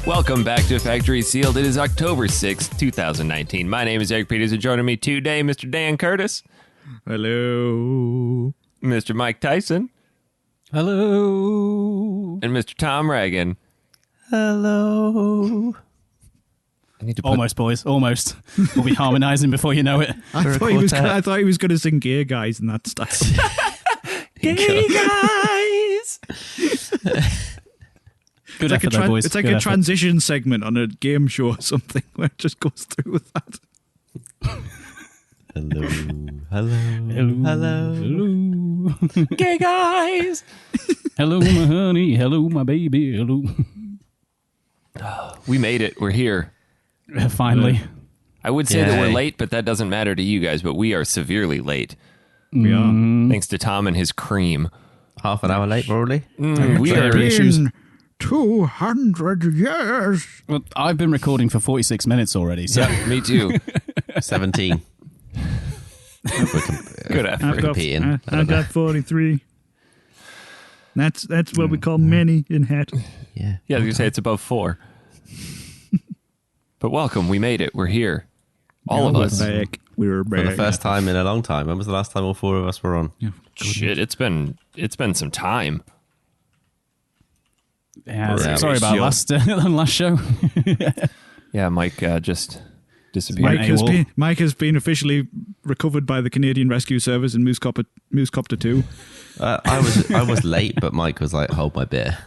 Welcome back to Factory Sealed. It is October 6th, 2019. My name is Eric Peters, and joining me today, Mr. Dan Curtis. Hello. Mr. Mike Tyson. Hello. And Mr. Tom Reagan. Hello. I need to Almost, boys. Almost. We'll be harmonizing before you know it. I thought he was going to sing "Gay Guys" in that style. Gay guys! Good effort, though, boys. It's like Good a effort. transition segment on a game show or something where it just goes through with that. Hello, hello, Hello. Hello. Gay guys! Hello, my honey. Hello, my baby. Hello. We made it. We're here. Finally. I would say that we're Yay. late, but that doesn't matter to you guys, but we are severely late. We are. Thanks to Tom and his cream. half an hour late, probably. We are... Issues. 200 years. Well, I've been recording for 46 minutes already, so Yeah, me too. 17. Good effort. I've got, Competing. I got 43. That's what we call many in het. Yeah. Yeah, I was going to say it's above 4. But welcome. We made it. We're here. All of us. Back. We're back. For the first time in a long time. When was the last time all four of us were on? Shit, it's been some time. yeah, Yeah, sorry about last show. Yeah, Mike just disappeared. Mike has been officially recovered by the Canadian Rescue Service in Moose Copter 2. I was late, but Mike was like, "Hold my beer."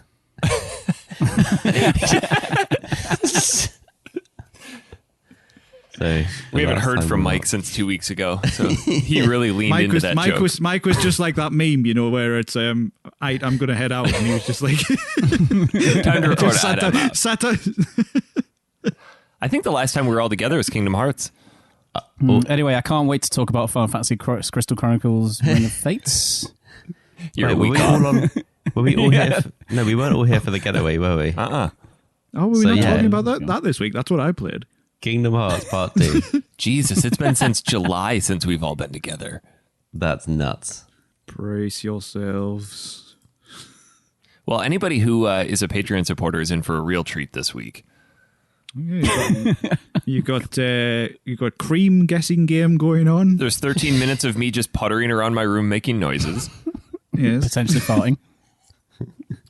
So We haven't last heard time from we Mike were- since 2 weeks ago, so he really leaned into that joke. Mike was just like that meme, you know, where it's I'm going to head out, and he was just like Time to record. just sat down. I think the last time we were all together was Kingdom Hearts. Anyway, I can't wait to talk about Final Fantasy Crystal Chronicles Ring of Fates. You're Wait, a were week we off. all on? Were we all here? No, we weren't all here for the getaway, were we? Uh-uh. Oh, were we So, not yeah. talking about that this week? That's what I played. Kingdom Hearts Part 2. Jesus, it's been since July since we've all been together. That's nuts. Brace yourselves. Well, anybody who is a Patreon supporter is in for a real treat this week. Yeah, you got cream guessing game going on. There's 13 minutes of me just puttering around my room making noises. Yes. Potentially farting.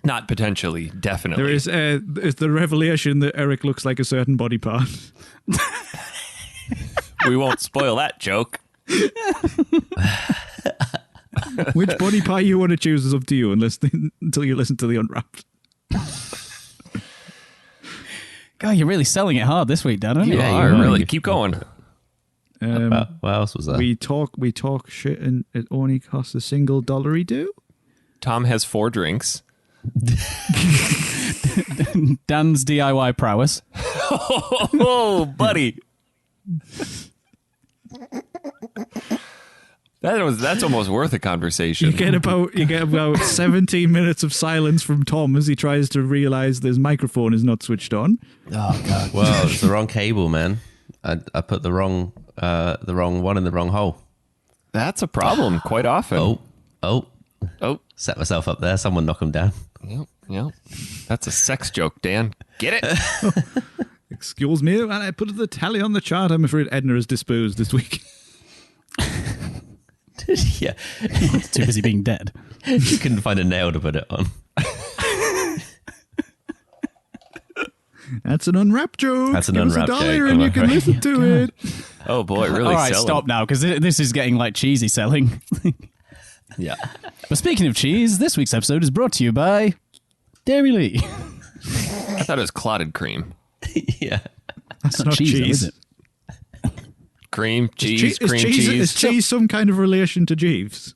Not potentially, definitely. There is the revelation that Eric looks like a certain body part. We won't spoil that joke. Which body part you want to choose is up to you until you listen to the Unwrapped. God, you're really selling it hard this week, Dan, aren't you? You Yeah, are, you're really. right. Keep going. What else was there? We talk shit, and it only costs $1 do. Tom has 4 drinks. Dan's DIY prowess. Oh, buddy. That's almost worth a conversation. You get about 17 minutes of silence from Tom as he tries to realize his microphone is not switched on. Oh, God. Well, it's the wrong cable, man. I put the wrong one in the wrong hole. That's a problem quite often. Oh. Oh. Set myself up there. Someone knock him down. Yep. That's a sex joke, Dan. Get it? Excuse me, and I put the tally on the chart. I'm afraid Edna is disposed this week. Yeah. Too busy being dead. You couldn't find a nail to put it on. That's an unwrapped joke. That's an Give us unwrapped $1 joke. and you can listen to it. Oh, boy, really All right, selling. stop now, because this is getting like cheesy selling. Yeah. But speaking of cheese, this week's episode is brought to you by Dairy Lee. I thought it was clotted cream. Yeah. That's not though, cheese. is it? Cream, cheese, Is cream, cheese. cheese. Is cheese some kind of relation to Jeeves?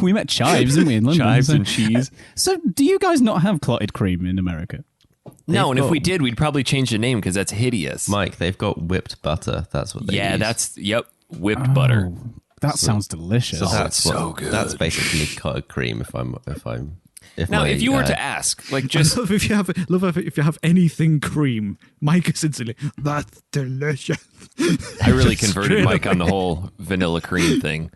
We met Chives, didn't we, in London? Chives so, and cheese. So do you guys not have clotted cream in America? No, and if got- we did, we'd probably change the name because that's hideous. Mike, they've got whipped butter. That's what they use. Yep. whipped butter. That sounds delicious. So that's so good. That's basically cottage cream. If you were to ask, like, just if you have anything cream, Mike is instantly, that's delicious. I really Just converted straight Mike away. on the whole vanilla cream thing.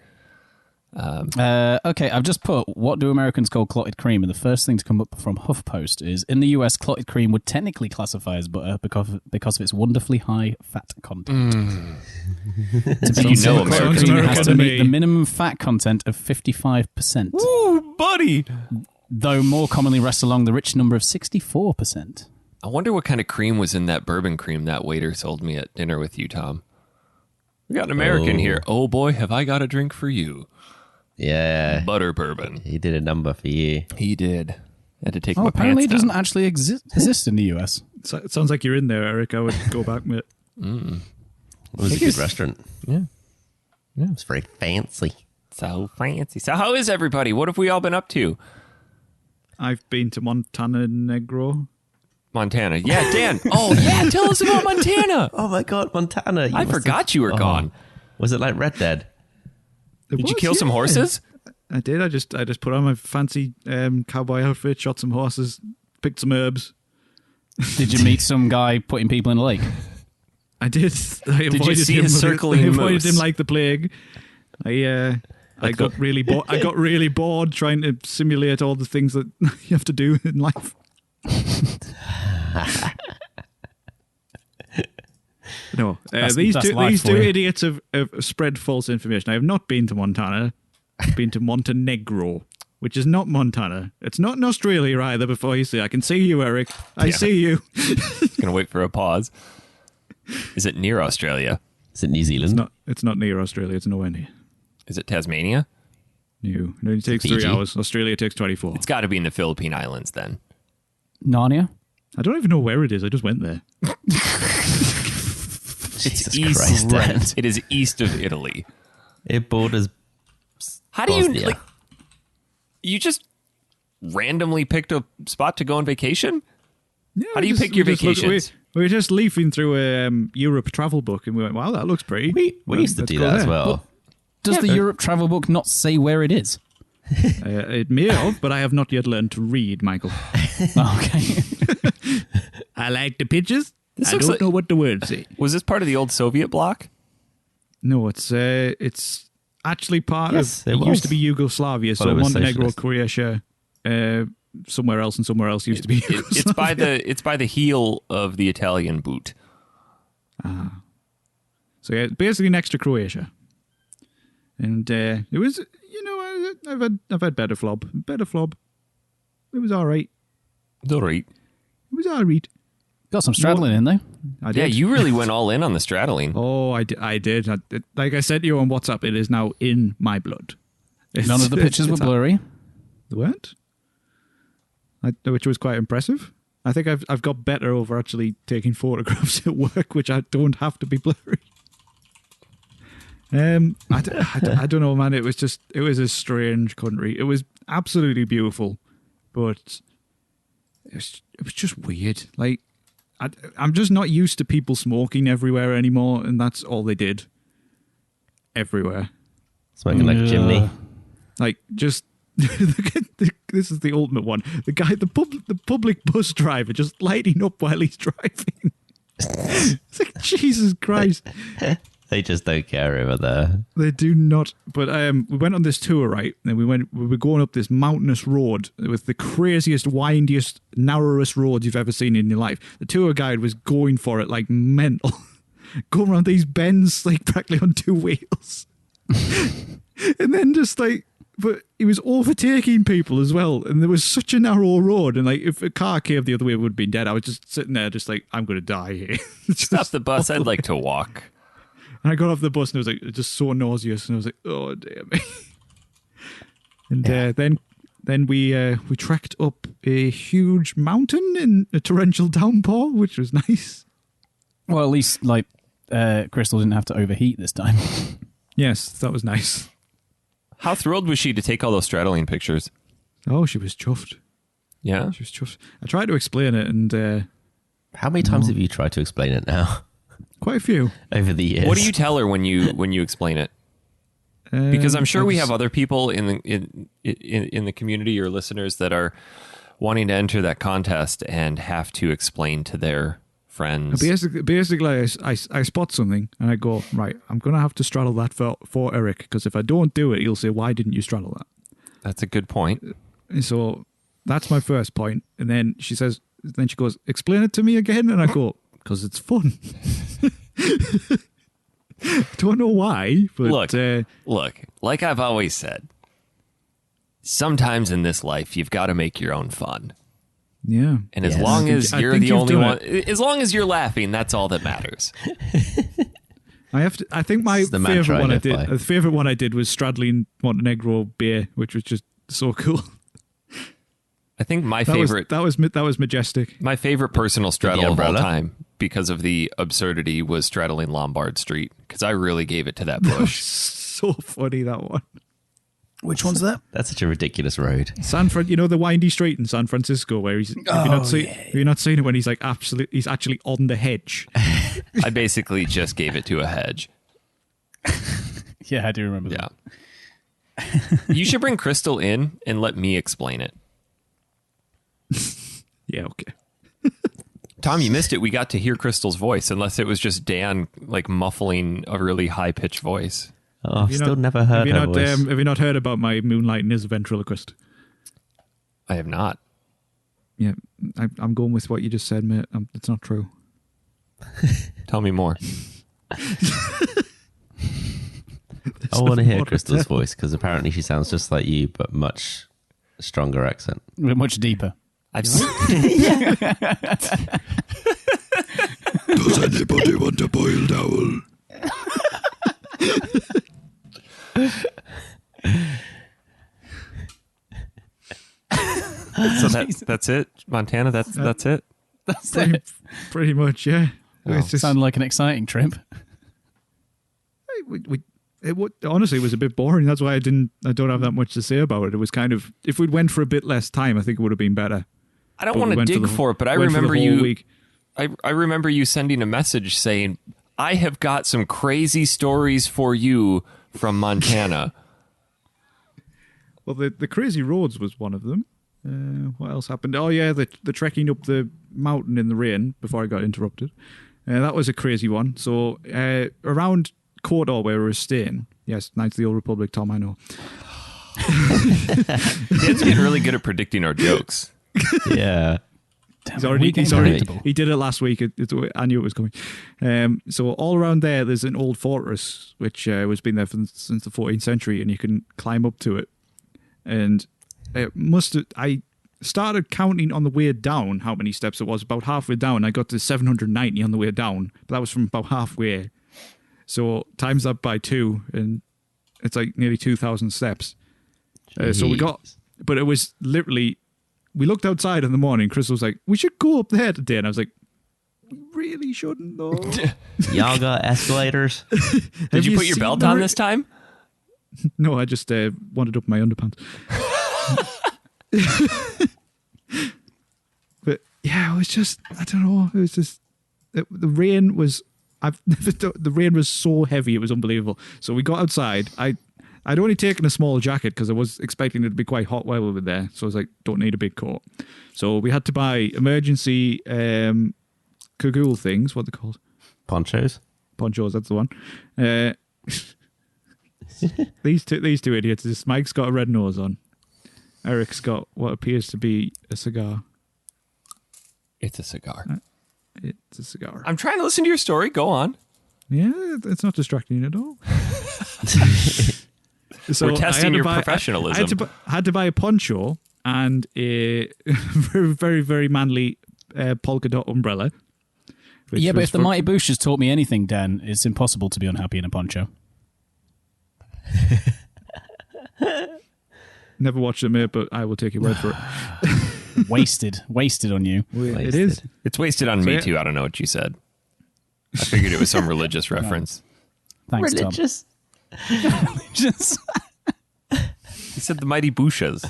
Okay, I've just put, what do Americans call clotted cream? And the first thing to come up from HuffPost is, in the US, clotted cream would technically classify as butter because of its wonderfully high fat content. To be know considered clotted American cream, it American has to to meet me. the minimum fat content of 55%, Ooh, buddy. though more commonly rests along the rich number of 64%. I wonder what kind of cream was in that bourbon cream that waiter sold me at dinner with you, Tom. We got an American here. Oh boy, have I got a drink for you. Yeah, Butter bourbon. he did a number for you. He did. Had to take Oh, my apparently it pants doesn't down. actually exist in the US. So, it sounds like you're in there, Eric. I would go back, mate. It was a good restaurant. Yeah. It's very fancy. So fancy. So how is everybody? What have we all been up to? I've been to Montana Negro. Montana. Yeah, Dan. Oh, yeah. Tell us about Montana. Oh my God, Montana! I forgot you were gone. Was it like Red Dead? Did you kill some horses? I did. I just put on my fancy cowboy outfit, shot some horses, picked some herbs. Did you meet some guy putting people in a lake? I did. I you avoided see him. a circling I avoided moose? him like the plague. I got really bored. I got really bored trying to simulate all the things that you have to do in life. No, these that's two life for you. idiots have spread false information. I have not been to Montana. I've been to Montenegro, which is not Montana. It's not in Australia either. Before you say, I can see you, Eric. I see you. Gonna wait for a pause. Is it near Australia? Is it New Zealand? It's not near Australia. It's nowhere near. Is it Tasmania? No, it only takes Fiji? 3 hours. Australia takes 24. It's got to be in the Philippine Islands then. Narnia? I don't even know where it is. I just went there. Jesus east, Christ, Dan. It is east of Italy. It borders. How do you Bosnia. like? You just randomly picked a spot to go on vacation? Yeah, How do you pick your vacations? We were just leafing through a Europe travel book, and we went, "Wow, that looks pretty." We used to Let's do go that as there. well. Does the Europe travel book not say where it is? It may have, but I have not yet learned to read, Michael. Okay. I like the pictures. This I looks don't like- know what the words say. Was this part of the old Soviet bloc? No, it's actually part Yes, of. It it used was. to be Yugoslavia, Well, so it was Montenegro, socialist. Croatia, somewhere else, and somewhere else used to be. It's by the heel of the Italian boot. So yeah, basically next to Croatia, and it was, I've had better flob. It was all right. All right. It was all right. Got some straddling in there. I did. Yeah, you really went all in on the straddling. Oh, I did. Like I said to you on WhatsApp, it is now in my blood. None of the pictures were blurry. They weren't. Which was quite impressive. I think I've got better over actually taking photographs at work, which I don't have to be blurry. I don't know, man. It was a strange country. It was absolutely beautiful, but it was just weird. Like, I'm just not used to people smoking everywhere anymore, and that's all they did. Everywhere. Smoking like a chimney. Like, just this is the ultimate one. The guy, the public bus driver, just lighting up while he's driving. It's like, Jesus Christ. They just don't care over there. They do not. But we went on this tour, right? And we were going up this mountainous road with the craziest, windiest, narrowest roads you've ever seen in your life. The tour guide was going for it like mental, going around these bends like practically on two wheels, and then just like. But he was overtaking people as well, and there was such a narrow road, and like if a car came the other way, we would have been dead. I was just sitting there, just like, I'm going to die here. Stop the bus. I'd like to walk. And I got off the bus and it was like just so nauseous, and I was like, "Oh dear me!" And then we trekked up a huge mountain in a torrential downpour, which was nice. Well, at least like Crystal didn't have to overheat this time. Yes, that was nice. How thrilled was she to take all those straddling pictures? Oh, she was chuffed. Yeah. She was chuffed. I tried to explain it, and How many times have you tried to explain it now? Quite a few. over the years. What do you tell her when you explain it? Because I'm sure we have other people in the community or listeners that are wanting to enter that contest and have to explain to their friends. Basically, I spot something and I go, right, I'm going to have to straddle that for Eric, because if I don't do it, he'll say, why didn't you straddle that? That's a good point. And so that's my first point. And then she goes, explain it to me again. And I go, because it's fun. Don't know why, but look, like I've always said, sometimes in this life, you've got to make your own fun. Yeah. And as long as you're the only one, as long as you're laughing, that's all that matters. I think my favorite one I did was straddling Montenegro beer, which was just so cool. I think my favorite that was majestic. My favorite personal straddle of all time, because of the absurdity, was straddling Lombard Street, because I really gave it to that bush. So funny, that one. Which one's that? That's such a ridiculous road. The windy street in San Francisco, where he's have you not seen it when he's like he's actually on the hedge. I basically just gave it to a hedge. Yeah, I do remember that. Yeah. You should bring Crystal in and let me explain it. Yeah, okay. Tom, you missed it. We got to hear Crystal's voice, unless it was just Dan like muffling a really high-pitched voice. Oh, I've still never heard her voice. Have you not heard about my moonlighting as a ventriloquist? I have not. Yeah, I'm going with what you just said, mate. It's not true. Tell me more. I want to hear Crystal's voice, because apparently she sounds just like you, but much stronger accent. Much deeper. Does anybody want a boiled owl? So that's it, Montana. That's it. That's pretty much, yeah. Oh. It just sounded like an exciting trip. Honestly, it was a bit boring. That's why I don't have that much to say about it. It was kind of, if we'd went for a bit less time, I think it would have been better. I don't want to dig for it, but I remember you. I remember you sending a message saying, "I have got some crazy stories for you from Montana." Well, the crazy roads was one of them. What else happened? Oh yeah, the trekking up the mountain in the rain before I got interrupted. That was a crazy one. So around Cawdor, where we were staying. Yes, Knights of the Old Republic, Tom, I know. Dan's getting really good at predicting our jokes. Yeah. He did it last week. I knew it was coming. So all around there's an old fortress which has been there since the 14th century, and you can climb up to it. And I started counting on the way down how many steps it was. About halfway down, I got to 790 on the way down, but that was from about halfway. So times that by 2, and it's like nearly 2,000 steps. So but it was literally. We looked outside in the morning. Chris was like, "We should go up there today," and I was like, "We really shouldn't, though." Y'all got escalators? Did you put your belt on this time? No, I just wanted up my underpants. But yeah, it was just, I don't know. It was just the rain was. The rain was so heavy, it was unbelievable. So we got outside. I'd only taken a small jacket because I was expecting it to be quite hot while we were there. So I was like, don't need a big coat. So we had to buy emergency cagoule things. What are they called? Ponchos, that's the one. These two idiots. Mike's got a red nose on. Eric's got what appears to be a cigar. It's a cigar. It's a cigar. I'm trying to listen to your story. Go on. Yeah, it's not distracting at all. So we're testing your professionalism. I had to buy a poncho and a very, very, very manly polka dot umbrella. Yeah, but if the Mighty Boosh has taught me anything, Dan, it's impossible to be unhappy in a poncho. Never watched it, mate, but I will take your word for it. Wasted on you. It is. It's wasted on me too. I don't know what you said. I figured it was some religious reference. Thanks, religious. Tom. Religious. He said the Mighty Booshes.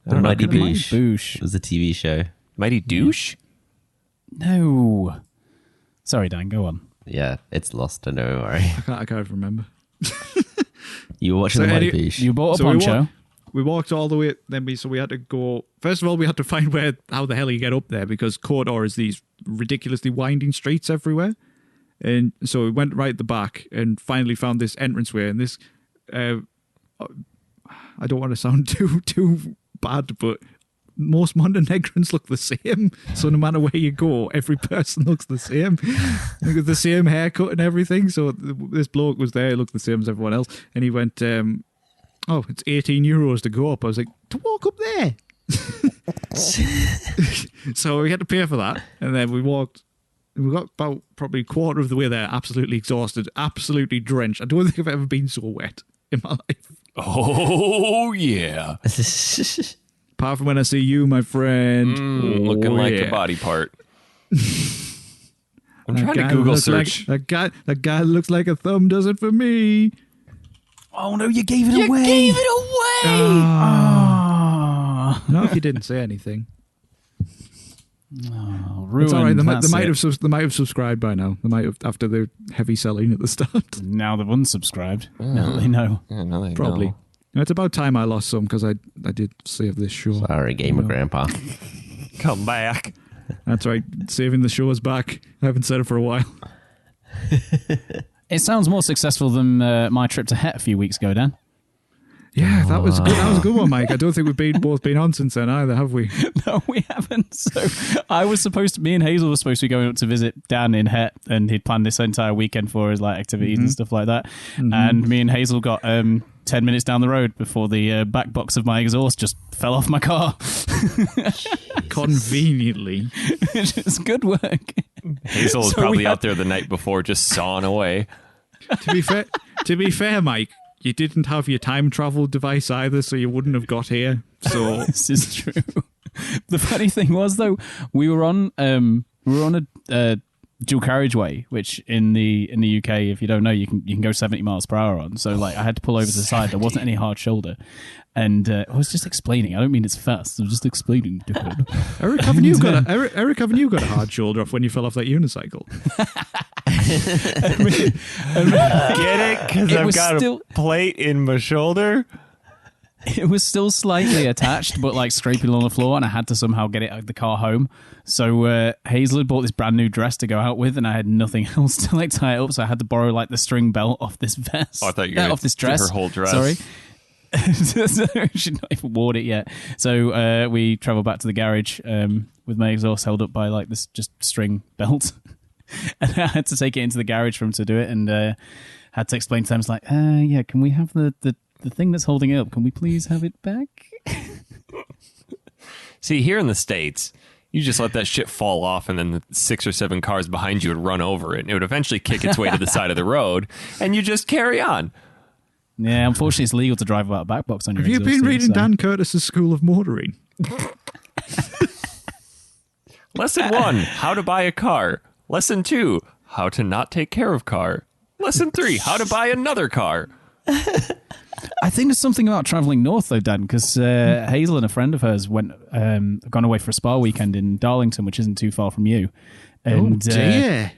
The Mighty Boosh. Boosh. It was a TV show. Mighty Douche? No. Sorry, Dan, go on. Yeah, it's lost. Don't worry. I can't remember. You were watching the White Beach. You bought a poncho. We walked all the way. Then we had to go. First of all, we had to find how the hell you get up there, because Kotor is these ridiculously winding streets everywhere. And so we went right at the back and finally found this entranceway. And this, I don't want to sound too bad, but most Montenegrins look the same. So no matter where you go, every person looks the same. With the same haircut and everything. So this bloke was there, looked the same as everyone else. And he went, it's 18 euros to go up. I was like, to walk up there? So we had to pay for that. And then we walked. We got about probably a quarter of the way there, absolutely exhausted, absolutely drenched. I don't think I've ever been so wet in my life. Oh, yeah. Apart from when I see you, my friend. Looking like a body part. I'm trying to Google search. That guy looks like a thumb does it for me. Oh, no, you gave it away. You gave it away. Not if you didn't say anything. Oh, ruined. It's all right. They might have subscribed by now. They might have, after the heavy selling at the start. Now they've unsubscribed. Now they know. Yeah, now they Probably. know. It's about time I lost some, because I did save this show. Sorry, gamer grandpa. Come back. That's right. Saving the show is back. I haven't said it for a while. It sounds more successful than my trip to Het a few weeks ago, Dan. Yeah, that was good. That was a good one, Mike. I don't think we've both been on since then either, have we? No, we haven't. So me and Hazel were supposed to be going up to visit Dan in Het, and he'd planned this entire weekend for his activities and stuff like that. Mm-hmm. And me and Hazel got 10 minutes down the road before the back box of my exhaust just fell off my car. Conveniently. It's good work. Hazel was probably out there the night before just sawing away. To be fair, Mike, you didn't have your time travel device either, so you wouldn't have got here. So this is true. The funny thing was, though, we were on a dual carriageway, which in the UK, if you don't know, you can go 70 miles per hour on. So I had to pull over to the side. There wasn't any hard shoulder, and I was just explaining. I don't mean it's fast. I'm just explaining. Eric, haven't you got a hard shoulder off when you fell off that unicycle? Get it? Because I've got a plate in my shoulder. It was still slightly attached, but scraping along the floor, and I had to somehow get it out of the car home. So Hazel had bought this brand new dress to go out with, and I had nothing else to tie it up, so I had to borrow the string belt off this vest. Oh, I thought you were going off this dress. Her whole dress. Sorry. She'd not even worn it yet. So we travelled back to the garage with my exhaust held up by this just string belt. And I had to take it into the garage for him to do it, and had to explain to them, can we have the thing that's holding it up? Can we please have it back? See, here in the States, you just let that shit fall off, and then the 6 or 7 cars behind you would run over it, and it would eventually kick its way to the side of the road, and you just carry on. Yeah, unfortunately, it's legal to drive without a back box on your exhaust. Have you been reading Dan Curtis's School of Motoring? Lesson 1, how to buy a car. Lesson 2, how to not take care of car. Lesson 3, how to buy another car. I think there's something about travelling north, though, Dan, because Hazel and a friend of hers gone away for a spa weekend in Darlington, which isn't too far from you. And, oh, dear.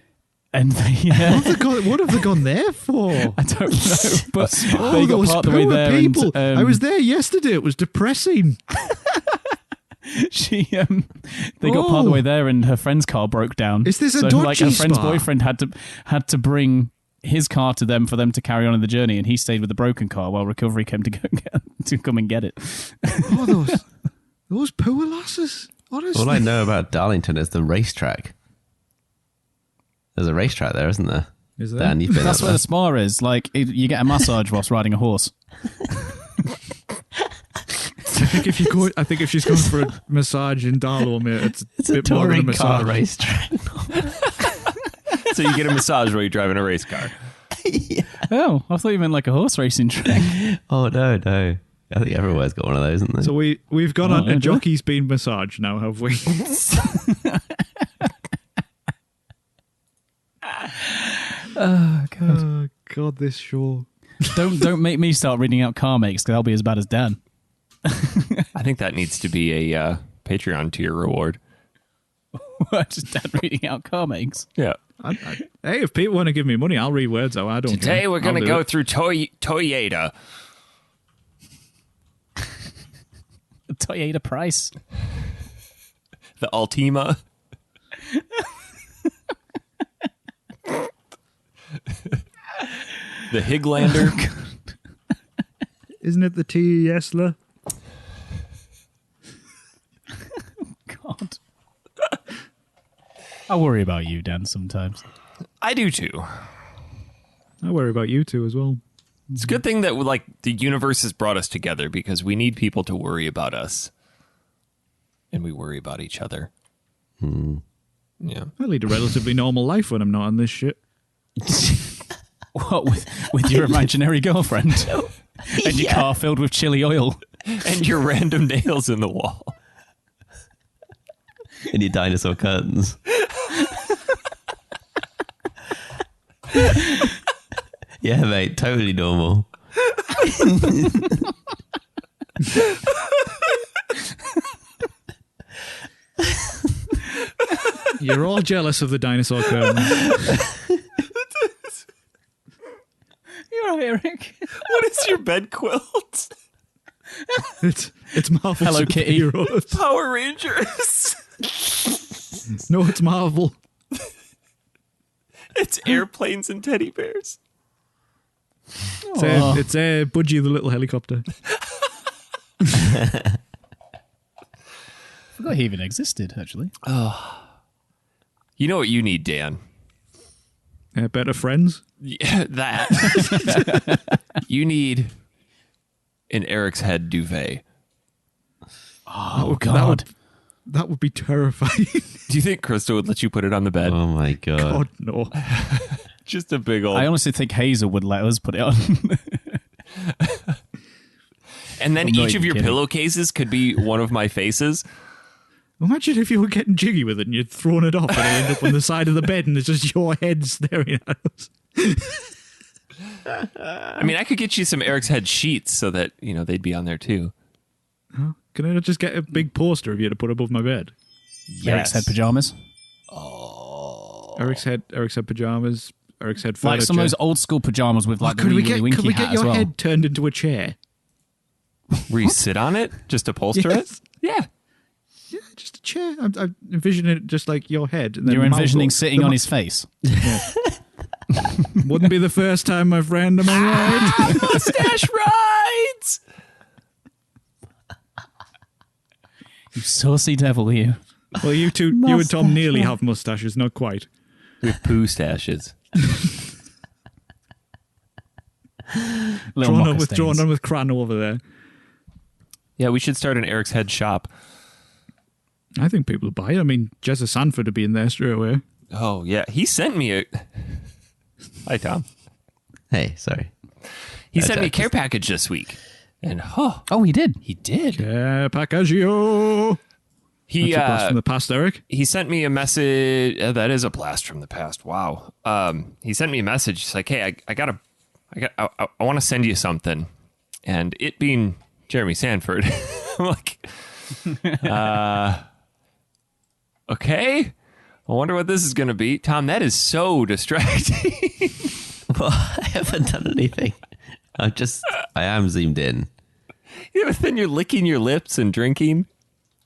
And they, what have they gone there for? I don't know. But they got part of the way there. People. And, I was there yesterday. It was depressing. They got part of the way there, and her friend's car broke down. Is this a dodgy her friend's spa? boyfriend had to bring his car to them for them to carry on in the journey, and he stayed with the broken car while recovery came to come and get it. Oh, those poor lasses. Honestly. All I know about Darlington is the racetrack. There's a racetrack there, isn't there? Is there? Dan, you've been That's where the spa is. You get a massage whilst riding a horse. I think if she's going for a massage in Darlow, mate, it's a bit more than a massage. Car racetrack. So you get a massage while you're driving a race car. Yeah. Oh, I thought you meant like a horse racing track. Oh, no. I think everywhere's got one of those, isn't there? So we've gone on a jockey's been massage now, have we? Oh, God. Oh, God, this show. Don't make me start reading out car makes, because I'll be as bad as Dan. I think that needs to be a Patreon tier reward. Just Dan reading out car makes? Yeah. Hey, if people want to give me money, I'll read words out. I don't care. Today we're going to I'll do go it. through Toyota. Toyota Price. The Altima. The Highlander. Isn't it the Tesla? God. I worry about you, Dan, sometimes. I do too. I worry about you two as well. It's a good thing that like the universe has brought us together because we need people to worry about us. And we worry about each other. Yeah. I lead a relatively normal life when I'm not on this shit. What, with your imaginary girlfriend? And your car filled with chili oil? And your random nails in the wall. And your dinosaur curtains. Yeah, mate, totally normal. You're all jealous of the dinosaur curtains. You're right, Eric. What is your bed quilt? It's Marvel Hello, Kitty. superheroes. Power Rangers. No, it's Marvel. It's airplanes and teddy bears. It's Budgie the little helicopter. I forgot he even existed, actually. You know what you need, Dan? Better friends. Yeah, that. You need an Eric's head duvet. Oh, God. That would be terrifying. Do you think Krista would let you put it on the bed? Oh my god. God, no. Just a big old... I honestly think Hazel would let us put it on. And then I'm not each of even your kidding. pillowcases could be one of my faces. Imagine if you were getting jiggy with it and you'd thrown it off and it ended up on the side of the bed and it's just your head staring at us. I mean, I could get you some Eric's head sheets so that, you know, they'd be on there too. Can I just get a big poster of you to put above my bed? Eric's head pajamas. Eric's head pajamas. Eric's head furniture. Like some of those old school pajamas with like the could wee we Willy Winky could we hat get as your well. head turned into a chair? Where you sit on it just to bolster Yes. it? Yeah. Yeah, just a chair. I'm envisioning it just like your head. And then You're the mouth envisioning will- sitting the on mou- his face. Wouldn't be the first time, my friend. Am I right? Mustache rides! You saucy devil, you. Well, you and Tom nearly have mustaches, not quite. With poo stashes. Little Drawn mocha stains. on with crayon over there. Yeah, we should start an Eric's head shop. I think people would buy it. I mean, Jezza Sanford would be in there straight away. Oh, yeah. He sent me a... Hi, Tom. Hey, sorry. He sent me a care package this week. And, Oh, he did. he did. Packagio. He, That's a blast from the past, Eric. he sent me a message. That is a blast from the past. Wow. He sent me a message. He's like, hey, I want to send you something. And it being Jeremy Sanford, I'm like, okay. I wonder what this is going to be. Tom, that is so distracting. Well, I haven't done anything. I am zoomed in. Yeah, but then you're licking your lips and drinking.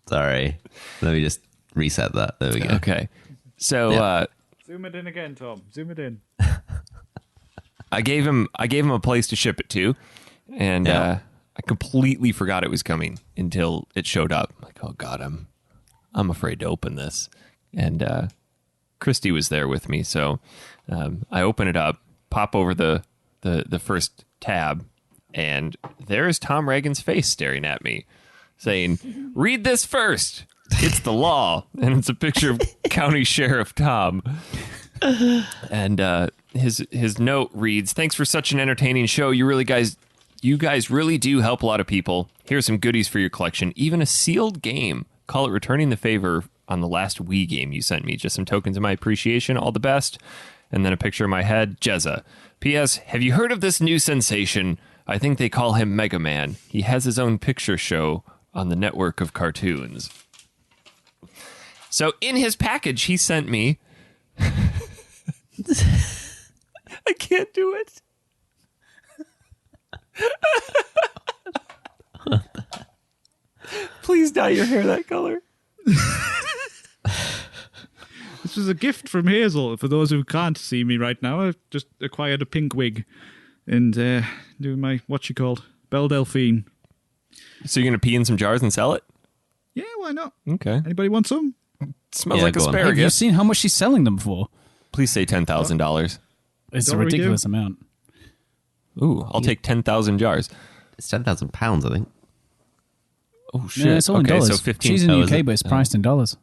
Sorry. Let me just reset that. There we go. Okay. So, Yeah. Zoom it in again, Tom. Zoom it in. I gave him a place to ship it to, and Yeah. I completely forgot it was coming until it showed up. Like, oh god, I'm afraid to open this. And Christy was there with me, so I open it up, pop over the first tab, and there's Tom Reagan's face staring at me, saying, "Read this first. It's the law," and it's a picture of County Sheriff Tom. And his note reads, "Thanks for such an entertaining show. You guys really do help a lot of people. Here's some goodies for your collection. Even a sealed game. Call it returning the favor on the last Wii game you sent me. Just some tokens of my appreciation. All the best." And then a picture of my head. Jezza. P.S. Have you heard of this new sensation? I think they call him Mega Man. He has his own picture show on the network of cartoons. So in his package, he sent me I can't do it. Please dye your hair that color. This was a gift from Hazel. For those who can't see me right now, I've just acquired a pink wig and doing my, what's she called? Belle Delphine. So you're going to pee in some jars and sell it? Yeah, why not? Okay. Anybody want some? Smells Yeah, like go on. Have you asparagus. seen how much she's selling them for? Please say $10,000. It's a Don't we do? ridiculous amount. Ooh, I'll take 10,000 jars. It's £10,000, I think. Oh, shit. Yeah, it's all in okay, dollars. so 15. She's in the Oh, is UK, it? but it's priced in dollars.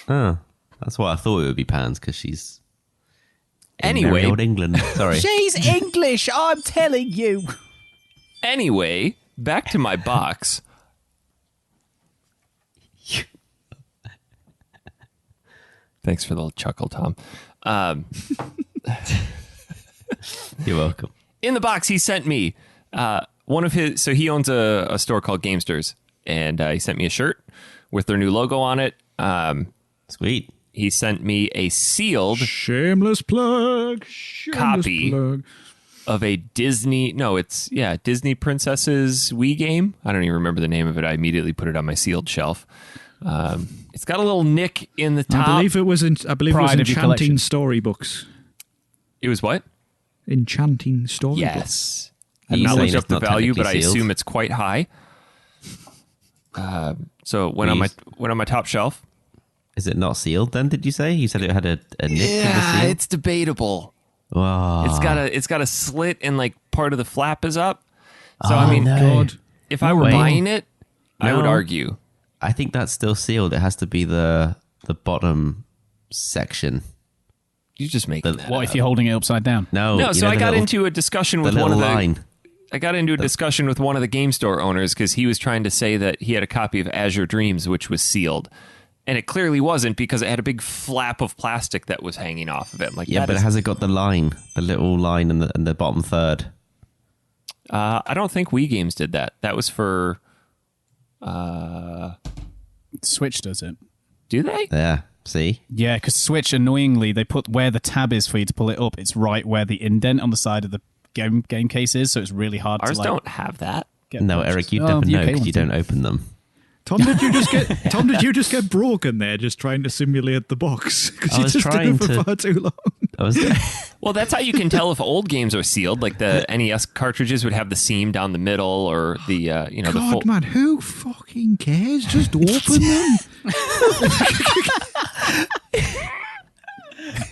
Oh, that's why I thought it would be pounds, because she's in Anyway. merry old England. Sorry. She's English, I'm telling you. Anyway, back to my box. Thanks for the little chuckle, Tom. You're welcome. In the box, he sent me one of his. So he owns a store called Gamesters, and he sent me a shirt with their new logo on it. Sweet. He sent me a sealed Shameless plug. Copy. of a Disney. No, it's Disney Princesses Wii game. I don't even remember the name of it. I immediately put it on my sealed shelf. It's got a little nick in the top. I believe it was Pride of your Enchanting collection. Storybooks. It was what? Enchanting Storybooks. Yes. Are I've you not saying looked up it's the not value, but I technically sealed? assume it's quite high. So it went on my top shelf. Is it not sealed then, did you say? You said it had a nick in the seal? It's debatable. Wow. It's got a slit and like part of the flap is up. So I mean, God. if I were way. buying it, I would No. argue. I think that's still sealed. It has to be the bottom section. You just make that What up. if you're holding it upside down? No, No, you so know I the got little- into a discussion the with one little of the line. I got into a discussion with one of the game store owners because he was trying to say that he had a copy of Azure Dreams which was sealed. And it clearly wasn't because it had a big flap of plastic that was hanging off of it. I'm like, Yeah, that but is- has it got the line, the little line in the bottom third? I don't think Wii Games did that. That was for Switch does it. do they? Yeah, see? Yeah, because Switch, annoyingly, they put where the tab is for you to pull it up. It's right where the indent on the side of the game case is, so it's really hard Ours to like, don't have that. get No, purchased. Eric, you'd Oh, never the know UK because you ones do. don't open them. Tom, did you just get broken there just trying to simulate the box? Because I you was just did trying it for to- far too long. I was Well, that's how you can tell if old games are sealed. Like the NES cartridges would have the seam down the middle, or the the God, full. man, who fucking cares? Just open them.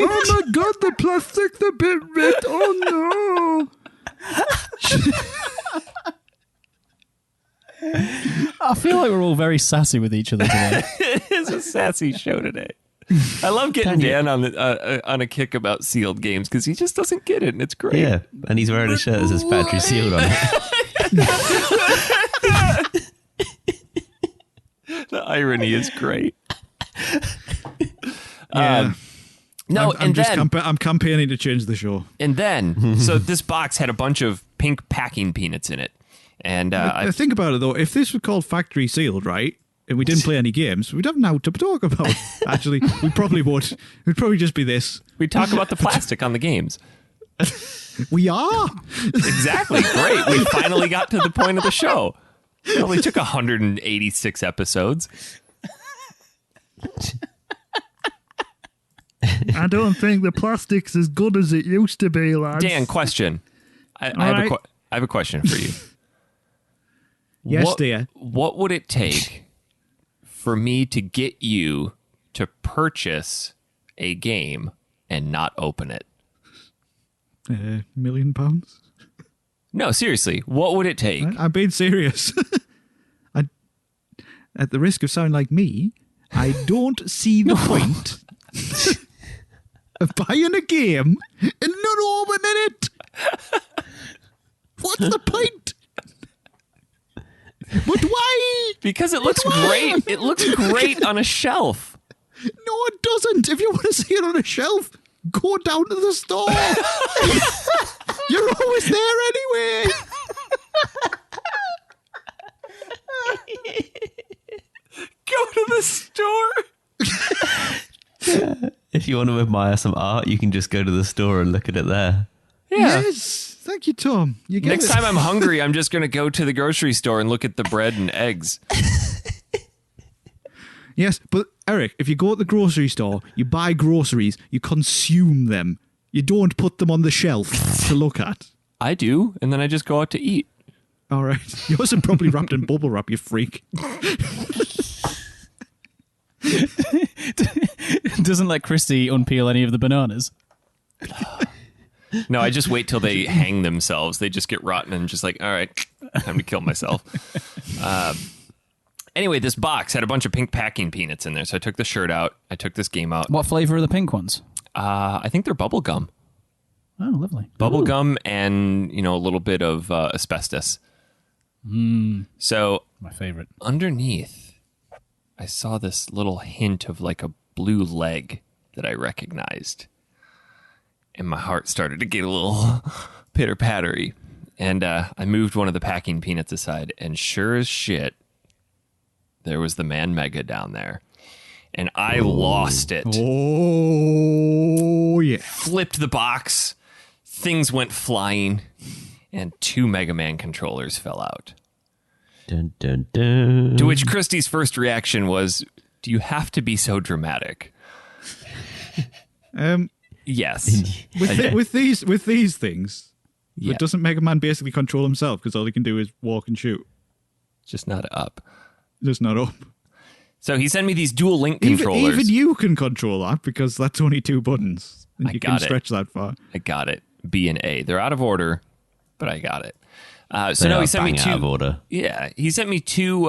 Oh my God, the plastic's a bit red. Oh no. I feel like we're all very sassy with each other today. It's a sassy show today. I love getting Dan on a kick about sealed games because he just doesn't get it, and it's great. Yeah, and he's wearing a shirt that says factory sealed on it. The irony is great. Yeah. No, I'm just then I'm campaigning to change the show. so this box had a bunch of pink packing peanuts in it, and Think about it though. If this was called factory sealed, right, and we didn't play any games, we'd have now to talk about. Actually, we probably would. It'd probably just be this. we talk about the plastic on the games. We are. Exactly. Great. We finally got to the point of the show. It only took 186 episodes. I don't think the plastic's as good as it used to be, lads. Dan, question. I have a question for you. Yes, dear. What would it take for me to get you to purchase a game and not open it? £1 million. No, seriously. What would it take? I'm being serious. At the risk of sounding like me, I don't see the point of buying a game and not opening it. What's the point? But why? Because it looks great. It looks great on a shelf. No, it doesn't. If you want to see it on a shelf, go down to the store. You're always there anyway. Go to the store. If you want to admire some art, you can just go to the store and look at it there. Yeah. Yes. Thank you, Tom. You get Next it. time I'm hungry, I'm just going to go to the grocery store and look at the bread and eggs. Yes, but Eric, if you go to the grocery store, you buy groceries, you consume them. You don't put them on the shelf to look at. I do, and then I just go out to eat. All right. Yours are probably wrapped in bubble wrap, you freak. Doesn't let Christy unpeel any of the bananas. No, I just wait till they hang themselves. They just get rotten and just like, all right, time to kill myself. Anyway, this box had a bunch of pink packing peanuts in there. So I took the shirt out. I took this game out. What flavor are the pink ones? I think they're bubble gum. Oh, lovely. Bubble gum and, a little bit of asbestos. So My favorite. underneath, I saw this little hint of like a blue leg that I recognized. And my heart started to get a little pitter-pattery. And I moved one of the packing peanuts aside. And sure as shit, there was the Man Mega down there. And I lost it. Oh, yeah. Flipped the box. Things went flying. And 2 Mega Man controllers fell out. Dun, dun, dun. To which Christy's first reaction was, do you have to be so dramatic? Yes. With these things, Yeah. it doesn't Mega Man basically control himself because all he can do is walk and shoot. Just not up. Just not up. So he sent me these dual link Even controllers. you can control that because that's only 2 buttons. And I you got can it. stretch that far. I got it. B and A. They're out of order, but I got it. So They no, are he sent me bang two. out of order. Yeah, he sent me two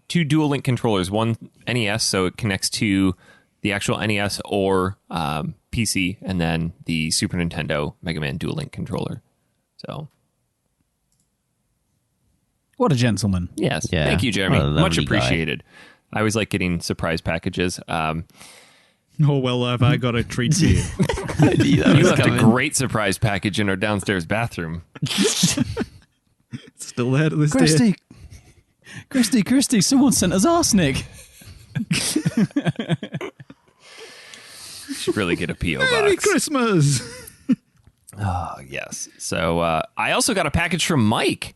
dual link controllers. One NES, so it connects to the actual NES or PC, and then the Super Nintendo Mega Man dual link controller. So What a gentleman. yes, Yeah. thank you, Jeremy. What a Much lovely guy. appreciated. I always like getting surprise packages. Oh, well, have I got a treat for you? I knew that You was left a coming. great surprise package in our downstairs bathroom. Still there to this day. Christy, someone sent us arsenic. Should really get a PO Merry box. Christmas! Oh, yes. So I also got a package from Mike.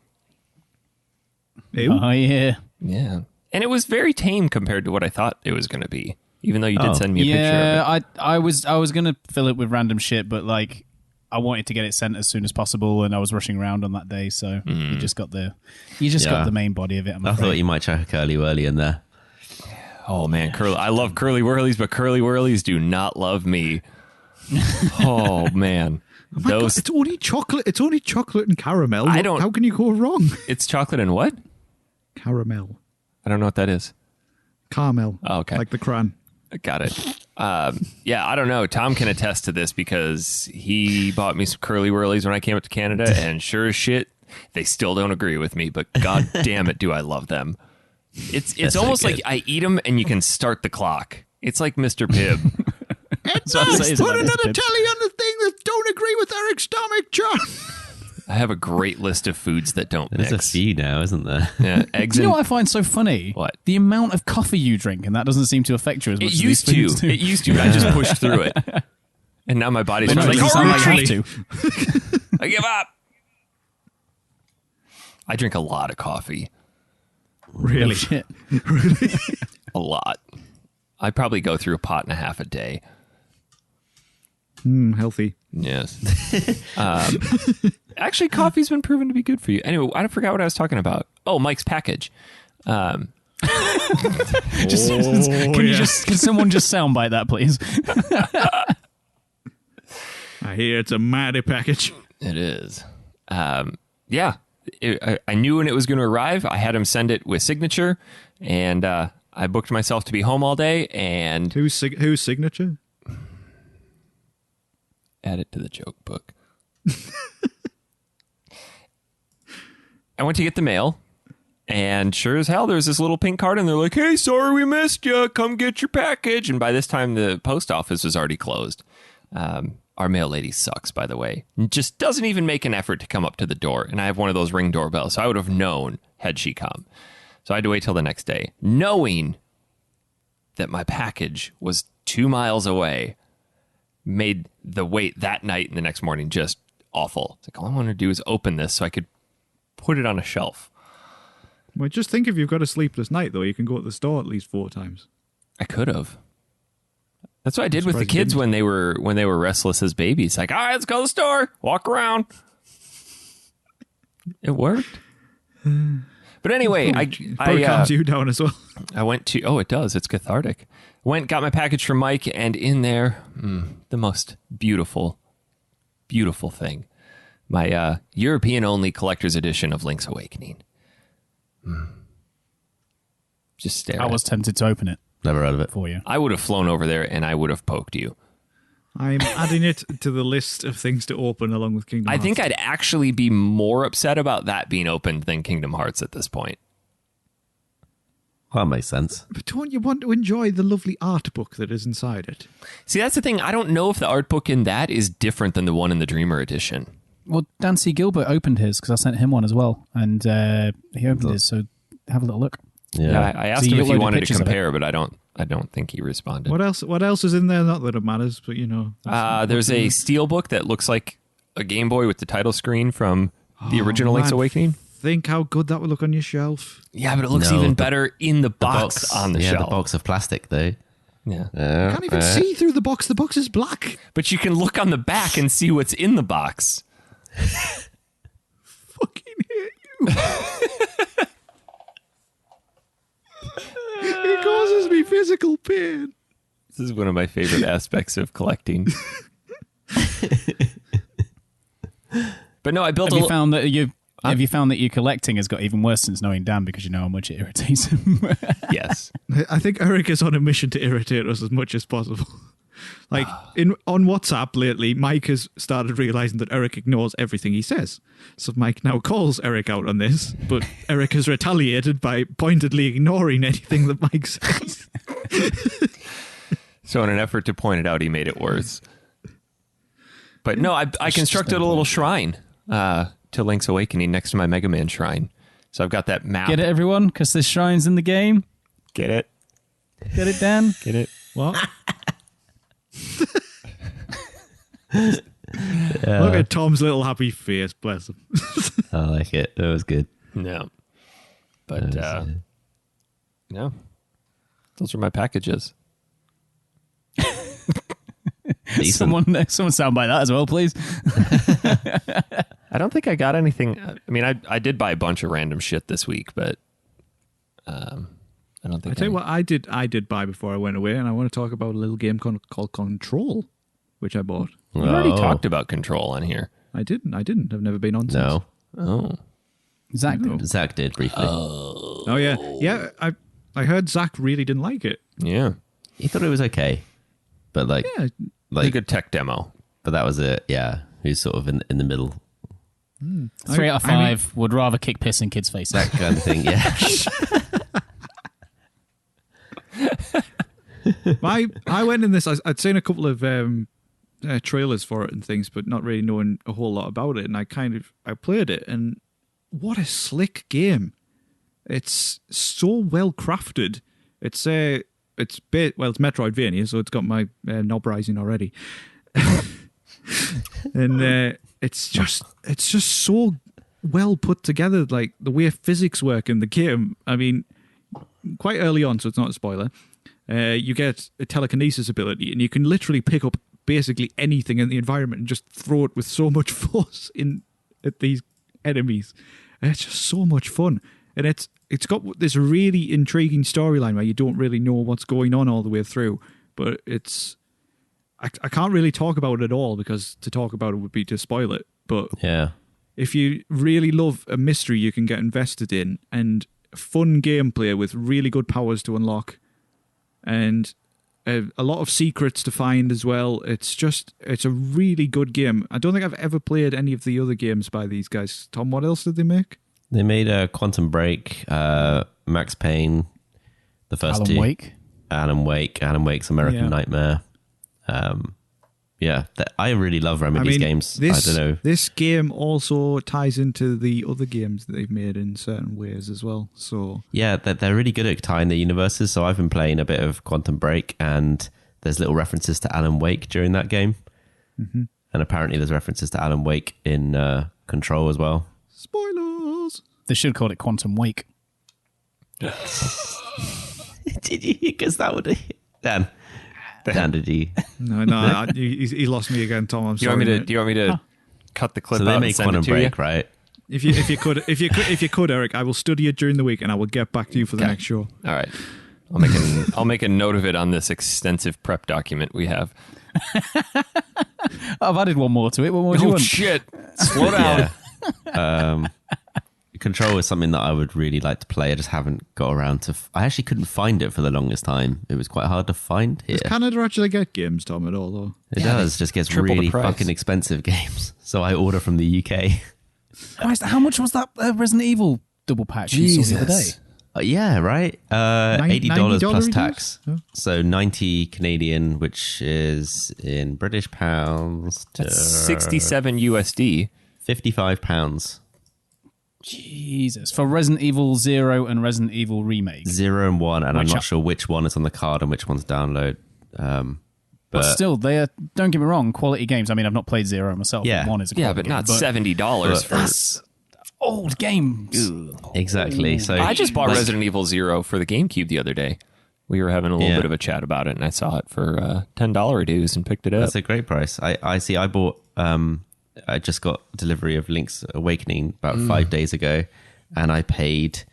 Ew. Oh, yeah. Yeah. And it was very tame compared to what I thought it was going to be, even though you did send me a picture of it. Yeah, I was going to fill it with random shit, but like I wanted to get it sent as soon as possible, and I was rushing around on that day, so you just got the main body of it. I'm I afraid. thought you might chuck a curly whirly in there. Oh, man. I love Curly Whirlies, but Curly Whirlies do not love me. Oh, man. Oh my God, it's only chocolate. It's only chocolate and caramel. I don't- How can you go wrong? It's chocolate and what? Caramel. I don't know what that is. Caramel. Oh, okay. Like the cran. Got it. Yeah, I don't know. Tom can attest to this because he bought me some Curly Whirlies when I came up to Canada, and sure as shit, they still don't agree with me, but god damn it, do I love them. It's That's so almost good. like I eat them and you can start the clock. It's like Mr. Pibb. So I'd say it's Put like another this, Pip. telly on the thing that don't agree with Eric's stomach, John. I have a great list of foods that don't There's mix. a few now, isn't there? Yeah, eggs Do you and know what I find so funny? What? The amount of coffee you drink, and that doesn't seem to affect you as much it as used these foods to. do. It used to. I just pushed through it. And now my body's But no, just it like, doesn't sound "All like you right, have to. I give up. I drink a lot of coffee. Really? Shit. A lot. I probably go through a pot and a half a day. Healthy. Yes. Actually, coffee's been proven to be good for you. Anyway, I forgot what I was talking about. Oh, Mike's package. Can yeah. can someone just soundbite that, please? I hear it's a mighty package. It is. Yeah. I knew when it was going to arrive. I had him send it with signature, and I booked myself to be home all day and Whose signature? add it to the joke book. I went to get the mail, and sure as hell, there's this little pink card, and they're like, "Hey, sorry we missed you. Come get your package." And by this time, the post office was already closed. Our mail lady sucks, by the way. Just doesn't even make an effort to come up to the door. And I have one of those Ring doorbells, so I would have known had she come. So I had to wait till the next day, knowing that my package was 2 miles away. made the wait that night and the next morning just awful. It's like, all I want to do is open this so I could put it on a shelf. Well, just think if you've got a sleepless night, though, you can go to the store at least 4 times. I could have. That's what I did with the kids when they were restless as babies. Like, all right, let's go to the store, walk around. It worked. But anyway, Probably calms you down as well. I went to, it does. It's cathartic. Got my package from Mike, and in there, the most beautiful, beautiful thing. My European-only collector's edition of Link's Awakening. Just stare. I was tempted to open it. Never heard of it. For you. I would have flown over there, and I would have poked you. I'm adding it to the list of things to open along with Kingdom Hearts. I think I'd actually be more upset about that being opened than Kingdom Hearts at this point. Well, that makes sense. But don't you want to enjoy the lovely art book that is inside it? See, that's the thing. I don't know if the art book in that is different than the one in the Dreamer edition. Well, Dancy Gilbert opened his because I sent him one as well, and he opened his. So have a little look. Yeah, I asked him if he wanted to compare, but I don't think he responded. What else is in there? Not that it matters, but there's a steel book that looks like a Game Boy with the title screen from the original Link's Awakening. Think how good that would look on your shelf. Yeah, but it looks even better in the box on the shelf. Yeah, the box of plastic though. Yeah. You can't even see through the box. The box is black. But you can look on the back and see what's in the box. Fucking hate you. It causes me physical pain. This is one of my favorite aspects of collecting. But no, I built Have you found that your collecting has got even worse since knowing Dan because you know how much it irritates him? Yes. I think Eric is on a mission to irritate us as much as possible. Like on WhatsApp lately, Mike has started realizing that Eric ignores everything he says. So Mike now calls Eric out on this, but Eric has retaliated by pointedly ignoring anything that Mike says. So in an effort to point it out, he made it worse. But no, I constructed a little shrine to Link's Awakening next to my Mega Man shrine. So I've got that map. Get it, everyone? Because this shrine's in the game. Get it? Get it, Dan? Get it? What? Look at Tom's little happy face, bless him. I like it. That was good. No. But, no. Those are my packages. Someone soundbite that as well, please. I don't think I got anything. I mean, I did buy a bunch of random shit this week, but I don't think I tell you what I did buy before I went away, and I want to talk about a little game called Control, which I bought. We already talked about Control on here. I didn't. I've never been on since. No. Oh. Zach did. Zach did briefly. Oh yeah. Yeah, I heard Zach really didn't like it. Yeah. He thought it was okay. But It's a good tech demo. But that was it. Yeah. He's sort of in the middle. 3 out of 5 would rather kick piss in kids' faces. That kind of thing, yeah. I went in this. I'd seen a couple of trailers for it and things, but not really knowing a whole lot about it. And I played it, and what a slick game! It's so well crafted. It's Metroidvania, so it's got my knob rising already, and it's just so well put together. Like the way physics work in the game. I mean, quite early on, so it's not a spoiler. You get a telekinesis ability, and you can literally pick up basically anything in the environment and just throw it with so much force at these enemies. And it's just so much fun, and it's got this really intriguing storyline where you don't really know what's going on all the way through. But I can't really talk about it at all because to talk about it would be to spoil it. But Yeah. if you really love a mystery you can get invested in and fun gameplay with really good powers to unlock and a lot of secrets to find as well, it's a really good game. I don't think I've ever played any of the other games by these guys. Tom, what else did they make? They made a Quantum Break, Max Payne, the first Alan two. Wake. Alan Wake's American Nightmare. I really love Remedy's games. I don't know. This game also ties into the other games that they've made in certain ways as well. So yeah, they're really good at tying the universes. So I've been playing a bit of Quantum Break, and there's little references to Alan Wake during that game. Mm-hmm. And apparently there's references to Alan Wake in Control as well. Spoilers! They should have called it Quantum Wake. Did you? Because that would... Dan, did you? No, he lost me again, Tom. I'm sorry. Do you want me to cut the clip So out they and make send it Quantum to Break, you? right? If you could, Eric, I will study it during the week and I will get back to you for the next show. All right. I'll make a note of it on this extensive prep document we have. I've added one more to it. What more do you want? Shit. Slow down. Yeah. Control is something that I would really like to play. I just haven't got around to... I actually couldn't find it for the longest time. It was quite hard to find here. Does Canada actually get games, Tom, at all, though? It does. Just gets triple the really price. fucking expensive games. So I order from the UK. Christ, how much was that Resident Evil double pack you saw the other day? Yeah, right? $80 plus tax. Oh. So 90 Canadian, which is in British pounds. That's 67 USD. £55. Jesus. For Resident Evil 0 and Resident Evil Remake. 0 and 1, and I'm Which not sure which one is on the card and which one's download. But still, they are, don't get me wrong, quality games. I mean, I've not played 0 myself. Yeah. But 1 is a Yeah, quality but not game, $70 for... That's old games. Exactly. So I just bought Resident Evil 0 for the GameCube the other day. We were having a little bit of a chat about it, and I saw it for $10 dues and picked it up. That's a great price. I see. I bought. I just got delivery of Link's Awakening about 5 days ago, and I paid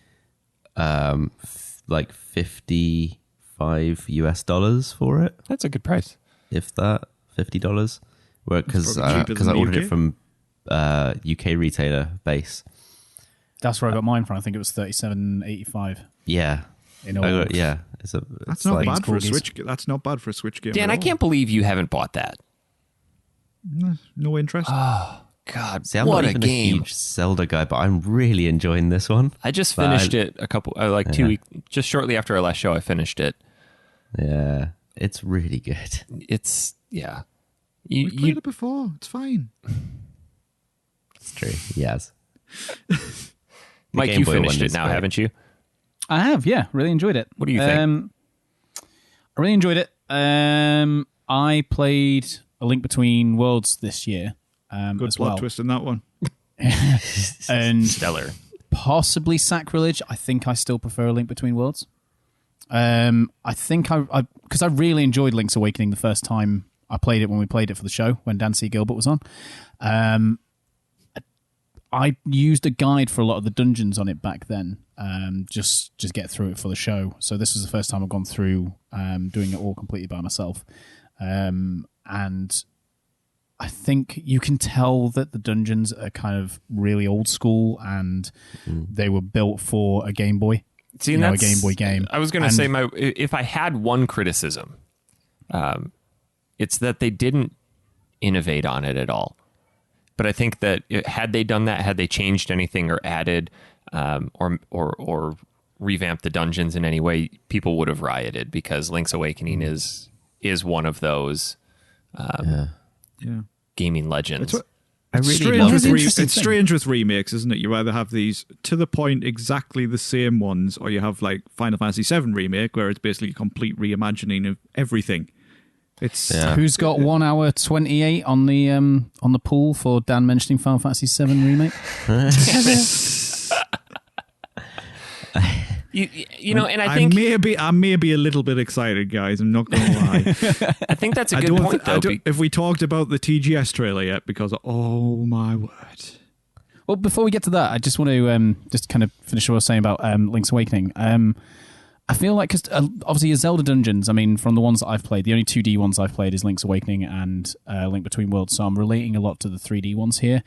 like $55 for it. That's a good price. If that, $50. Because I cheaper than the ordered UK. it from UK retailer base. That's where I got mine from. I think it was $37.85. Yeah. In all. It's That's not bad for a corgis. Switch. That's not bad for a Switch game. Dan, at I all. can't believe you haven't bought that. No interest. God, See, I'm what not a even game. a huge Zelda guy, but I'm really enjoying this one. I just But finished it a couple, 2 weeks, just shortly after our last show, I finished it. Yeah, it's really good. It's, yeah. We've played it before. It's fine. It's true. Yes. Mike, Game you Boy finished one it is now, great. haven't you? I have, yeah. Really enjoyed it. What do you think? I really enjoyed it. I played A Link Between Worlds this year Good as plot well. twist in that one. And Stellar. possibly sacrilege. I think I still prefer A Link Between Worlds. I think because I really enjoyed Link's Awakening the first time I played it when we played it for the show when Dan C. Gilbert was on. I used a guide for a lot of the dungeons on it back then, just get through it for the show. So this was the first time I've gone through doing it all completely by myself, and I think you can tell that the dungeons are kind of really old school and they were built for a Game Boy. See, a that's- Game Boy game. I was going to And- say, if I had one criticism, it's that they didn't innovate on it at all. But I think that had they done that, had they changed anything or added or revamped the dungeons in any way, people would have rioted because Link's Awakening is one of those gaming legends. I really Strange love with it. it's strange with remakes, isn't it? You either have these to the point exactly the same ones, or you have like Final Fantasy VII Remake, where it's basically a complete reimagining of everything. It's Who's got 1 hour 28 on the pool for Dan mentioning Final Fantasy VII Remake? You know, and I I think may be a little bit excited, guys. I'm not going to lie. I think that's a I good don't, point, I though. don't, if we talked about the TGS trailer yet, because oh my word. Well, before we get to that, I just want to just kind of finish what I was saying about Link's Awakening. I feel like, because obviously your Zelda dungeons, I mean, from the ones that I've played, the only 2D ones I've played is Link's Awakening and Link Between Worlds, so I'm relating a lot to the 3D ones here.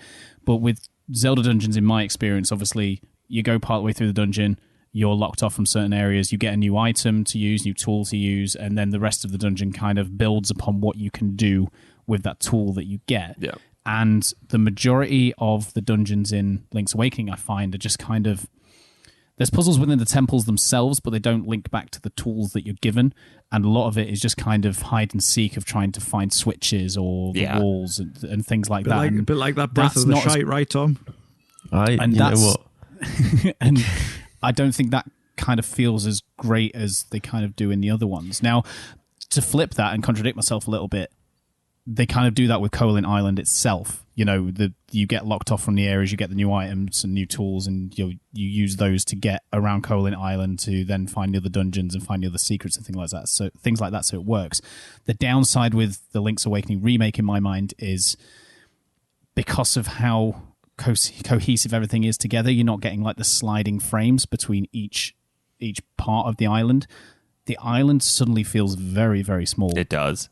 But with Zelda dungeons, in my experience, obviously, you go part way through the dungeon, you're locked off from certain areas, you get a new item to use, new tool to use, and then the rest of the dungeon kind of builds upon what you can do with that tool that you get. Yeah. And the majority of the dungeons in Link's Awakening, I find, are just kind of... There's puzzles within the temples themselves, but they don't link back to the tools that you're given. And a lot of it is just kind of hide and seek of trying to find switches or the walls and things like that. A bit like that Breath of the not as- Shite, right, Tom? You know what? and I don't think that kind of feels as great as they kind of do in the other ones. Now, to flip that and contradict myself a little bit, they kind of do that with Colin Island itself. You know, you get locked off from the areas, you get the new items and new tools, and you use those to get around Colin Island to then find the other dungeons and find the other secrets and things like that. So it works. The downside with the Link's Awakening remake, in my mind, is because of how cohesive everything is together. You're not getting like the sliding frames between each part of the island. The island suddenly feels very, very small. It does.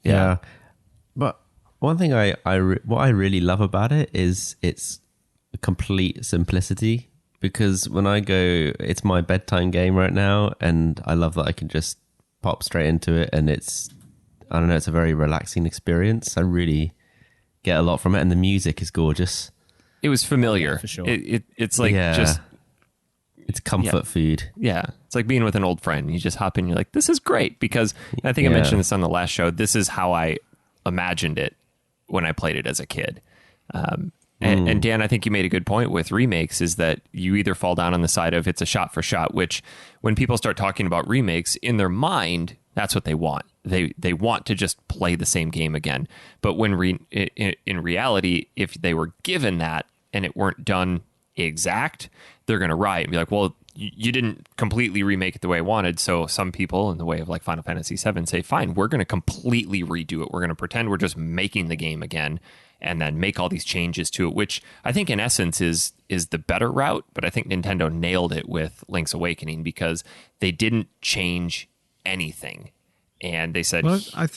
Yeah. But one thing what I really love about it is its complete simplicity, because when I go, it's my bedtime game right now, and I love that I can just pop straight into it, and it's a very relaxing experience. I really get a lot from it, and the music is gorgeous. It was familiar. Yeah, for sure. It's like just... It's comfort food. Yeah. It's like being with an old friend. You just hop in, you're like, this is great. Because I think I mentioned this on the last show. This is how I imagined it when I played it as a kid. And Dan, I think you made a good point with remakes, is that you either fall down on the side of it's a shot for shot, which when people start talking about remakes, in their mind, that's what they want. They want to just play the same game again. But when in reality, if they were given that and it weren't done exact, they're going to riot and be like, well, you didn't completely remake it the way I wanted. So some people, in the way of like Final Fantasy VII, say, fine, we're going to completely redo it. We're going to pretend we're just making the game again and then make all these changes to it, which I think in essence is the better route. But I think Nintendo nailed it with Link's Awakening, because they didn't change anything. And they said, well, I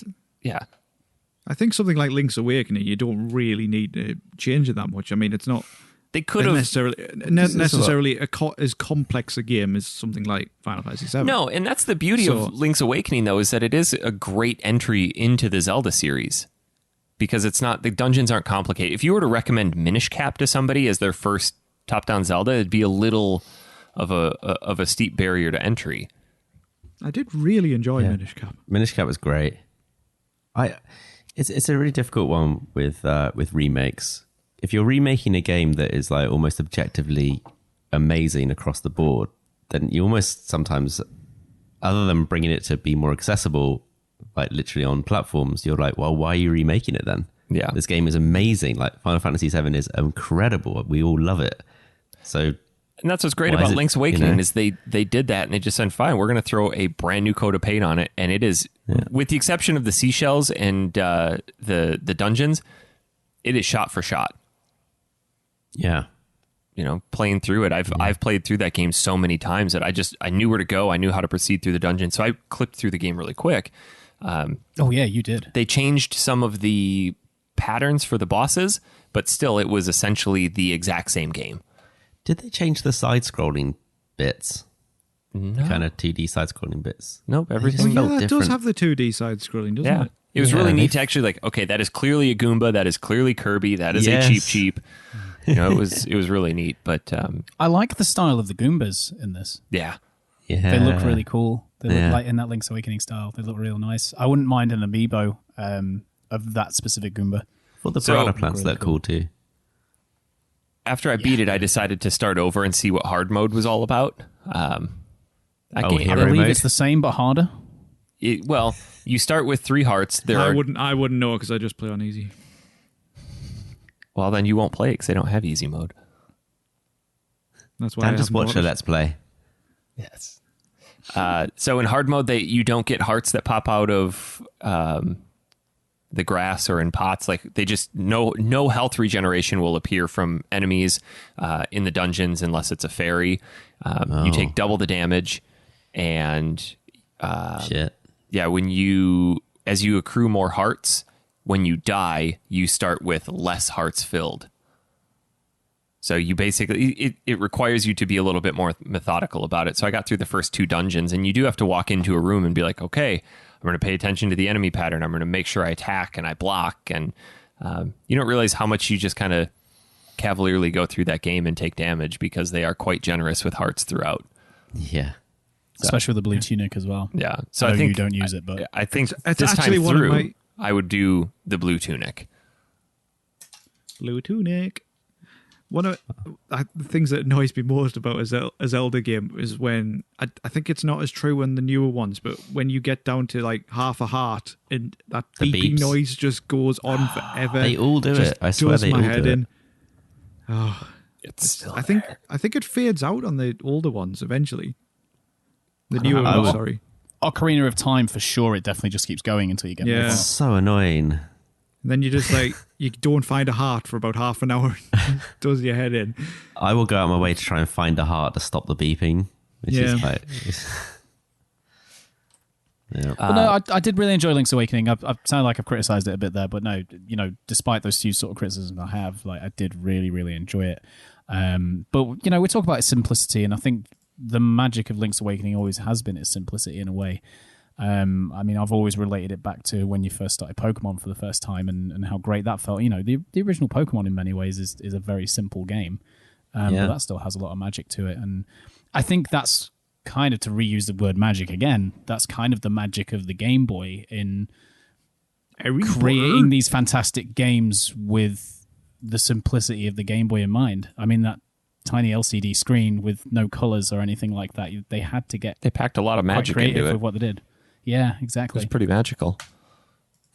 think something like Link's Awakening, you don't really need to change it that much. I mean, it's not... They could have necessarily as complex a game as something like Final Fantasy VII. No, and that's the beauty of Link's Awakening, though, is that it is a great entry into the Zelda series, because it's not, the dungeons aren't complicated. If you were to recommend Minish Cap to somebody as their first top-down Zelda, it'd be a little of a steep barrier to entry. I did really enjoy Minish Cap. Minish Cap was great. It's a really difficult one with remakes. If you're remaking a game that is like almost objectively amazing across the board, then you almost sometimes, other than bringing it to be more accessible, like literally on platforms, you're like, well, why are you remaking it then? Yeah. This game is amazing. Like Final Fantasy VII is incredible. We all love it. So, and that's what's great about Link's Awakening, is they did that and they just said, fine, we're going to throw a brand new coat of paint on it. And it is, with the exception of the seashells and the dungeons, it is shot for shot. Yeah. You know, playing through it. I've played through that game so many times that I knew where to go. I knew how to proceed through the dungeon. So I clipped through the game really quick. Oh yeah, you did. They changed some of the patterns for the bosses, but still it was essentially the exact same game. Did they change the side-scrolling bits? No. Kind of 2D side-scrolling bits? Nope, everything Well, felt it different. does have the 2D side-scrolling, doesn't it? It was really neat to actually like, okay, that is clearly a Goomba, that is clearly Kirby, that is a cheap. You know, it was really neat, but I like the style of the Goombas in this. Yeah. They look really cool. They look like in that Link's Awakening style. They look real nice. I wouldn't mind an amiibo of that specific Goomba. Well, the piranha plants look cool too. After I beat it, I decided to start over and see what hard mode was all about. I believe it's the same but harder. Well, you start with 3 hearts. I wouldn't know because I just play on easy. Well, then you won't play it because they don't have easy mode. That's why Dan just watch a Let's Play. Yes. So in hard mode, you don't get hearts that pop out of the grass or in pots. Like they just no health regeneration will appear from enemies in the dungeons unless it's a fairy. You take double the damage, and shit. Yeah, as you accrue more hearts, when you die, you start with less hearts filled. So you basically, it requires you to be a little bit more methodical about it. So I got through the first 2 dungeons, and you do have to walk into a room and be like, okay, I'm going to pay attention to the enemy pattern. I'm going to make sure I attack and I block. And you don't realize how much you just kind of cavalierly go through that game and take damage, because they are quite generous with hearts throughout. Yeah. Especially with the blue tunic as well. Yeah. So I think you don't use it, but I think it's this time actually through, I would do the blue tunic. Blue tunic. One of the things that annoys me most about a Zelda game is when I think it's not as true in the newer ones, but when you get down to like half a heart and that The beeping beeps. noise just goes on forever. They all do Just it. I swear does they my all head do it. in. Oh, It's still I think it fades out on the older ones eventually. The don't newer know. ones, sorry. Ocarina of Time, for sure, it definitely just keeps going until you get Yeah. more. It's so annoying. And then you just like you don't find a heart for about half an hour. Does your head in. I will go out of my way to try and find a heart to stop the beeping, which Yeah. is like... yeah. But no, I did really enjoy Link's Awakening. I sound like I've criticized it a bit there, but no, despite those few sort of criticisms I have, like I did really, really enjoy it. But we talk about its simplicity, and I think the magic of Link's Awakening always has been its simplicity in a way. I've always related it back to when you first started Pokemon for the first time and how great that felt. The original Pokemon in many ways is a very simple game, but that still has a lot of magic to it. And I think that's kind of, to reuse the word magic again, that's kind of the magic of the Game Boy in creating these fantastic games with the simplicity of the Game Boy in mind. I mean, that tiny LCD screen with no colors or anything like that, they had to get they packed a lot of quite magic creative into it. with what they did. Yeah, It exactly. was pretty magical.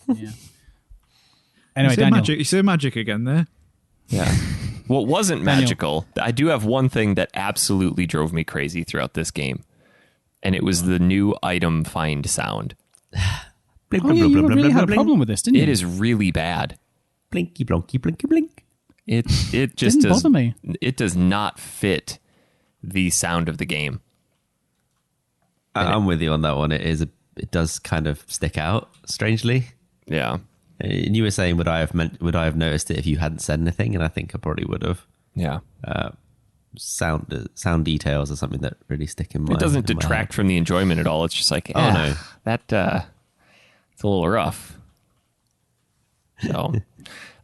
Yeah. Anyway, You say Daniel. magic. You say magic again there. Yeah. What wasn't Daniel. magical, I do have one thing that absolutely drove me crazy throughout this game, and it was the new item find sound. Blink, Oh, blink, yeah, blink, you blink, really blink, had a blink. problem with this, didn't you? It is really bad. Blinky, blonky, blinky, blink. It just Didn't does, bother me. It does not fit the sound of the game. I'm with you on that one. It does kind of stick out strangely. Yeah. And you were saying, would I have noticed it if you hadn't said anything? And I think I probably would have. Yeah. Sound details are something that really stick in my. It doesn't in my detract head. from the enjoyment at all. It's just like, Oh, no. that it's a little rough. So,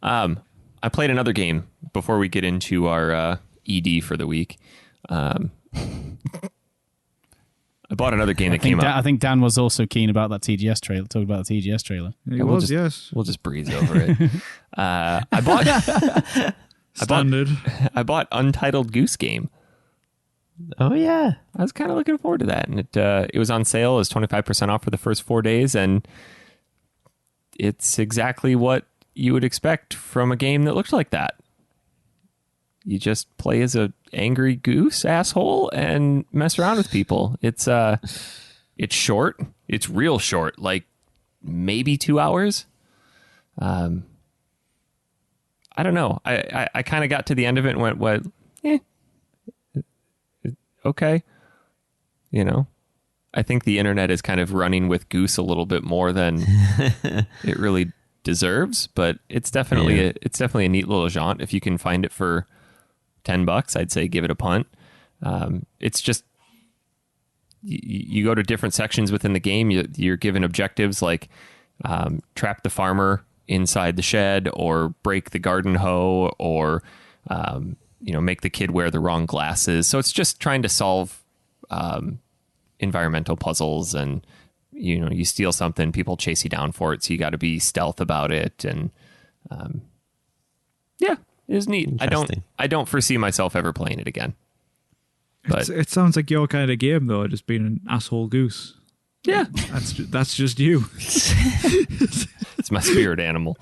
I played another game before we get into our ED for the week. I bought another game that came out. I think Dan was also keen about that TGS trailer. Talk about the TGS trailer. It we'll was, just- yes. We'll just breeze over it. I bought Standard. I bought Untitled Goose Game. Oh yeah, I was kind of looking forward to that, and it was on sale. It was 25% off for the first 4 days, and it's exactly what you would expect from a game that looked like that. You just play as a angry goose asshole and mess around with people. It's short. It's real short, like maybe 2 hours. I don't know. I kind of got to the end of it and went, "What? Okay." I think the internet is kind of running with Goose a little bit more than it really deserves, but it's definitely a neat little jaunt. If you can find it for $10, I'd say give it a punt. It's just you go to different sections within the game. You're given objectives like trap the farmer inside the shed, or break the garden hoe, or make the kid wear the wrong glasses. So it's just trying to solve environmental puzzles, and you steal something, people chase you down for it, so you got to be stealth about it. And it was neat. Interesting. I don't foresee myself ever playing it again. But It sounds like your kind of game, though, just being an asshole goose. yeah, That's just you. it's my spirit animal.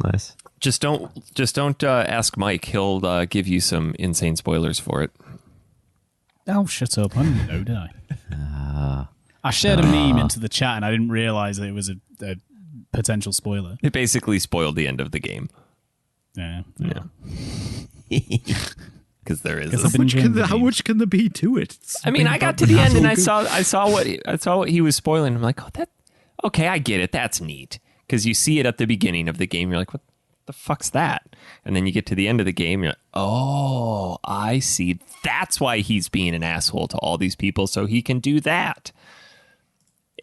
nice. Just don't ask Mike. He'll give you some insane spoilers for it. Oh, shut up. I didn't know, did I? I shared a meme into the chat and I didn't realize that it was a potential spoiler. It basically spoiled the end of the game. Yeah. Because there is. Guess a- I've been How much can there be to it? It's I mean, I got to been the end and I asshole saw what he was spoiling. I'm like, okay, I get it. That's neat. Because you see it at the beginning of the game. You're like, what the fuck's that? And then you get to the end of the game. You're like, oh, I see. That's why he's being an asshole to all these people, so he can do that.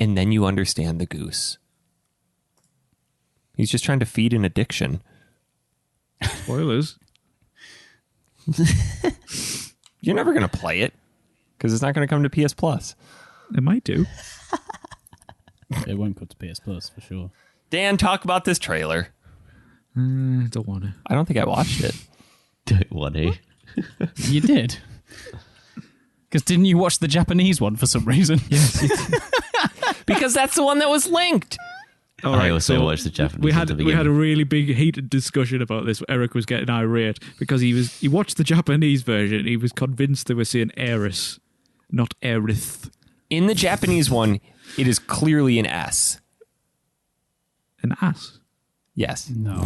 And then you understand the goose. He's just trying to feed an addiction. Spoilers. You're never going to play it because it's not going to come to PS Plus. It might do. It won't come to PS Plus for sure. Dan, talk about this trailer. Don't want to. I don't think I watched it. Don't want to. You did. Because didn't you watch the Japanese one for some reason? Yes. Because that's the one that was linked. All I right, also so watched the Japanese we one had to we begin had a with. really big heated discussion about this. Eric was getting irate because he watched the Japanese version. He was convinced they were saying heiress, not heirith. In the Japanese one, it is clearly an S. An ass. Yes. No.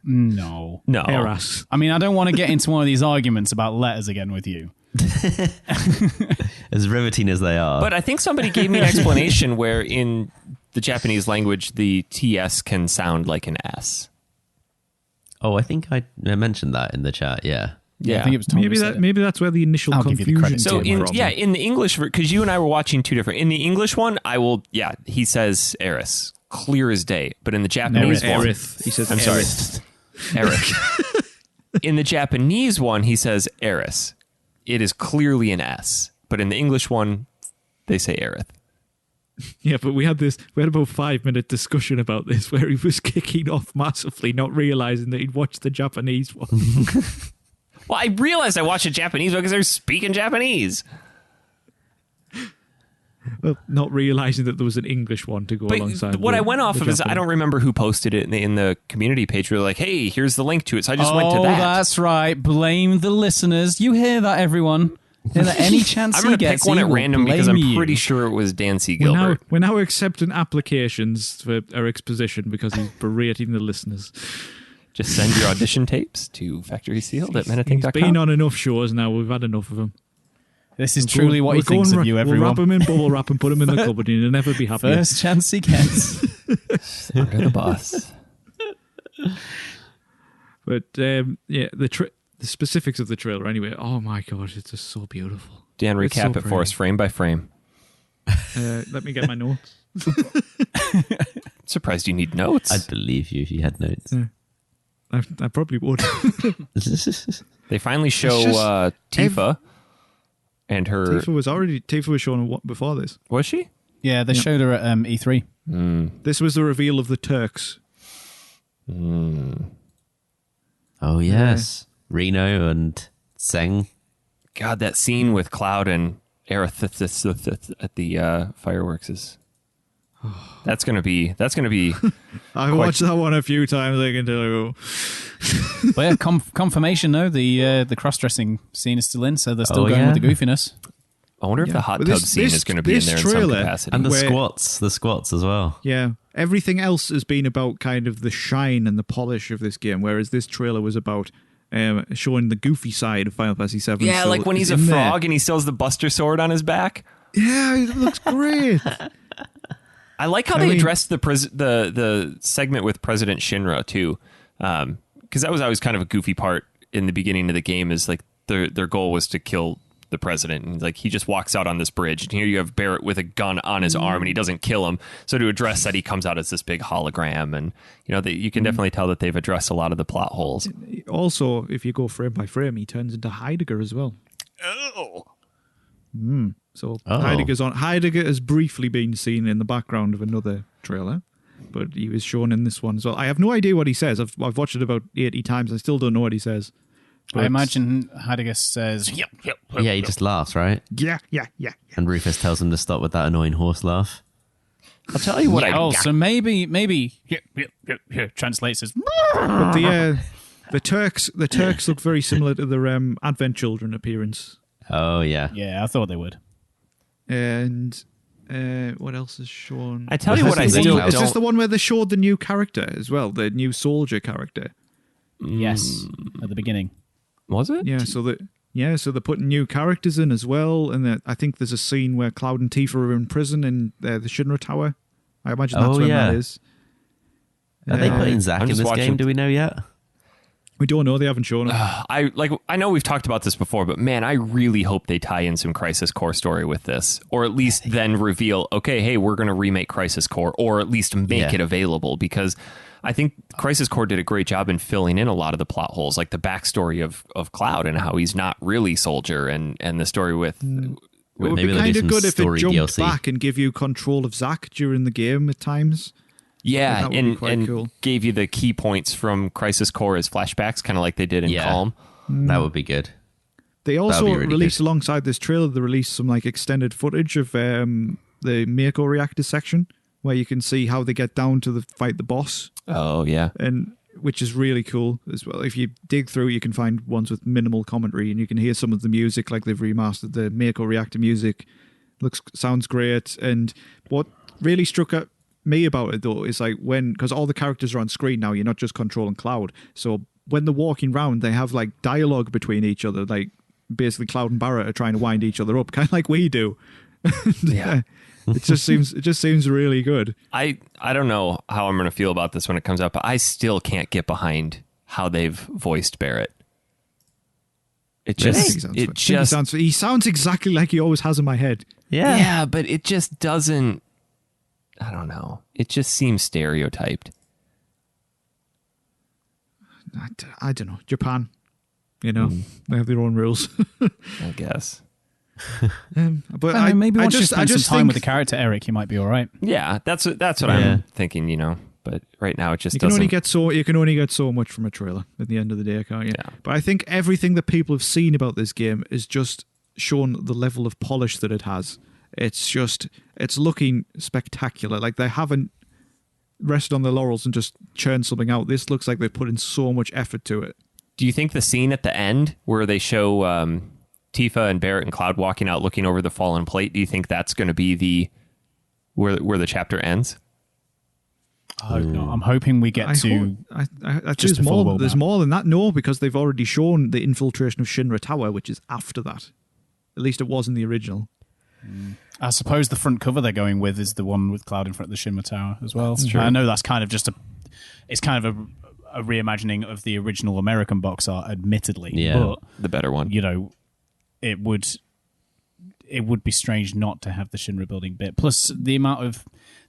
No. No. Heiress. I mean, I don't want to get into one of these arguments about letters again with you. As riveting as they are. But I think somebody gave me an explanation where in the Japanese language, the TS can sound like an S. Oh, I think I mentioned that in the chat, yeah. Yeah. I think it was Tom who said it. Maybe that's where the initial I'll give you the confusion credit. So came in from. in the English, because you and I were watching two different. In the English one, he says Eris, clear as day. But in the Japanese one, Erith. He says I'm sorry, Erith. Eric. In the Japanese one, he says Eris. It is clearly an S. But in the English one, they say Erith. Yeah, but we had about 5-minute discussion about this where he was kicking off massively, not realizing that he'd watched the Japanese one. Well, I realized I watched a Japanese one because they're speaking Japanese. Well, not realizing that there was an English one to go alongside. But what I went off the of is I Japanese. don't remember who posted it in the community page. We were like, hey, here's the link to it. So I just went to Oh, that. that's right. Blame the listeners. You hear that, everyone? Hear that any chance I'm he going to gets, pick one he at will random because I'm blame you. pretty sure it was Dan C. We're now, Gilbert. we're now accepting applications for Eric's position because he's berating the listeners. Just send your audition tapes to factorysealed at He's menatink.com. been on enough shows now. We've had enough of him. This is truly what he thinks of you, We'll everyone. wrap him in bubble wrap and put him in the cupboard and he'll never be happy. First chance he gets. Under the bus. But yeah, the specifics of the trailer anyway. Oh my god, it's just so beautiful. Dan, It's recap so it for us frame by frame. Let me get my notes. Surprised you need notes. I'd believe you if you had notes. I probably would. They finally show just Tifa and her... Tifa was shown before this. Was she? Yeah, they showed her at E3. This was the reveal of the Turks. Oh, yes. Reno and Seng. God, that scene with Cloud and Aerith at the fireworks is... That's gonna be. I've watched that one a few times. I can tell you. But yeah, confirmation though, the cross-dressing scene is still in, so they're still going yeah? with the goofiness. I wonder if the hot But tub this- scene this- is going to be in this there in some trailer- capacity. And the Where- squats as well. Yeah, everything else has been about kind of the shine and the polish of this game, whereas this trailer was about showing the goofy side of Final Fantasy VII. Yeah, So like when he's a in there. frog and he still has the Buster Sword on his back. Yeah, it looks great. I like how I they mean- addressed the segment with President Shinra too, because that was always kind of a goofy part in the beginning of the game. Is like their goal was to kill the president, and like he just walks out on this bridge, and here you have Barrett with a gun on his arm, and he doesn't kill him. So to address that, he comes out as this big hologram, and you can definitely tell that they've addressed a lot of the plot holes. Also, if you go frame by frame, he turns into Heidegger as well. Oh. So Oh. Heidegger has briefly been seen in the background of another trailer, but he was shown in this one as well. I have no idea what he says. I've watched it about 80 times. I still don't know what he says. I imagine Heidegger says, "Yep, yep." Yeah, he just laughs, right? Yeah. And Rufus tells him to stop with that annoying horse laugh. I'll tell you what Oh, so maybe, translates as. But the Turks look very similar to their Advent Children appearance. Oh, yeah. Yeah, I thought they would. And what else is shown? I tell you what I Is think. it- Is this the one where they showed the new character as well, the new soldier character? Yes, at the beginning. Was it? Yeah, so they're putting new characters in as well, and I think there's a scene where Cloud and Tifa are in prison in the Shinra Tower. I imagine that's Oh, when yeah. that is. Are they putting Zack I'm in just this watching- game? Do we know yet? We don't know. They haven't shown it. I know we've talked about this before, but man, I really hope they tie in some Crisis Core story with this, or at least then reveal, okay, hey, we're going to remake Crisis Core, or at least make it available, because I think Crisis Core did a great job in filling in a lot of the plot holes, like the backstory of Cloud and how he's not really Soldier, and the story with. It would Maybe be they'll do kind of some good if it story jumped DLC. back and give you control of Zack during the game at times. Yeah, That would be quite and cool. gave you the key points from Crisis Core as flashbacks, kind of like they did in Calm. That would be good. They also That'd be really released good. alongside this trailer. They released some like extended footage of the Mako reactor section, where you can see how they get down to fight the boss, Oh, yeah. and which is really cool as well. If you dig through, you can find ones with minimal commentary, and you can hear some of the music, like they've remastered the Mako reactor music. Sounds great. And what really struck me about it though is like because all the characters are on screen now, you're not just controlling Cloud. So when they're walking around, they have like dialogue between each other, like basically Cloud and Barrett are trying to wind each other up, kind of like we do. Yeah. It just seems really good. I don't know how I'm going to feel about this when it comes up, but I still can't get behind how they've voiced Barrett. It He sounds exactly like he always has in my head. Yeah, but it just doesn't. I don't know. It just seems stereotyped. I don't know. Japan, they have their own rules. I guess. But I mean, maybe once you spend some time think with the character Eric, you might be all right. Yeah, that's what I'm thinking. But right now it just you can doesn't. you can only get so much from a trailer at the end of the day, can't you? Yeah. But I think everything that people have seen about this game is just shown the level of polish that it has. It's looking spectacular. Like they haven't rested on their laurels and just churned something out. This looks like they've put in so much effort to it. Do you think the scene at the end where they show Tifa and Barrett and Cloud walking out looking over the fallen plate, do you think that's going to be where the chapter ends? I hope not. I'm hoping we get to just there's before more. There's World more than that. No, because they've already shown the infiltration of Shinra Tower, which is after that. At least it was in the original. I suppose the front cover they're going with is the one with Cloud in front of the Shinra Tower as well. That's true. I know that's kind of just it's kind of a reimagining of the original American box art, admittedly. Yeah. But The better one. It would be strange not to have the Shinra building bit. Plus the amount of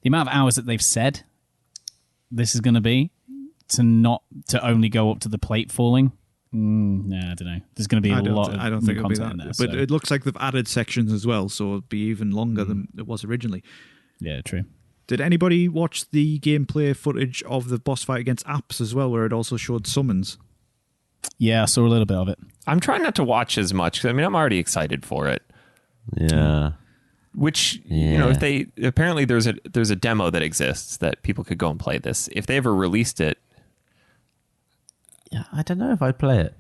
hours that they've said this is going to be to only go up to the plate falling. I don't know. There's going to be a lot of I don't new think it'll be content that. in there. But so. it looks like they've added sections as well, so it'll be even longer than it was originally. Yeah, true. Did anybody watch the gameplay footage of the boss fight against Apps as well, where it also showed summons? Yeah, I saw a little bit of it. I'm trying not to watch as much because I'm already excited for it. Yeah. Which if they apparently there's a demo that exists that people could go and play this. If they ever released it, Yeah, I don't know if I'd play it.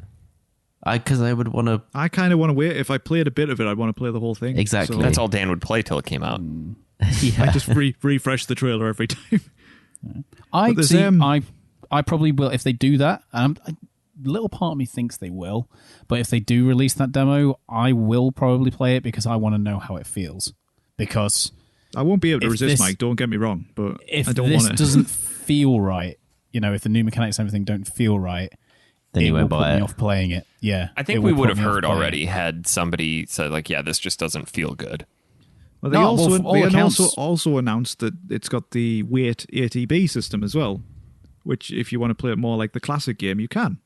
Because I would want to. I kind of want to wait. If I played a bit of it, I'd want to play the whole thing. Exactly. So that's all Dan would play till it came out. Yeah. I just refresh the trailer every time. I there's, see. I probably will if they do that. A little part of me thinks they will, but if they do release that demo, I will probably play it because I want to know how it feels. Because I won't be able to if resist, this- Mike. Don't get me wrong, but if I don't this want to. doesn't feel right, if the new mechanics and everything don't feel right, Then you it will won't put buy me it. off playing it. Yeah, I think it we will would put have me off heard playing already it. had somebody said like, yeah, this just doesn't feel good. Well, they No, well, for all accounts- also announced that it's got the weight ATB system as well, which if you want to play it more like the classic game, you can.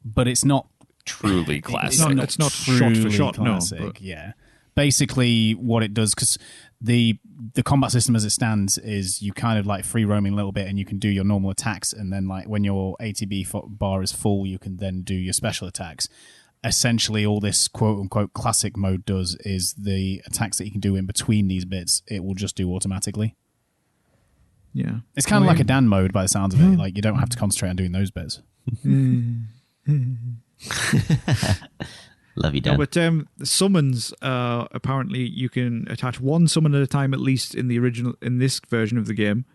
But it's not Truly classic. It's not shot for truly shot, no, classic, but- yeah. Basically, what it does, because the combat system as it stands is you kind of like free roaming a little bit, and you can do your normal attacks, and then like when your ATB bar is full, you can then do your special attacks. Essentially, all this quote unquote classic mode does is the attacks that you can do in between these bits, it will just do automatically. Yeah, It's kind of like a Dan mode by the sounds of it. Like you don't have to concentrate on doing those bits. Love you, No, Dan. but the summons, apparently you can attach one summon at a time, at least in this version of the game.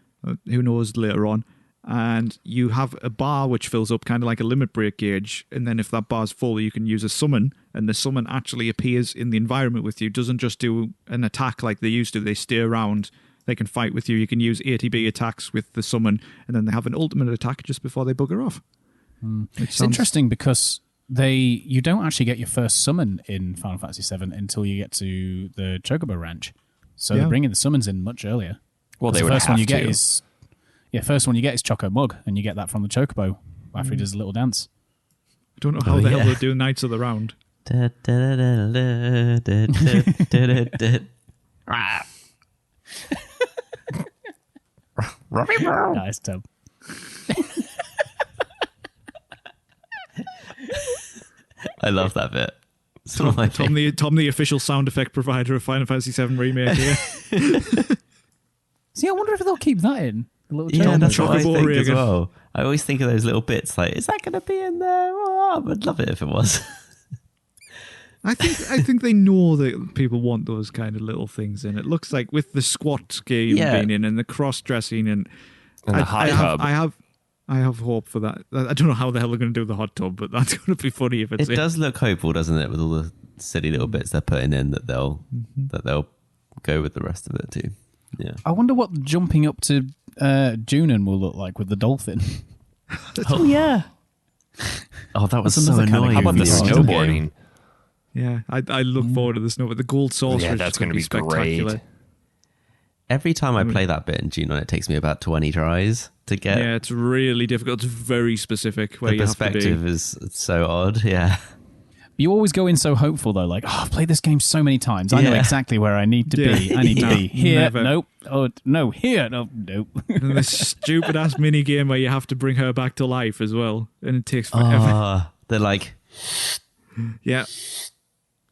Who knows later on. And you have a bar which fills up kind of like a limit break gauge. And then if that bar's full, you can use a summon. And the summon actually appears in the environment with you. Doesn't just do an attack like they used to. They stay around. They can fight with you. You can use ATB attacks with the summon. And then they have an ultimate attack just before they bugger off. It's interesting because you don't actually get your first summon in Final Fantasy VII until you get to the Chocobo Ranch. So they're bringing the summons in much earlier. Well, they the would first have one you get to. is first one you get is Choco Mug, and you get that from the Chocobo after he does a little dance. I don't know how the hell they do Knights of the Round. Nice, Tom. I love that bit. It's one of my Tom, the official sound effect provider of Final Fantasy VII Remake here. See, I wonder if they'll keep that in. The little Yeah, that's Chocobo what I think as Reagan. well. I always think of those little bits like, is that going to be in there? Oh, I'd love it if it was. I think they know that people want those kind of little things in. It looks like with the squat game being in and the cross dressing and the hot tub. I have hope for that. I don't know how the hell they're going to do the hot tub, but that's going to be funny if it's It does look hopeful, doesn't it, with all the silly little bits they're putting in that they'll go with the rest of it too. Yeah. I wonder what jumping up to Junon will look like with the dolphin. Oh yeah. Oh, that was That's so another kind of annoying. How about the VR snowboarding? Yeah, I look forward to the snow, but the gold saucer Yeah, is that's going to be spectacular. great. Every time I play that bit in Junon, it takes me about 20 tries to get. Yeah, it's really difficult. It's very specific where The you have to be. perspective is so odd. Yeah. You always go in so hopeful though, like, oh, I've played this game so many times. I know Yeah. exactly where I need to be. I need to be here. Never. Nope. Oh no, here. No, nope. And this stupid ass mini game where you have to bring her back to life as well, and it takes forever. They're like, Yeah,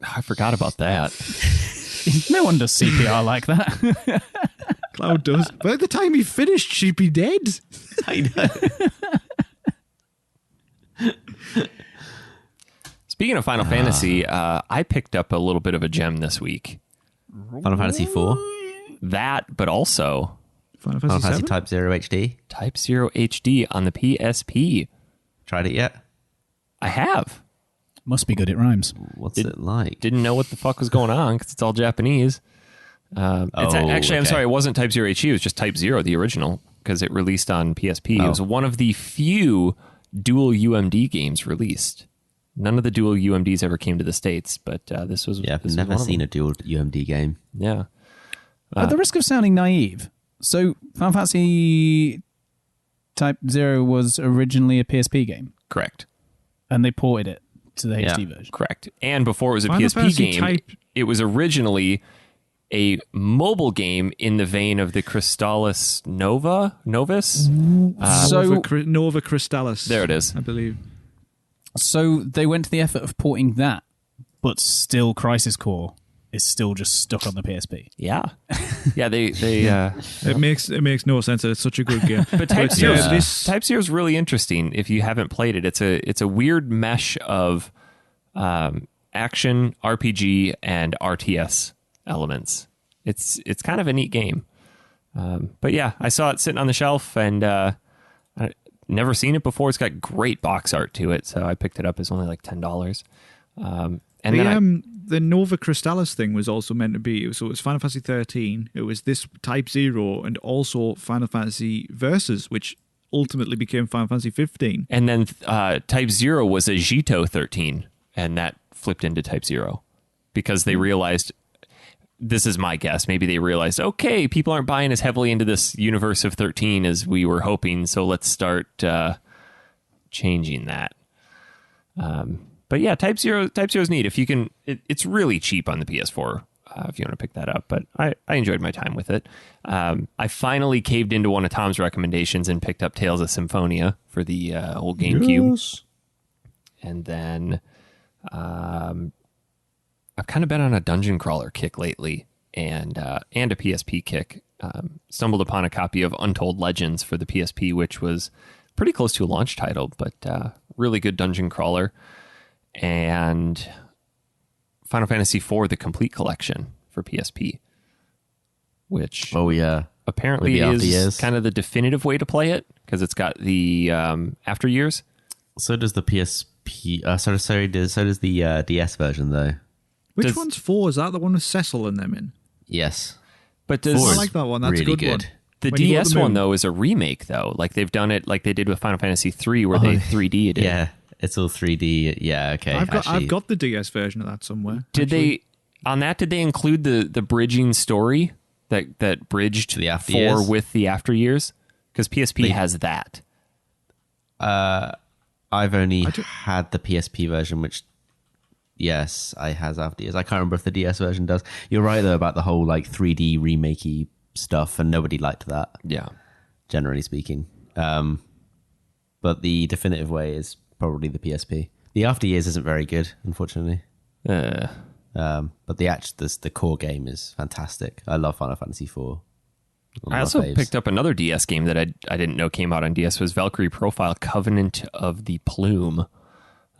I forgot about that. No one does CPR like that. Cloud does. By the time he finished, she'd be dead. I know. Speaking of Final Fantasy, I picked up a little bit of a gem this week. Final Fantasy 4, That, but also Final Final Fantasy Fantasy 7? Type 0 HD. Type 0 HD on the PSP. Tried it yet? I have. Must be good. It rhymes. What's it like? Didn't know what the fuck was going on because it's all Japanese. Actually, I'm okay. sorry, it wasn't Type 0 HD. It was just Type 0, the original, because it released on PSP. It Oh. was one of the few dual UMD games released. None of the dual UMDs ever came to the States, but this was. Yeah, I've this was never one of seen them. a dual UMD game. Yeah. At the risk of sounding naive, so Final Fantasy Type 0 was originally a PSP game, Correct. and they ported it to the Yeah. HD version. Correct. And before it was a Final PSP Fantasy game, Type- it was originally a mobile game in the vein of the Crystallis Novus. Nova Crystallis. There it is. I believe. So they went to the effort of porting that, but still Crisis Core is still just stuck on the PSP. Yeah. Yeah, they It makes no sense that it's such a good game. But Type Zero, yeah, Type Zero is really interesting. If you haven't played it, it's a weird mesh of action, RPG, and RTS elements. It's kind of a neat game. But yeah, I saw it sitting on the shelf, and I never seen it before. It's got great box art to it, so I picked it up. It's only like $10. And then the Nova Crystallis thing was also meant to be, so it was Final Fantasy 13, it was this Type 0, and also Final Fantasy Versus, which ultimately became Final Fantasy 15. And then Type 0 was a Jito 13, and that flipped into Type 0 because they realized, this is my guess, maybe they realized, okay, people aren't buying as heavily into this universe of 13 as we were hoping, so let's start changing that. But yeah, Type 0 is neat. If you can, it's really cheap on the PS4 if you want to pick that up. But I enjoyed my time with it. I finally caved into one of Tom's recommendations and picked up Tales of Symphonia for the old GameCube. Yes. And then I've kind of been on a dungeon crawler kick lately, and a PSP kick. Stumbled upon a copy of Untold Legends for the PSP, which was pretty close to a launch title, but really good dungeon crawler. And Final Fantasy IV, the complete collection for PSP, which apparently With the after is years. kind of the definitive way to play it because it's got the after years. So does the PSP. So does the DS version though. Which one's 4? Is that the one with Cecil and them in? Yes. But does I like that one. That's really a good one. the When you go to DS the one moon. though is a remake though? Like they've done it like they did with Final Fantasy III, where they 3D it. Yeah, it's all 3D. Yeah, okay. I've got the DS version of that somewhere. Did they include the bridging story that bridged The after 4 years? with the after years? Because PSP has that. I've only had the PSP version, which yes, I has after years. I can't remember if the DS version does. You're right though about the whole like 3D remakey stuff, and nobody liked that. Yeah. generally speaking. But the definitive way is probably the PSP. The After Years isn't very good, unfortunately. But the core game is fantastic. I love Final Fantasy IV. I also picked up another DS game that I didn't know came out on DS. Was Valkyrie Profile Covenant of the Plume.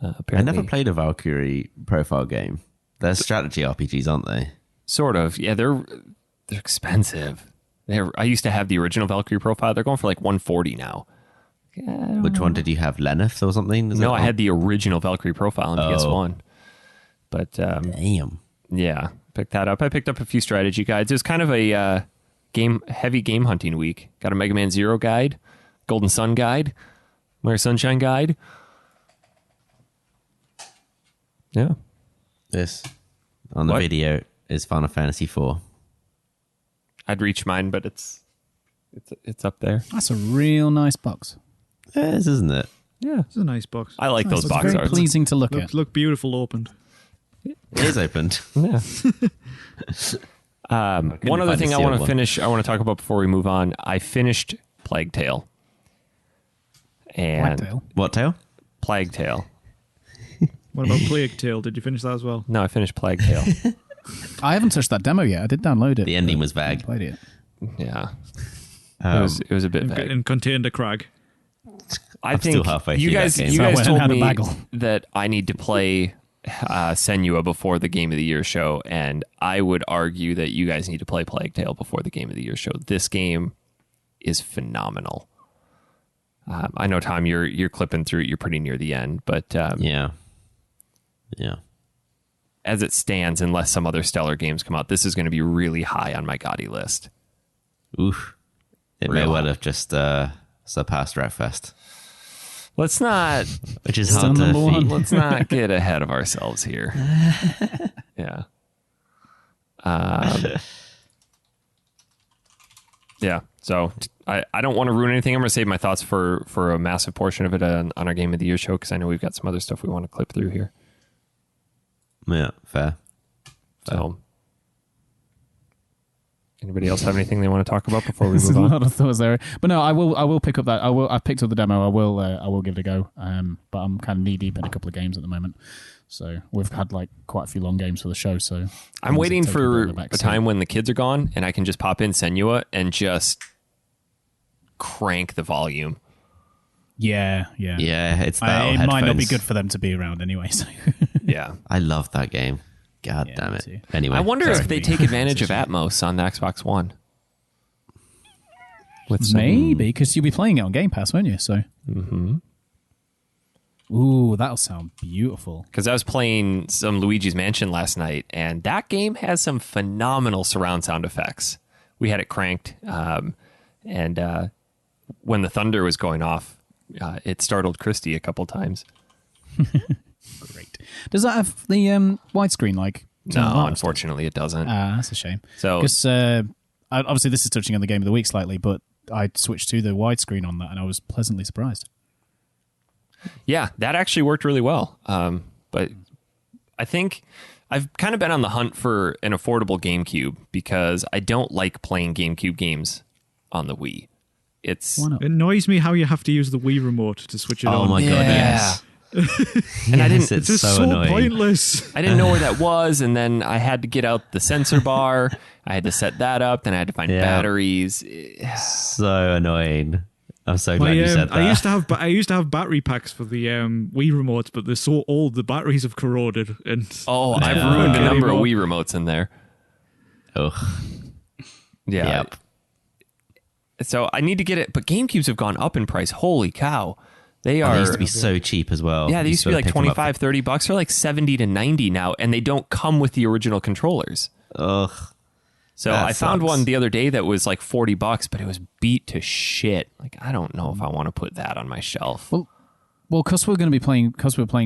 I never played a Valkyrie Profile game. They're strategy RPGs, aren't they? Sort of. Yeah, they're expensive. I used to have the original Valkyrie Profile. They're going for like $140 now. Which one did you have? Lenneth or something? No, I had the original Valkyrie Profile on PS1. But damn. Yeah, picked that up. I picked up a few strategy guides. It was kind of a heavy game hunting week. Got a Mega Man Zero guide, Golden Sun guide, Mario Sunshine guide. Yeah. This on the video is Final Fantasy IV. I'd reach mine, but it's up there. That's a real nice box. It is, isn't it? Yeah, it's a nice box. I like those box very arts. Pleasing to look at. Look beautiful opened. It is opened. Yeah. One other thing I want to finish. I want to talk about before we move on. I finished Plague Tale. And What Tale? Plague Tale. What about Plague Tale? Did you finish that as well? No, I finished Plague Tale. I haven't touched that demo yet. I did download it. The ending was vague. I played it. Yeah. It was a bit vague. And contained a crag. I think you guys told me that I need to play Senua before the Game of the Year show, and I would argue that you guys need to play Plague Tale before the Game of the Year show. This game is phenomenal. I know, Tom, you're clipping through it. You're pretty near the end, but yeah. As it stands, unless some other stellar games come out, this is going to be really high on my Gotti list. Oof. It may well have just surpassed Wreckfest. Let's not... Which is hard to defeat. Let's not get ahead of ourselves here. Yeah. Yeah, so I don't want to ruin anything. I'm going to save my thoughts for a massive portion of it on our Game of the Year show, because I know we've got some other stuff we want to clip through here. Yeah, fair. So... Anybody else have anything they want to talk about before we move There's on? a lot of thoughts there, but no, I will pick up that. I picked up the demo. I will give it a go. But I'm kind of knee deep in a couple of games at the moment. So we've had like quite a few long games for the show. So I'm waiting for a time when the kids are gone and I can just pop in Senua and just crank the volume. Yeah. It's that. It might not be good for them to be around anyway. So yeah, I love that game. God damn it. Anyway, I wonder if they take advantage of Atmos on the Xbox One. Maybe, because you'll be playing it on Game Pass, won't you? So, Ooh, that'll sound beautiful. Because I was playing some Luigi's Mansion last night, and that game has some phenomenal surround sound effects. We had it cranked, and when the thunder was going off, it startled Christy a couple times. Great. Does that have the widescreen like? No, unfortunately, it doesn't. That's a shame. So, because obviously this is touching on the game of the week slightly, but I switched to the widescreen on that, and I was pleasantly surprised. Yeah, that actually worked really well. But I think I've kind of been on the hunt for an affordable GameCube because I don't like playing GameCube games on the Wii. It annoys me how you have to use the Wii remote to switch it on. Oh my god, yes. And I didn't. It's just so annoying. pointless. I didn't know where that was, and then I had to get out the sensor bar. I had to set that up. Then I had to find batteries. So annoying. I'm so glad you said that. I used to have battery packs for the Wii remotes, but they're so old the batteries have corroded. And I've ruined a number of Wii remotes in there. Ugh. Yeah. Yep. So I need to get it, but GameCubes have gone up in price. Holy cow. They used to be so cheap as well. Yeah, they used to be like $25, $30. They're like $70 to $90 now, and they don't come with the original controllers. Ugh. So I found one the other day that was like $40, but it was beat to shit. Like, I don't know if I want to put that on my shelf. Well, because we're playing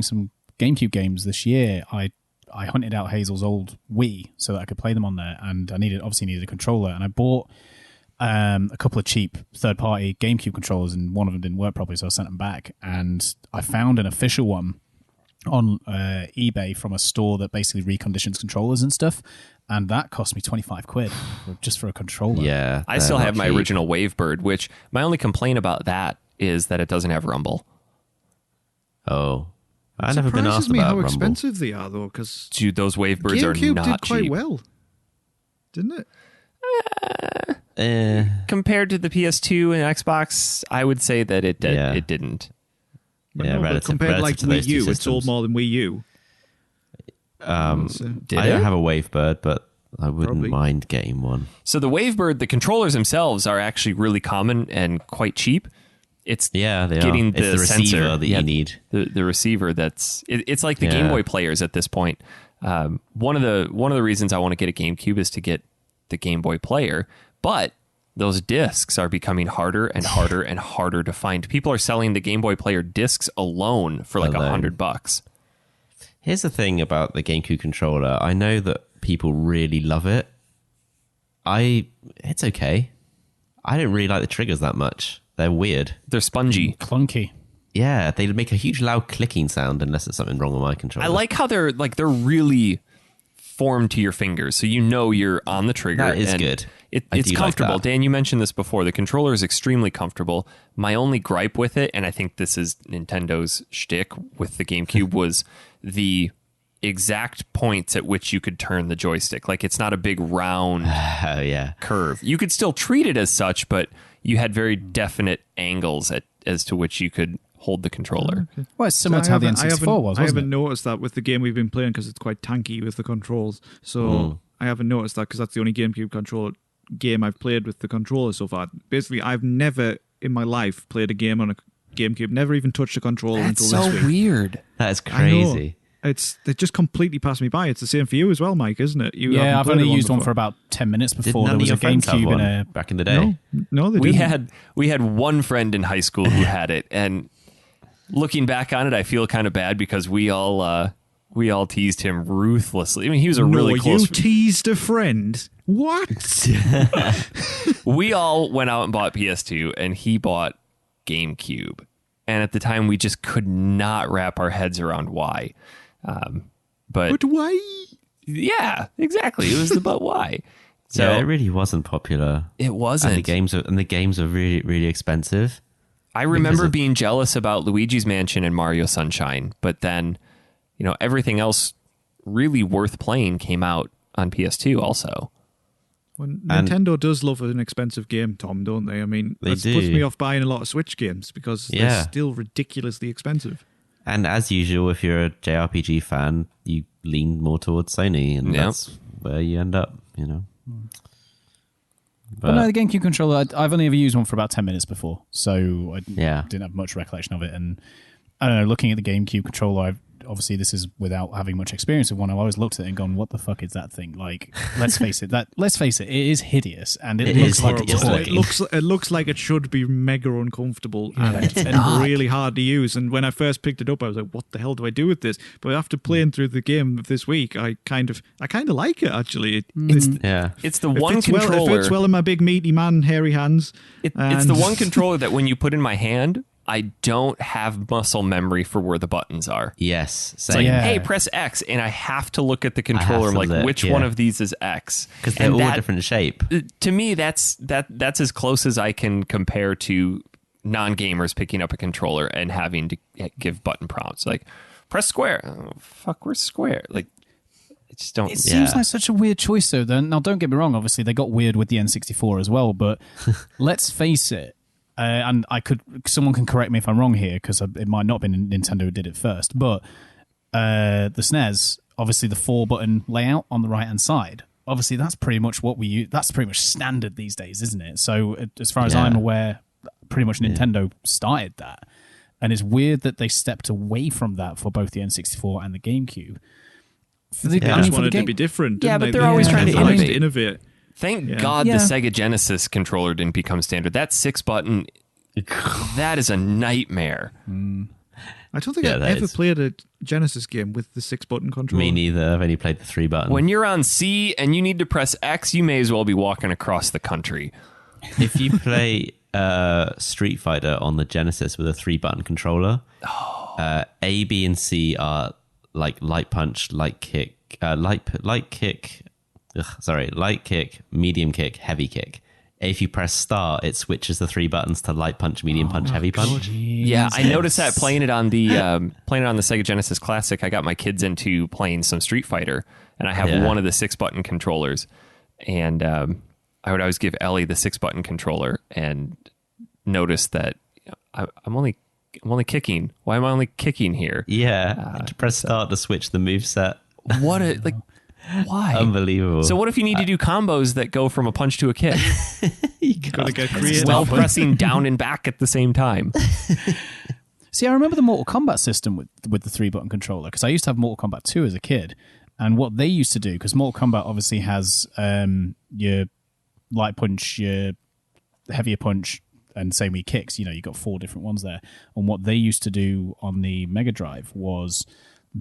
some GameCube games this year, I hunted out Hazel's old Wii so that I could play them on there, and I obviously needed a controller, and I bought a couple of cheap third-party GameCube controllers, and one of them didn't work properly, so I sent them back. And I found an official one on eBay from a store that basically reconditions controllers and stuff, and that cost me £25 just for a controller. Yeah, I still have my cheap. original Wavebird, which my only complaint about that is that it doesn't have Rumble. Oh, I've never been Surprises asked me about how Rumble. expensive they are, though, because Dude, those Wavebirds are GameCube not did quite cheap. well, didn't it? Compared to the PS2 and Xbox, I would say that it did. Yeah. It didn't. But Yeah, no, but relative- compared to like relative to those Wii two U, it sold systems. more than Wii U. Did I it? don't have a Wavebird, but I wouldn't Probably. mind getting one. So the Wavebird, the controllers themselves are actually really common and quite cheap. It's Yeah, they getting are. It's the receiver sensor, that you need. The receiver it's like the Yeah. Game Boy players at this point. One of the reasons I want to get a GameCube is to get the Game Boy player, but those discs are becoming harder and harder and harder to find. People are selling the Game Boy player discs alone for like Alone. $100. Here's the thing about the GameCube controller. I know that people really love it. It's okay. I don't really like the triggers that much. They're weird. They're spongy. Clunky. Yeah, they make a huge loud clicking sound unless there's something wrong with my controller. I like how they're really formed to your fingers, so you know you're on the trigger. That is and good. It's I do like comfortable. that. Dan, you mentioned this before. The controller is extremely comfortable. My only gripe with it, and I think this is Nintendo's shtick with the GameCube, was the exact points at which you could turn the joystick. Like, it's not a big round Oh, yeah. curve. You could still treat it as such, but you had very definite angles as to which you could hold the controller. Well, it's similar to how the N64 was, I wasn't haven't it? noticed that with the game we've been playing because it's quite tanky with the controls. So I haven't noticed that because that's the only GameCube controller game I've played with the controller so far. Basically, I've never in my life played a game on a GameCube. Never even touched a controller until this week. weird. That is I know. crazy. They just completely passed me by. It's the same for you as well, Mike, isn't it? You Yeah, haven't I've played only it used one before. for about 10 minutes Did before. none There of was your a friends have GameCube one in a... back in the day? No, they We didn't. had one friend in high school who had it, and looking back on it, I feel kind of bad because we all teased him ruthlessly. I mean, he was a really close. You teased a friend. What? We all went out and bought PS2, and he bought GameCube. And at the time, we just could not wrap our heads around why. But But why? yeah, exactly. It was the but why. So Yeah, it really wasn't popular. it wasn't. And the games are really, really expensive. I remember Because of- being jealous about Luigi's Mansion and Mario Sunshine, but then, everything else really worth playing came out on PS2 also. Well, And- Nintendo does love an expensive game, Tom, don't they? I mean, They that do. puts me off buying a lot of Switch games because they're Yeah. still ridiculously expensive. And as usual, if you're a JRPG fan, you lean more towards Sony, and Yep. that's where you end up, But no, the GameCube controller, I've only ever used one for about 10 minutes before, so I Yeah. didn't have much recollection of it. And I don't know, looking at the GameCube controller, obviously this is without having much experience with one. I always looked at it and gone, "What the fuck is that thing?" Like, let's face it, it is hideous, and it It looks is like hideous a toy. looking. It looks like it should be mega uncomfortable and not. really hard to use. And when I first picked it up, I was like, "What the hell do I do with this?" But after playing through the game this week, I kind of like it actually. Yeah. It's the It one fits well, controller. it fits well in my big meaty man, hairy hands. It's And- the one controller that when you put in my hand, I don't have muscle memory for where the buttons are. Yes. It's Same. like, Yeah. hey, press X, and I have to look at the controller. I'm to like, look, which yeah. one of these is X? Because they're And all that- a different shape. To me, that's as close as I can compare to non-gamers picking up a controller and having to give button prompts. Like, press square. Oh, fuck, where's square? Like, I just don't. It seems Yeah. like such a weird choice, though. Then now, don't get me wrong. Obviously, they got weird with the N64 as well. But let's face it, and someone can correct me if I'm wrong here, because it might not have been Nintendo who did it first. But the SNES, obviously, the 4-button layout on the right hand side. Obviously, that's pretty much what we use. That's pretty much standard these days, isn't it? So, as far as Yeah. I'm aware, pretty much Nintendo started that. And it's weird that they stepped away from that for both the N64 and the GameCube. For the, They I just mean, for the wanted to game, be different. Yeah, didn't but they? they're They always trying to liked innovate. innovate. Thank Yeah. God Yeah. the Sega Genesis controller didn't become standard. That 6-button, that is a nightmare. I don't think Yeah, I've that ever is. played a Genesis game with the 6-button controller. Me neither. I've only played the 3-button. When you're on C and you need to press X, you may as well be walking across the country. If you play Street Fighter on the Genesis with a 3-button controller, A, B, and C are like light punch, light kick, light kick, medium kick, heavy kick. If you press start, it switches the 3 buttons to light punch, medium punch, heavy punch. Yeah, I noticed that playing it on the Sega Genesis Classic. I got my kids into playing some Street Fighter, and I have one of the 6-button controllers, and I would always give Ellie the 6-button controller, and notice that I'm only kicking. Why am I only kicking here? Yeah, to press start to switch the moveset. What a why? Unbelievable. So what if you need to do combos that go from a punch to a kick? You gotta get creative. While pressing down and back at the same time. See, I remember the Mortal Kombat system with the 3-button controller, because I used to have Mortal Kombat 2 as a kid, and what they used to do, because Mortal Kombat obviously has your light punch, your heavier punch, and same with kicks. You got 4 different ones there. And what they used to do on the Mega Drive was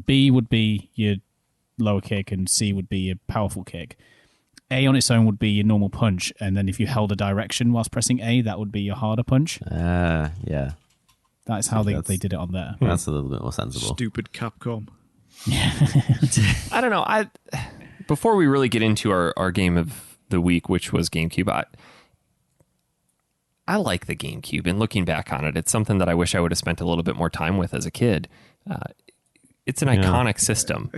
B would be your lower kick and C would be your powerful kick. A on its own would be your normal punch, and then if you held a direction whilst pressing A, that would be your harder punch. Yeah. That's how they did it on there. That's a little bit more sensible. Stupid Capcom. I don't know. Before we really get into our game of the week, which was GameCube, I like the GameCube, and looking back on it, it's something that I wish I would have spent a little bit more time with as a kid. It's an iconic system.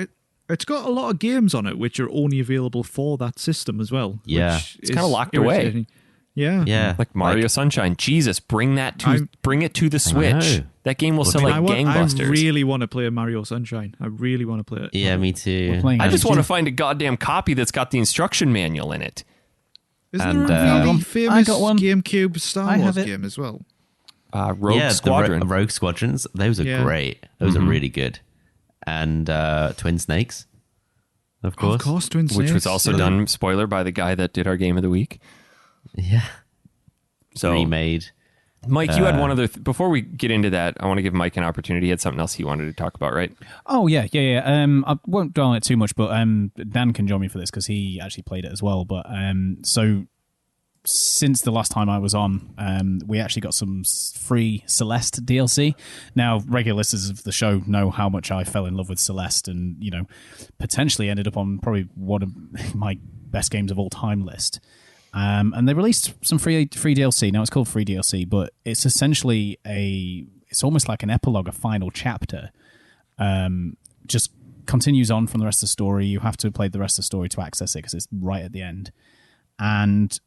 It's got a lot of games on it which are only available for that system as well. Yeah. It's kind of locked away. Yeah. Like Mario Sunshine. Jesus, bring it to the Switch. That game will sell like gangbusters. I really want to play Mario Sunshine. I really want to play it. Yeah, me too. I just want to find a goddamn copy that's got the instruction manual in it. Isn't there a really famous GameCube Star Wars game as well? Rogue Squadron. Rogue Squadrons. Those are great. Those are really good. And Twin Snakes, of course. Of course, Twin Snakes. Which was also done, spoiler, by the guy that did our game of the week. Yeah. So remade. Mike, you had one other... before we get into that, I want to give Mike an opportunity. He had something else he wanted to talk about, right? Oh, yeah. I won't dwell on it too much, but Dan can join me for this because he actually played it as well. But so since the last time I was on, we actually got some free Celeste DLC. Now, regular listeners of the show know how much I fell in love with Celeste, and potentially ended up on probably one of my best games of all time list. And they released some free DLC. Now it's called free DLC, but it's essentially it's almost like an epilogue, a final chapter. Just continues on from the rest of the story. You have to play the rest of the story to access it because it's right at the end. And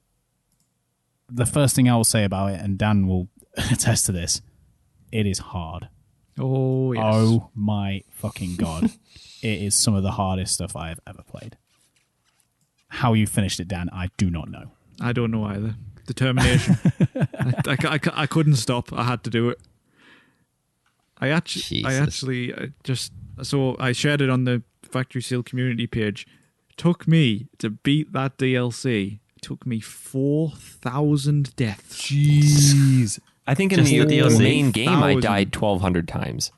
the first thing I will say about it, and Dan will attest to this, it is hard. Oh, yes. Oh, my fucking God. It is some of the hardest stuff I have ever played. How you finished it, Dan, I do not know. I don't know either. Determination. I couldn't stop. I had to do it. I shared it on the Factory Seal community page. It took me to beat that DLC. It took me 4,000 deaths. Jeez. I think in the main game, I 1,000. died 1,200 times.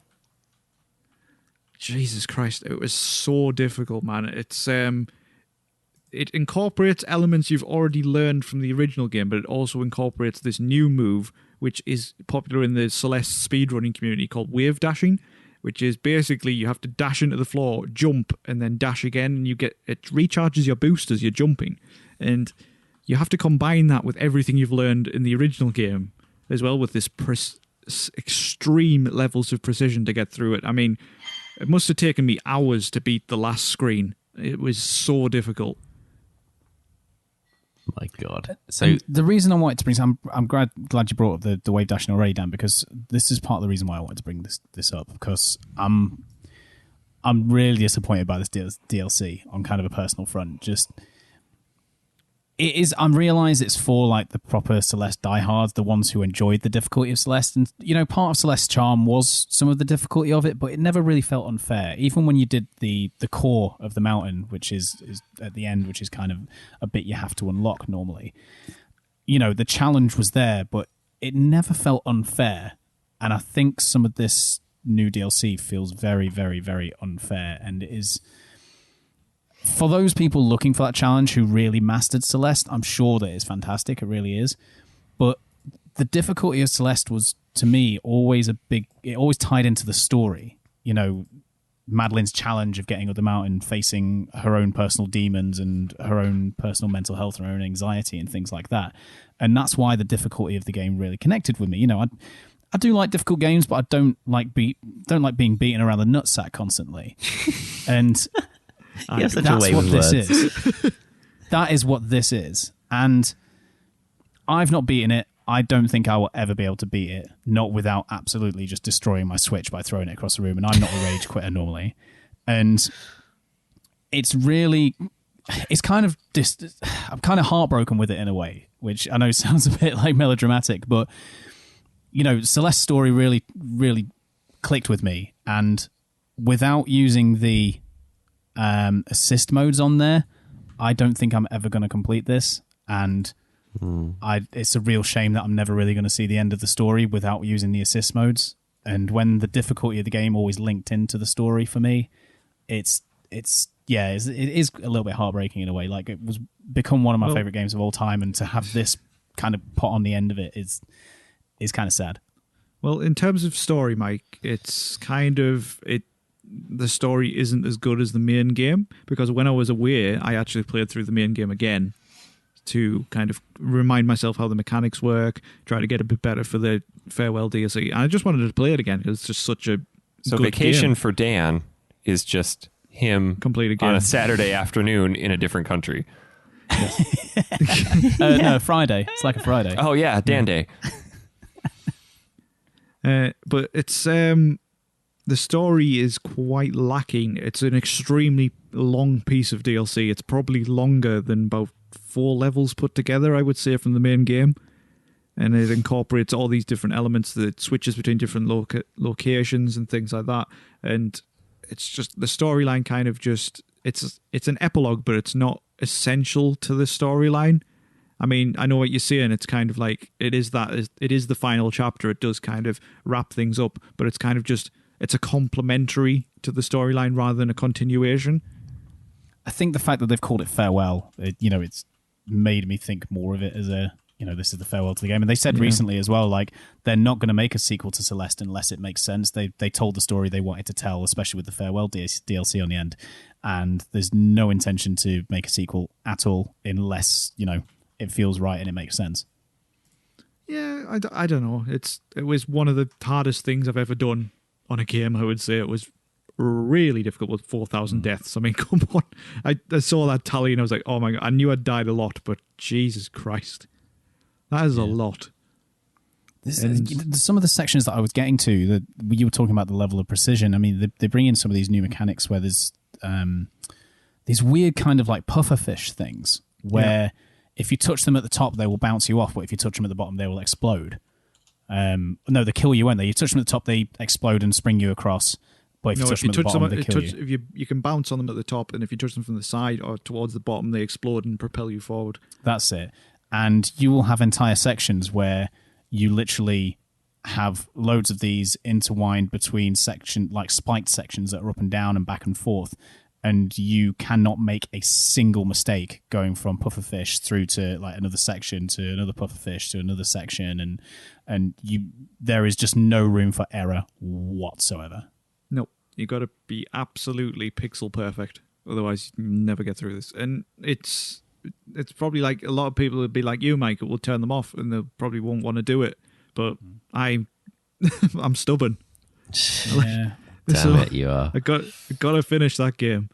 Jesus Christ. It was so difficult, man. It's... it incorporates elements you've already learned from the original game, but it also incorporates this new move, which is popular in the Celeste speedrunning community, called wave dashing, which is basically you have to dash into the floor, jump, and then dash again, and it recharges your boost as you're jumping. And you have to combine that with everything you've learned in the original game, as well, with this extreme levels of precision to get through it. I mean, it must have taken me hours to beat the last screen. It was so difficult. My God. So the reason I wanted to bring I'm glad you brought up the wave dashing already, Dan, because this is part of the reason why I wanted to bring this up, because I'm really disappointed by this DLC on kind of a personal front. I realize it's for like the proper Celeste diehards, the ones who enjoyed the difficulty of Celeste, and part of Celeste's charm was some of the difficulty of it, but it never really felt unfair. Even when you did the core of the mountain, which is at the end, which is kind of a bit you have to unlock normally. The challenge was there, but it never felt unfair. And I think some of this new DLC feels very, very, very unfair, and it is. For those people looking for that challenge who really mastered Celeste, I'm sure that it's fantastic. It really is. But the difficulty of Celeste was, to me, always it always tied into the story. You know, Madeline's challenge of getting up the mountain, facing her own personal demons and her own personal mental health and her own anxiety and things like that. And that's why the difficulty of the game really connected with me. You know, I do like difficult games, but I don't like being beaten around the nutsack constantly. And that's what this is. That is what this is. And I've not beaten it. I don't think I will ever be able to beat it, not without absolutely just destroying my Switch by throwing it across the room. And I'm not a rage quitter normally. And it's kind of I'm kind of heartbroken with it in a way, which I know sounds a bit like melodramatic, but you know, Celeste's story really, really clicked with me. And without using the assist modes on there, I don't think I'm ever going to complete this. And it's a real shame that I'm never really going to see the end of the story without using the assist modes. And when the difficulty of the game always linked into the story for me, it is a little bit heartbreaking in a way. Like, it was become one of my favorite games of all time, and to have this kind of put on the end of it is kind of sad. Well, in terms of story, Mike, it's kind of the story isn't as good as the main game, because when I was away, I actually played through the main game again to kind of remind myself how the mechanics work, try to get a bit better for the Farewell DLC. And I just wanted to play it again because it's just such a So good Vacation game. for Dan is just him Complete again on a Saturday afternoon in a different country. No, Friday. It's like a Friday. Oh yeah, Dan Day. But it's the story is quite lacking. It's an extremely long piece of DLC. It's probably longer than about 4 levels put together, I would say, from the main game. And it incorporates all these different elements that switches between different locations and things like that. And it's just the storyline kind of just it's an epilogue, but it's not essential to the storyline. I mean, I know what you're saying. It's kind of like it is the final chapter. It does kind of wrap things up, but it's kind of just it's a complementary to the storyline rather than a continuation. I think the fact that they've called it Farewell, it's made me think more of it as this is the farewell to the game. And they said recently as well, like, they're not going to make a sequel to Celeste unless it makes sense. They told the story they wanted to tell, especially with the Farewell DLC on the end. And there's no intention to make a sequel at all unless, it feels right and it makes sense. Yeah, I don't know. It was one of the hardest things I've ever done on a game, I would say. It was really difficult with 4,000 deaths. I mean, come on. I saw that tally and I was like, oh my God, I knew I'd died a lot, but Jesus Christ. That is a lot. Some of the sections that I was getting to, that you were talking about the level of precision. I mean, they bring in some of these new mechanics where there's these weird kind of like pufferfish things where if you touch them at the top, they will bounce you off, but if you touch them at the bottom, they will explode. No, they kill you, won't they? You touch them at the top, they explode and spring you across. But if you touch them at the bottom, they kill you. If you can bounce on them at the top, and if you touch them from the side or towards the bottom, they explode and propel you forward. That's it. And you will have entire sections where you literally have loads of these intertwined between spiked sections that are up and down and back and forth. And you cannot make a single mistake going from pufferfish through to like another section to another pufferfish to another section, and there is just no room for error whatsoever. No, you got to be absolutely pixel perfect, otherwise you never get through this. And it's probably like a lot of people would be like you, Mike. It will turn them off, and they probably won't want to do it. But I'm stubborn. Yeah. Damn it, you are. I got to finish that game.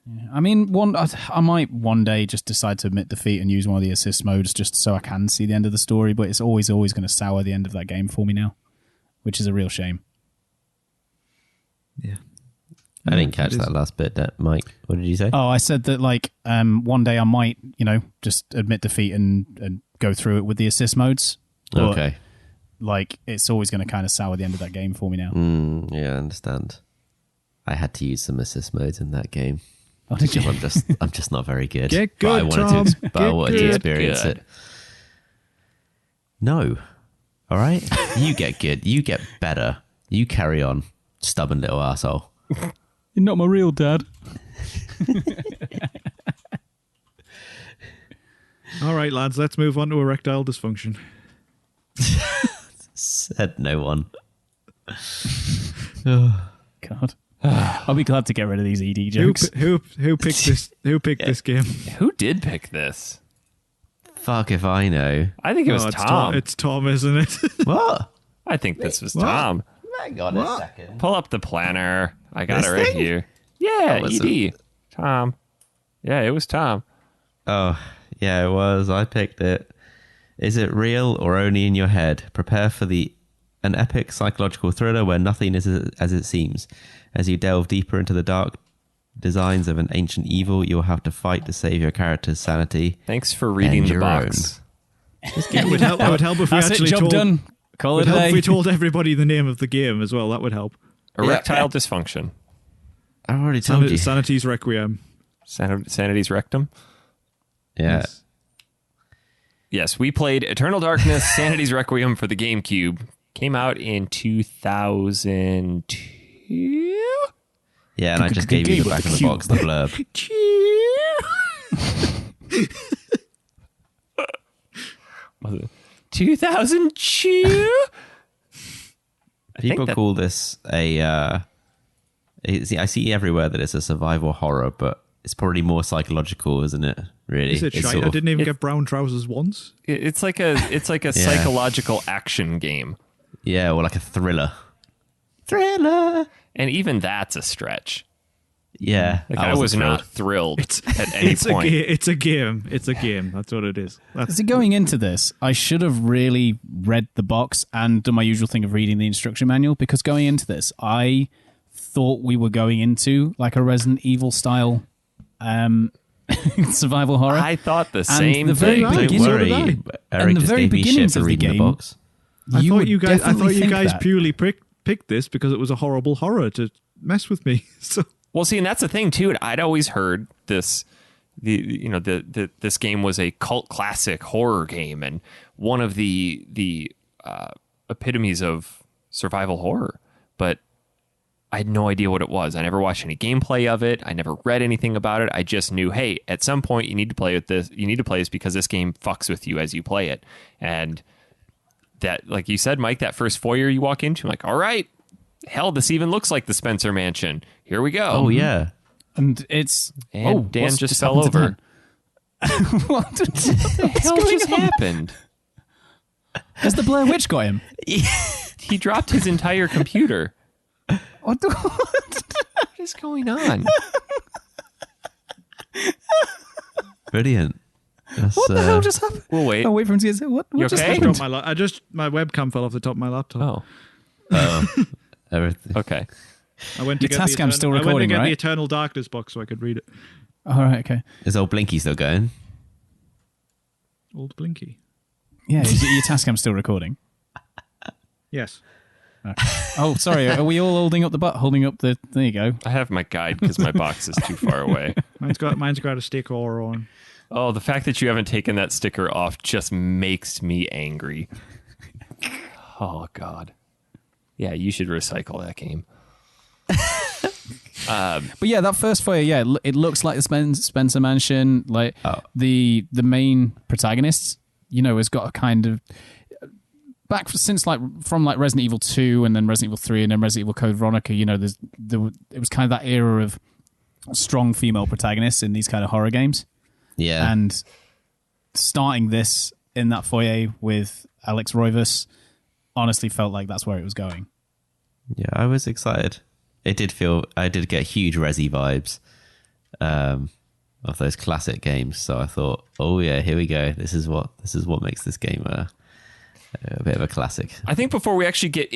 Yeah. I mean, I might one day just decide to admit defeat and use one of the assist modes just so I can see the end of the story. But it's always going to sour the end of that game for me now, which is a real shame. Yeah. I didn't catch that last bit, Mike. What did you say? Oh, I said that one day I might, just admit defeat and go through it with the assist modes. But, okay. It's always going to kind of sour the end of that game for me now. Yeah, I understand. I had to use some assist modes in that game. Oh, did you? I'm just not very good. Get good, but I wanted to experience it. No. All right? You get good. You get better. You carry on, stubborn little asshole. You're not my real dad. All right, lads, let's move on to erectile dysfunction. Said no one. God. I'll be glad to get rid of these ED jokes. Who picked this? Who picked this game? Who did pick this? Fuck if I know. I think it was it's Tom. It's Tom, isn't it? What? I think this was Tom. Hang on a second. Pull up the planner. I got This it right thing? here. Yeah, was ED. Tom. Yeah, it was Tom. Oh, yeah, it was. I picked it. Is it real or only in your head? Prepare for an epic psychological thriller where nothing is as it seems. As you delve deeper into the dark designs of an ancient evil, you'll have to fight to save your character's sanity. Thanks for reading And the your box. It would help if we That's actually it, job told. done. Call it Would a help if day. we told everybody the name of the game as well. That would help. Erectile dysfunction. I've already told you. Sanity's Requiem. Sanity's rectum. Yeah. Yes, we played Eternal Darkness, Sanity's Requiem for the GameCube. Came out in 2002. Yeah, and I just gave you the back of the box, the blurb. Was it 2002? People call this I see everywhere that it's a survival horror, but it's probably more psychological, isn't it? Really? Is it It's shite? sort I of- didn't even get brown trousers once. It's like a psychological action game. Yeah, or like a thriller. Thriller. And even that's a stretch. Yeah. Like I was thrilled. not thrilled at any point. It's a game. It's a game. That's what it is. So going into this, I should have really read the box and done my usual thing of reading the instruction manual, because going into this, I thought we were going into like a Resident Evil style survival horror. I thought the same the very thing. beginning- Don't worry. And Eric the just very gave me beginnings shit for of the reading the game- box. I thought would you guys definitely think that. purely picked this because it was a horrible horror to mess with me. So Well, see, and that's the thing too. I'd always heard this this game was a cult classic horror game and one of the epitomes of survival horror, but I had no idea what it was. I never watched any gameplay of it. I never read anything about it. I just knew, hey, at some point you need to play with this. You need to play this because this game fucks with you as you play it. And that, like you said, Mike, that first foyer you walk into, I'm like, all right, hell, this even looks like the Spencer Mansion. Here we go. Oh, yeah. And it's... And Dan what's just fell happened to over. Dan? What The hell just happened? Has the Blair Witch got him? He dropped his entire computer. What the... What is going on? Brilliant. That's, What the hell just happened? We'll wait. I'll wait for him to say, what You just okay? happened? my webcam fell off the top of my laptop. Oh, everything. okay. I went to Your get Tascam's still I went to recording, get the right? Eternal Darkness box so I could read it. All right, okay. Is old Blinky still going? Old Blinky. Yeah, is your Tascam still recording? Yes. Oh, sorry. Are we all holding up the butt? Holding up the... There you go. I have my guide because my box is too far away. Mine's got a sticker on. Oh, the fact that you haven't taken that sticker off just makes me angry. Oh, God. Yeah, you should recycle that game. But yeah, that first foyer, yeah, it looks like the Spencer Mansion. Like the main protagonist, has got a kind of from Resident Evil 2 and then Resident Evil 3 and then Resident Evil Code Veronica. It was kind of that era of strong female protagonists in these kind of horror games. Yeah. And starting this in that foyer with Alex Roivas honestly felt like that's where it was going. Yeah, I was excited. I did get huge Resi vibes of those classic games. So I thought, oh yeah, here we go. This is what makes this game a bit of a classic. I think before we actually get...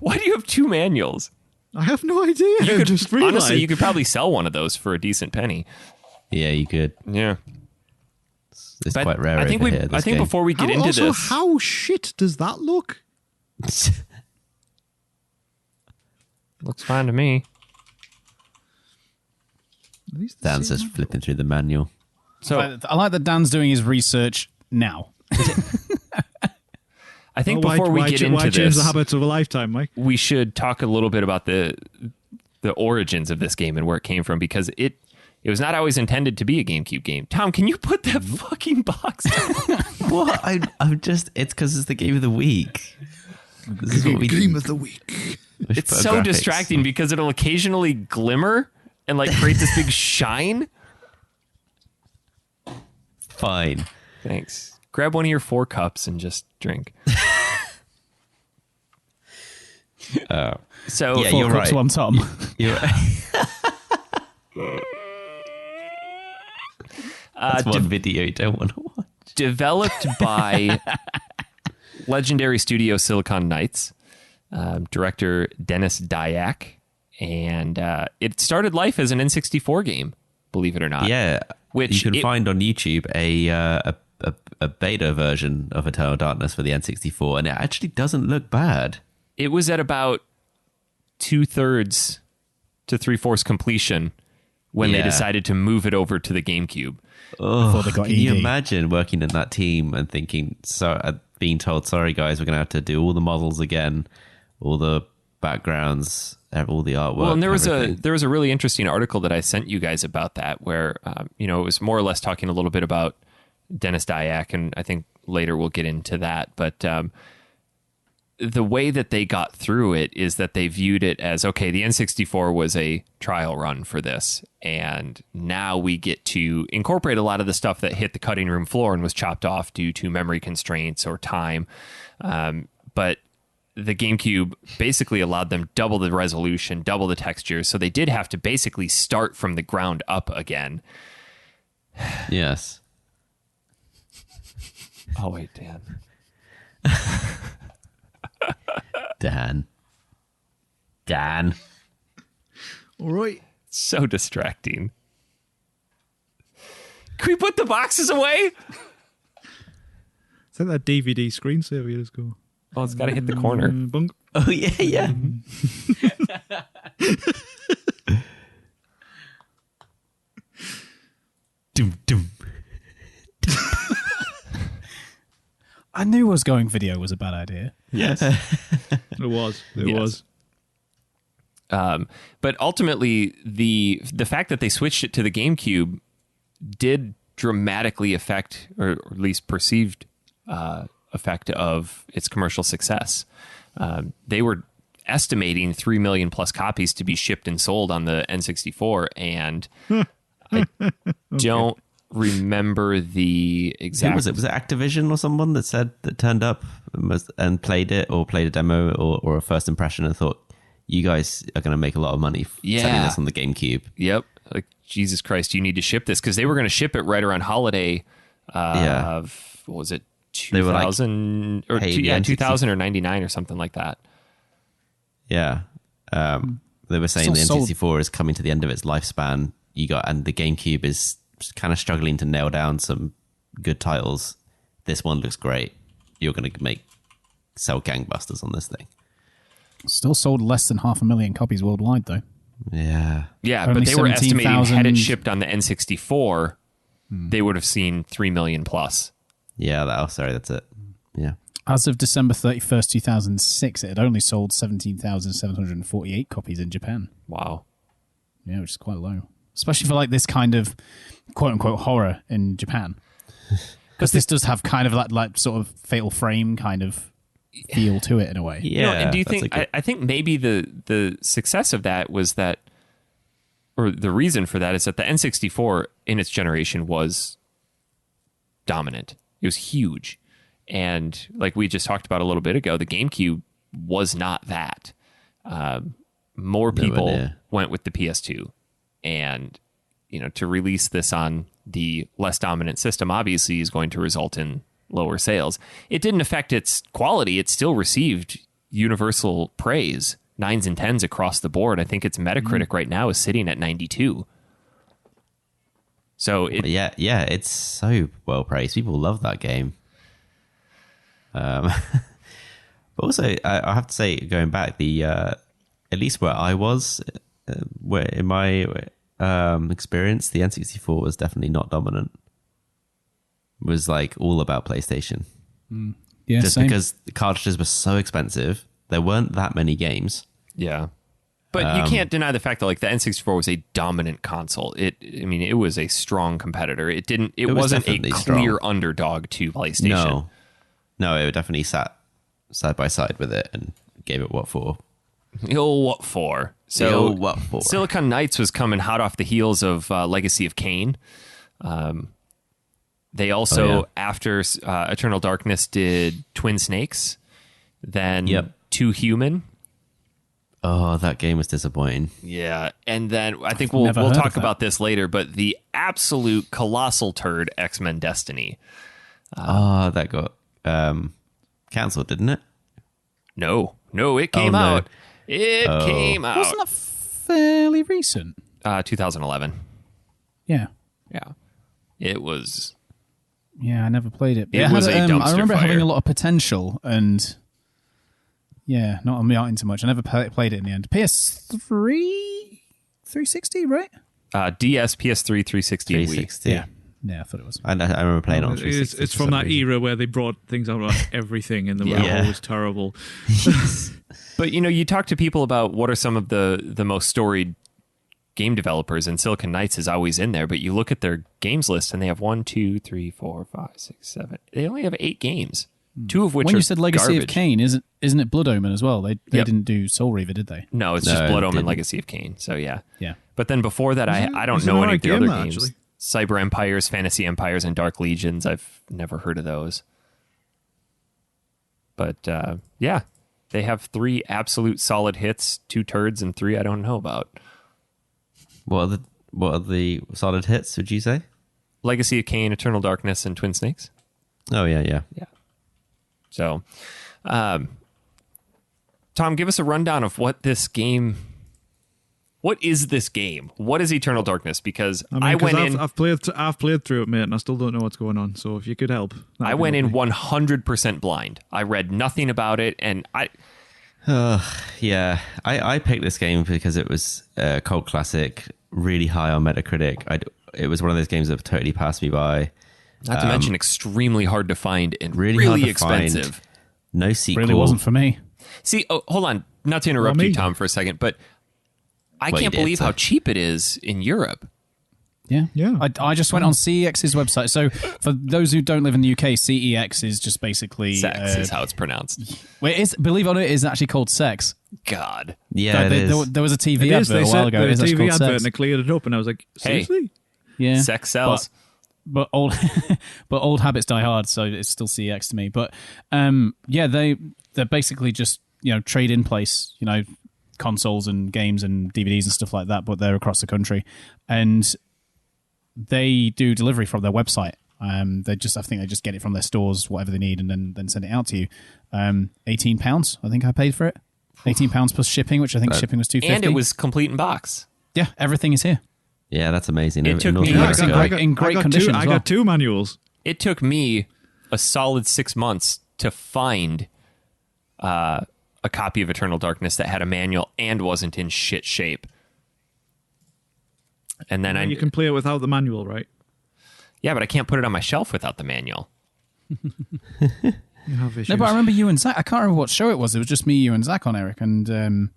Why do you have two manuals? I have no idea. You could, just realized. honestly, you could probably sell one of those for a decent penny. Yeah, you could. Yeah. It's But quite rare I think over here. I think before we get into this... How shit does that look? Looks fine to me. Dan's just flipping through the manual. So I like that Dan's doing his research now. I think before we get into why change this, the habits of a lifetime, Mike? we should talk a little bit about the origins of this game and where it came from, because it was not always intended to be a GameCube game. Tom, can you put that fucking box down? What? I'm just... It's because it's the game of the week. This is what we Game do. of the week. It's so distracting because it'll occasionally glimmer and like create this big shine. Fine. Thanks. Grab one of your 4 cups and just drink. So Yeah, 4 you're cups, right. 1 Tom. You're That's one video you don't want to watch. developed by legendary studio Silicon Knights, director Dennis Dyack, and it started life as an N64 game, believe it or not. Yeah, Which you can find on YouTube a beta version of Eternal Darkness for the N64, and it actually doesn't look bad. It was at about 2/3 to 3/4 completion when they Yeah. decided to move it over to the GameCube. Before they got Can you ED. imagine working in that team and thinking, being told, sorry guys, we're going to have to do all the models again, all the backgrounds, all the artwork. Well, and there was everything. a really interesting article that I sent you guys about that, where it was more or less talking a little bit about Dennis Dyack, and I think later we'll get into that. But the way that they got through it is that they viewed it as, okay, the N64 was a trial run for this, and now we get to incorporate a lot of the stuff that hit the cutting room floor and was chopped off due to memory constraints or time. But the GameCube basically allowed them double the resolution, double the textures, so they did have to basically start from the ground up again. Yes. Oh, wait, Dan. Dan. All right. So distracting. Can we put the boxes away? Is that DVD screensaver you just go? Oh, it's got to hit the corner. Bunk. Oh, yeah, yeah. Doom, doom. I knew us going video was a bad idea. Yes. It was. It Yes. was. But ultimately, the fact that they switched it to the GameCube did dramatically affect, or at least perceived effect of its commercial success. They were estimating 3 million plus copies to be shipped and sold on the N64, and I don't remember the Who exact. was it? Was it Activision or someone that turned up and played it, or played a demo or a first impression and thought, you guys are going to make a lot of money selling this on the GameCube? Yep. Like, Jesus Christ, you need to ship this, because they were going to ship it right around holiday of, what was it, They were like, 2000 or hey, 2000 or 99 or something like that. Yeah. They were saying the It's all N64 is coming to the end of its lifespan. And the GameCube is kind of struggling to nail down some good titles. This one looks great. You're going to sell gangbusters on this thing. Still sold less than 500,000 copies worldwide, though. Yeah. Yeah, Only but they were estimating, had 17,000 it shipped on the N64, they would have seen 3 million plus. Yeah. That's it. Yeah. As of December 31st, 2006, it had only sold 17,748 copies in Japan. Wow. Yeah, which is quite low. Especially for like this kind of quote-unquote horror in Japan. Because this does have kind of like sort of Fatal Frame kind of feel to it in a way. Yeah. And do you that's think, a good- I think maybe the success of that was that, or the reason for that is that the N64 in its generation was dominant. It was huge. And like we just talked about a little bit ago, the GameCube was not that. More people near. went with the PS2. And, to release this on the less dominant system obviously is going to result in lower sales. It didn't affect its quality. It still received universal praise, 9s and 10s across the board. I think its Metacritic right now is sitting at 92. So yeah, it's so well praised. People love that game. But also, I have to say, going back, at least where I was, where in my experience, the N64 was definitely not dominant. It was like all about PlayStation. Yeah, Just same. because the cartridges were so expensive, there weren't that many games. yeah. But you can't deny the fact that like the N64 was a dominant console. It was a strong competitor. It was wasn't a definitely clear strong. underdog to PlayStation. No, it definitely sat side by side with it and gave it what for. What for? So What for? Silicon Knights was coming hot off the heels of Legacy of Kain. They also, after Eternal Darkness, did Twin Snakes, then Two Human. Oh, that game was disappointing. Yeah, and then I think we'll talk about this later, but the absolute colossal turd, X-Men Destiny. That got cancelled, didn't it? No, it came out. It came out. Wasn't that fairly recent? 2011. Yeah. It was... Yeah, I never played it. It was a dumpster I remember fire. having a lot of potential and... Yeah, not amounting to much. I never played it in the end. PS3? 360, right? DS, PS3, 360, and Wii. 360. Yeah, I thought it was. I remember playing on 360. It's from that era where they brought things out like everything and the world was terrible. But, you talk to people about what are some of the most storied game developers, and Silicon Knights is always in there, but you look at their games list and they have 1, 2, 3, 4, 5, 6, 7. They only have 8 games. 2 of which when are you said Legacy garbage. of Kain, isn't it Blood Omen as well? They didn't do Soul Reaver, did they? No, it's just Blood Omen, Legacy of Kain. So yeah. Yeah. But then before that, I don't know any of the other games. Cyber Empires, Fantasy Empires, and Dark Legions. I've never heard of those. But they have 3 absolute solid hits, 2 turds, and 3 I don't know about. What are the solid hits, would you say? Legacy of Kain, Eternal Darkness, and Twin Snakes. Oh, yeah. So, Tom, give us a rundown of what this game... What is this game? What is Eternal Darkness? Because I've played through it, mate, and I still don't know what's going on. So if you could help, I went in 100% blind. I read nothing about it, and I picked this game because it was a cult classic, really high on Metacritic. It was one of those games that totally passed me by. Not to mention extremely hard to find and really hard to expensive. Find. No sequel. Really wasn't for me. See, hold on. Not to interrupt you, Tom, for a second, but I can't believe how cheap it is in Europe. Yeah. Yeah. I just went on CEX's website. So for those who don't live in the UK, CEX is just basically... Sex is how it's pronounced. Well, believe it or not, it is actually called Sex. God. Yeah, there was a TV advert a while ago. There was a TV called advert Sex. and they cleared it up and I was like, seriously? Yeah. Sex sells. But old habits die hard, so it's still CEX to me. But they're basically just trade in place, consoles and games and DVDs and stuff like that. But they're across the country, and they do delivery from their website. I think they just get it from their stores, whatever they need, and then send it out to you. £18, I think I paid for it. £18 plus shipping, which I think shipping was $2.50. And it was complete in box. Yeah, everything is here. Yeah, that's amazing. It took me in great condition. I got 2 manuals. It took me a solid 6 months to find a copy of Eternal Darkness that had a manual and wasn't in shit shape. And then you can play it without the manual, right? Yeah, but I can't put it on my shelf without the manual. You have issues. No, but I remember you and Zach. I can't remember what show it was. It was just me, you, and Zach on, Eric, and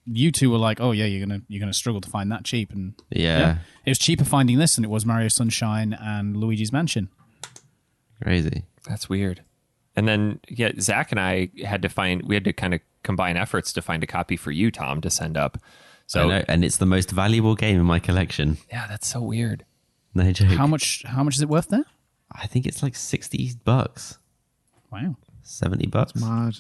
you two were like, "Oh yeah, you're gonna struggle to find that cheap." And yeah, it was cheaper finding this than it was Mario Sunshine and Luigi's Mansion. Crazy. That's weird. And then Zach and I had to kind of combine efforts to find a copy for you, Tom, to send up. So, I know, and it's the most valuable game in my collection. Yeah, that's so weird. No joke. How much is it worth there? I think it's like $60. Wow. $70. Mad.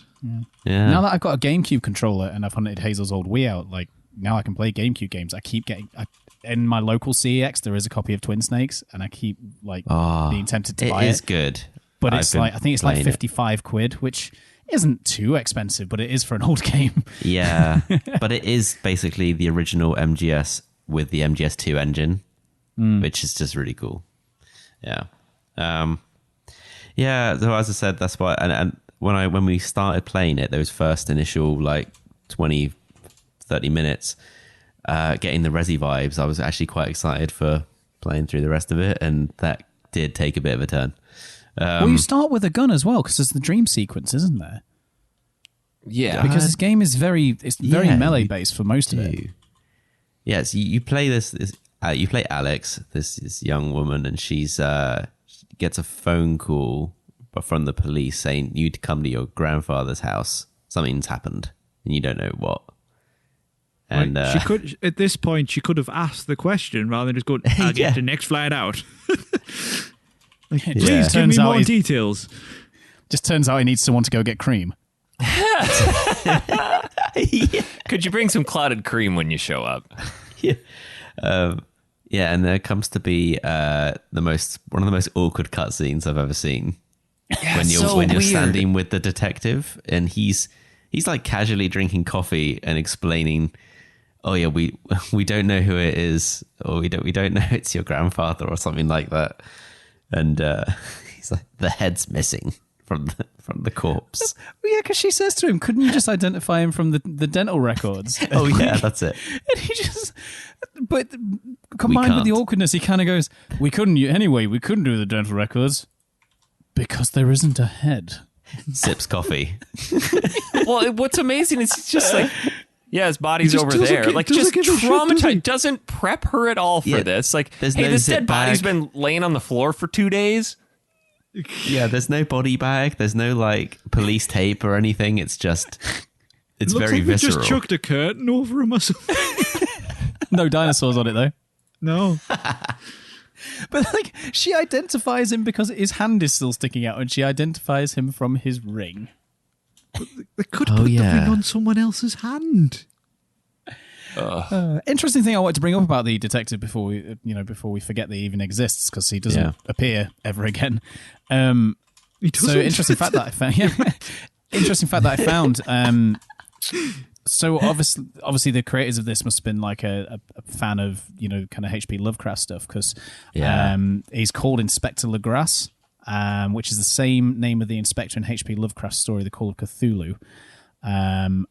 Yeah. Now that I've got a GameCube controller and I've hunted Hazel's old Wii out, like now I can play GameCube games. I keep getting in my local CEX. There is a copy of Twin Snakes, and I keep being tempted to buy it. It is good, but I think it's like £55, which isn't too expensive, but it is for an old game. Yeah, but it is basically the original MGS with the MGS2 engine, which is just really cool. Yeah. Yeah, so as I said, that's why. And when we started playing it, those first initial 20, 30 minutes, getting the Resi vibes, I was actually quite excited for playing through the rest of it, and that did take a bit of a turn. Well, you start with a gun as well, because there's the dream sequence, isn't there? Yeah, because this game is very melee based for most of it. Yes, you play you play Alex, this young woman, and she gets a phone call from the police saying you'd come to your grandfather's house. Something's happened, and you don't know what. And she could, at this point, she could have asked the question rather than just go, "I'll get the next flight out." Please give me more details. Just turns out he needs someone to go get cream. Could you bring some clotted cream when you show up? Yeah. And there comes to be one of the most awkward cutscenes I've ever seen. Yeah, when you're standing with the detective and he's like casually drinking coffee and explaining, "Oh yeah, we don't know who it is, or we don't know it's your grandfather," or something like that. And he's like, "The head's missing from the corpse." Well, yeah, because she says to him, "Couldn't you just identify him from the dental records?" Oh yeah, that's it. And he but combined with the awkwardness, he kind of goes, "We couldn't do the dental records because there isn't a head." Sips coffee. Well, what's amazing is it's just like, yeah, his body's over there. Like, just traumatized. Doesn't prep her at all for this. Like, hey, this dead body's been laying on the floor for 2 days. Yeah, there's no body bag. There's no like police tape or anything. It's very visceral. Just chucked a curtain over him or something. No dinosaurs on it though. No. But like, she identifies him because his hand is still sticking out, and she identifies him from his ring. But they could put the ring on someone else's hand. Interesting thing I wanted to bring up about the detective before we forget that he even exists, because he doesn't appear ever again. He doesn't. So interesting fact that I found. Yeah, interesting fact that I found. So obviously, the creators of this must have been like a fan of kind of H.P. Lovecraft stuff, because he's called Inspector Legrasse, which is the same name of the inspector in H.P. Lovecraft's story, The Call of Cthulhu. And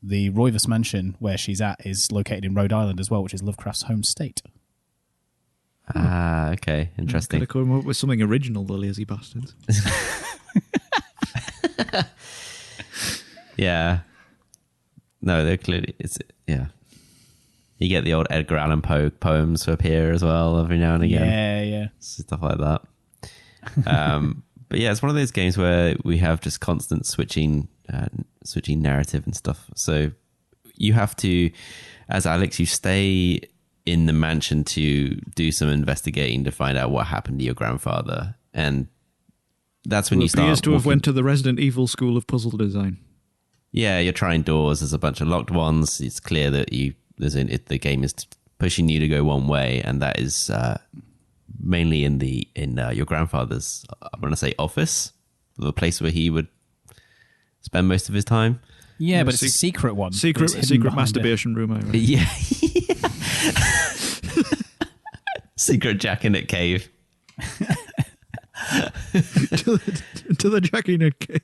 the Roivas mansion where she's at is located in Rhode Island as well, which is Lovecraft's home state. Ah, okay, interesting. Gotta come up with something original, the lazy bastards. Yeah. No, they're clearly You get the old Edgar Allan Poe poems up here as well every now and again. Yeah. Stuff like that. But yeah, it's one of those games where we have just constant switching narrative and stuff. So you have to, as Alex, you stay in the mansion to do some investigating to find out what happened to your grandfather, and that's when you start. Appears to have went to the Resident Evil school of puzzle design. Yeah, you're trying doors. There's a bunch of locked ones. It's clear that the game is pushing you to go one way, and that is mainly in your grandfather's, I want to say, office, the place where he would spend most of his time. Yeah, but it's a secret one. Secret masturbation room, I reckon. Yeah. Secret Jack in it cave. to the Jack in it cave.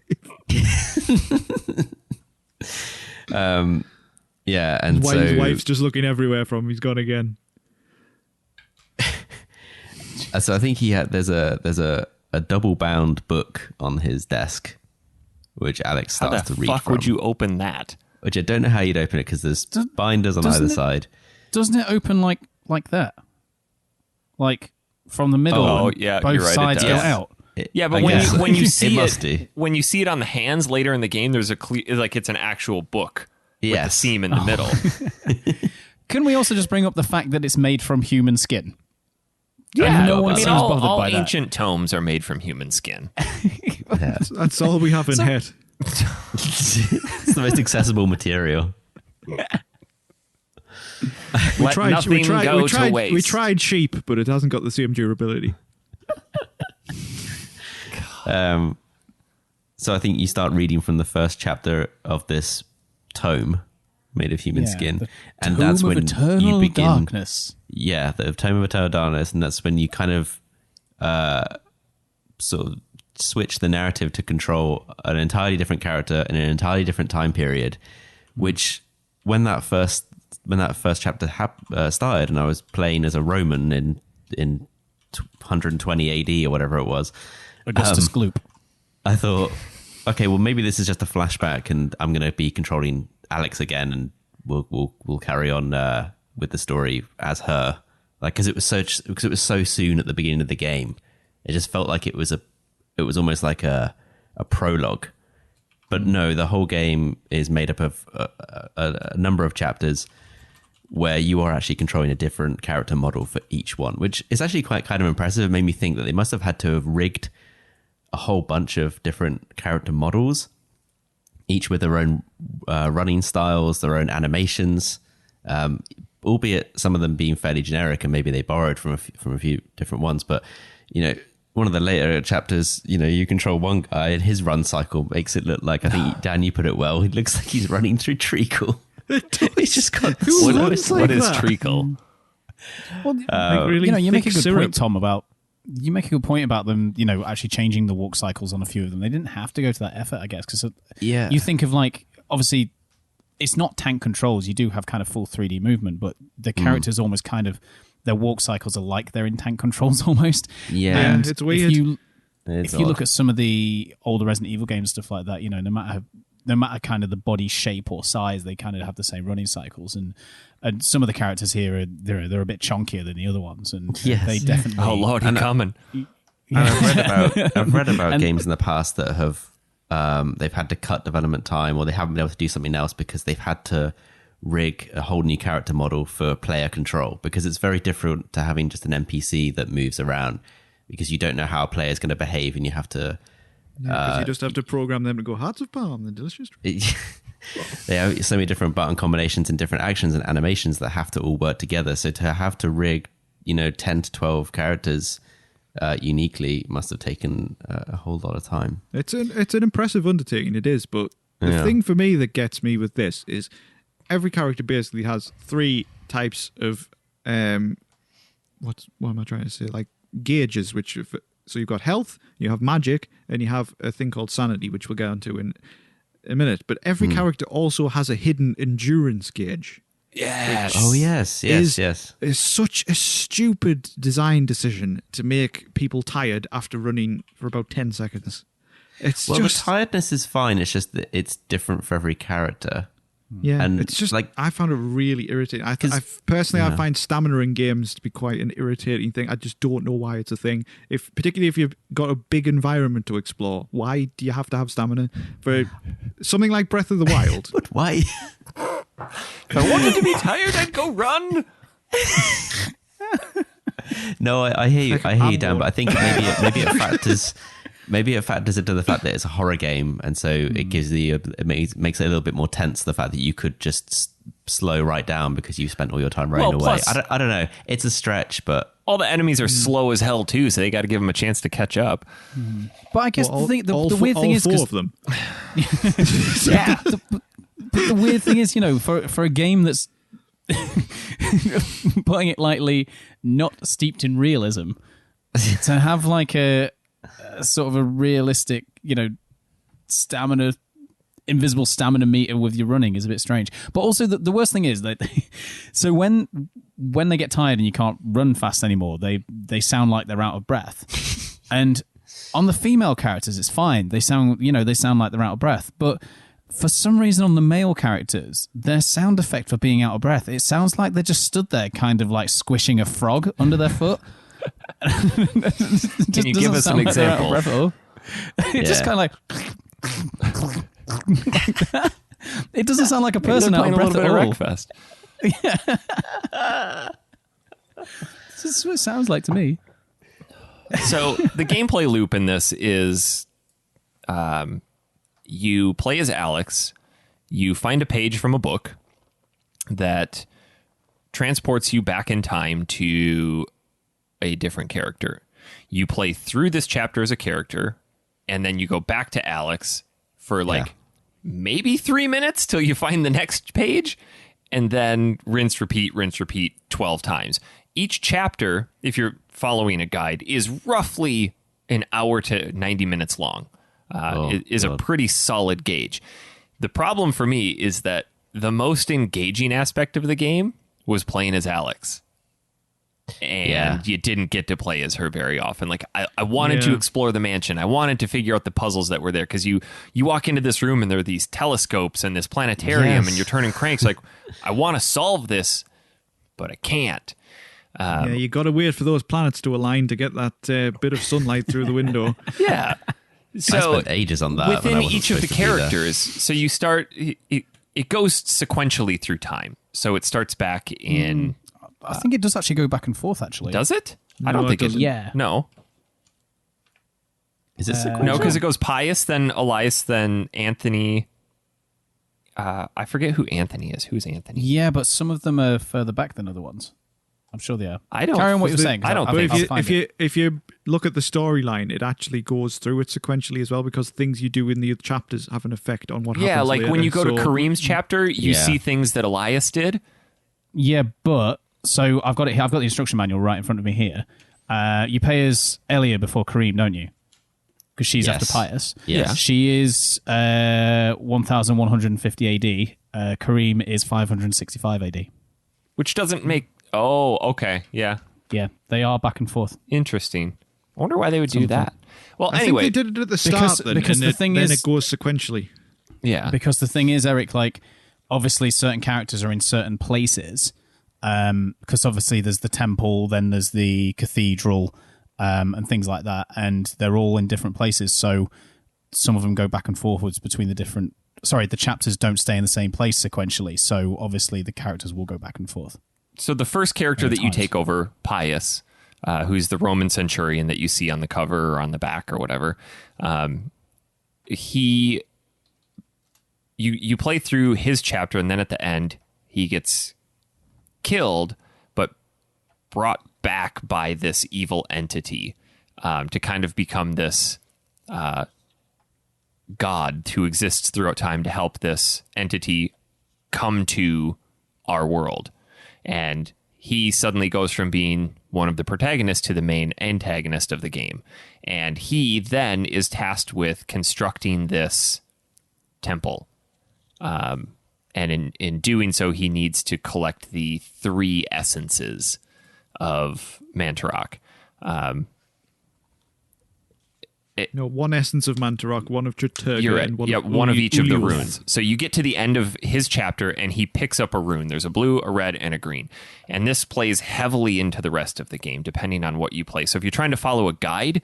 Yeah, and his wife's just looking everywhere from him. He's gone again. So I think there's a double bound book on his desk, which Alex starts to read from. How the fuck would you open that? Which I don't know how you'd open it, because there's binders on either side. Doesn't it open like that? Like from the middle? Oh, yeah, both you're right, sides it go does. out. Yeah, but when you see when you see it on the hands later in the game, there's it's an actual book with the seam in the middle. Can we also just bring up the fact that it's made from human skin? Yeah, no one seems bothered all by that. ancient tomes are made from human skin. Yeah. That's all we have in head. It's the most accessible material. Let nothing go to waste. We tried sheep, but it hasn't got the same durability. So I think you start reading from the first chapter of this tome made of human skin, and that's when you begin. Darkness. Yeah, the Tome of Eternal Darkness, and that's when you kind of sort of switch the narrative to control an entirely different character in an entirely different time period. Which, when that first chapter started, and I was playing as a Roman in 120 AD or whatever it was, Augustus Gloop. I thought, okay, well maybe this is just a flashback, and I'm going to be controlling Alex again, and we'll carry on with the story as her, like, because it was so soon at the beginning of the game. It just felt like it was it was almost like a prologue. But no, the whole game is made up of a number of chapters where you are actually controlling a different character model for each one, which is actually quite kind of impressive. It made me think that they must have had to have rigged a whole bunch of different character models, each with their own running styles, their own animations, albeit some of them being fairly generic, and maybe they borrowed from a few different ones. But, you know, one of the later chapters, you know, you control one guy and his run cycle makes it look like, I think, Dan, you put it well, he looks like he's running through treacle. He's just got... What is treacle? Well, really you know, you make a good syrup. point, Tom, about them, you know, actually changing the walk cycles on a few of them. They didn't have to go to that effort, I guess, because you think of, like, obviously, it's not tank controls. You do have kind of full 3D movement, but the characters almost kind of, their walk cycles are like they're in tank controls almost. Yeah. And it's weird. If you look at some of the older Resident Evil games, stuff like that, you know, no matter kind of the body shape or size, they kind of have the same running cycles. And some of the characters here they're a bit chunkier than the other ones, and they definitely. Oh Lord, he's coming. And I've read about games in the past that have they've had to cut development time, or they haven't been able to do something else because they've had to rig a whole new character model for player control, because it's very different to having just an NPC that moves around, because you don't know how a player is going to behave, and you have to. Because you just have to program them to go hearts of palm and delicious. They have so many different button combinations and different actions and animations that have to all work together. So to have to rig, you know, 10 to 12 characters uniquely must have taken a whole lot of time. It's an impressive undertaking, it is, but the thing for me that gets me with this is every character basically has three types of what am I trying to say? Like gauges, which so you've got health, you have magic, and you have a thing called sanity, which we'll get onto in a minute. But every character also has a hidden endurance gauge. Yes. Oh yes. It's such a stupid design decision to make people tired after running for about 10 seconds. The tiredness is fine. It's just that it's different for every character. Yeah, and it's just like I found it really irritating. I find stamina in games to be quite an irritating thing. I just don't know why it's a thing. Particularly if you've got a big environment to explore, why do you have to have stamina for something like Breath of the Wild? But why? If I wanted to be tired, I'd go run. No, I hear you, Dan. But I think maybe it factors into the fact that it's a horror game, and so it gives it makes it a little bit more tense. The fact that you could just slow right down because you spent all your time running away. I don't know. It's a stretch, but all the enemies are slow as hell too, so they got to give them a chance to catch up. But I guess the weird thing is, all of them. Yeah. But the weird thing is, you know, for a game that's putting it lightly, not steeped in realism, to have like a sort of a realistic, you know, invisible stamina meter with your running is a bit strange. But also the worst thing is that so when they get tired and you can't run fast anymore, they sound like they're out of breath. And on the female characters, it's fine. They sound like they're out of breath. But for some reason on the male characters, their sound effect for being out of breath, it sounds like they just stood there kind of like squishing a frog under their foot. Can you give us an example? It's just kind of like that. It doesn't sound like a person out of breath at all. Wreckfest. Yeah. This is what it sounds like to me. So the gameplay loop in this is you play as Alex, you find a page from a book that transports you back in time to a different character. You play through this chapter as a character, and then you go back to Alex for maybe 3 minutes till you find the next page, and then rinse, repeat 12 times. Each chapter, if you're following a guide, is roughly an hour to 90 minutes long. It is a pretty solid gauge. The problem for me is that the most engaging aspect of the game was playing as Alex. And you didn't get to play as her very often. Like I wanted to explore the mansion. I wanted to figure out the puzzles that were there, because you walk into this room and there are these telescopes and this planetarium and you're turning cranks. Like, I want to solve this, but I can't. Yeah, you got to wait for those planets to align to get that bit of sunlight through the window. Yeah. So I spent ages on that. within each of the characters, so you start. It goes sequentially through time. So it starts back in. I think it does actually go back and forth. Actually, Does it? I No, don't it think it. doesn't. Yeah. No. Is it sequential? No, because it goes Pius, then Elias, then Anthony. I forget who Anthony is. Who's Anthony? Yeah, but some of them are further back than other ones. I'm sure they are. I don't. Carry on what you're saying. I don't I'll think. find it. If you look at the storyline, it actually goes through it sequentially as well, because things you do in the chapters have an effect on what happens. Yeah, like when later. you go to So- Kareem's chapter, you Yeah. see things that Elias did. Yeah, but so I've got it here. I've got the instruction manual right in front of me here. You pay as Elia before Kareem, don't you? Because she's Yes. after Pius. Yes. She is 1150 AD. Kareem is 565 AD. Which doesn't make. Oh, okay. Yeah. Yeah, they are back and forth. Interesting. I wonder why they would do that. Well, I anyway. think they did it at the start, because the thing then is- it goes sequentially. Yeah. Because the thing is, Eric, like, obviously certain characters are in certain places. Because obviously there's the temple, then there's the cathedral, and things like that. And they're all in different places. So some of them go back and forwards between the different... Sorry, the chapters don't stay in the same place sequentially. So obviously the characters will go back and forth. So the first character that you times. take over, Pius, who's the Roman centurion that you see on the cover or on the back or whatever, you play through his chapter, and then at the end he gets killed, but brought back by this evil entity to kind of become this god who exists throughout time to help this entity come to our world. And he suddenly goes from being one of the protagonists to the main antagonist of the game. And he then is tasked with constructing this temple. And in doing so, he needs to collect the 3 essences of Mantarok. No, one essence of Mantarok, one of Juturga, You're right. and one Yeah, of one of each of the Uliuth. runes. So you get to the end of his chapter, and he picks up a rune. There's a blue, a red, and a green. And this plays heavily into the rest of the game, depending on what you play. So if you're trying to follow a guide,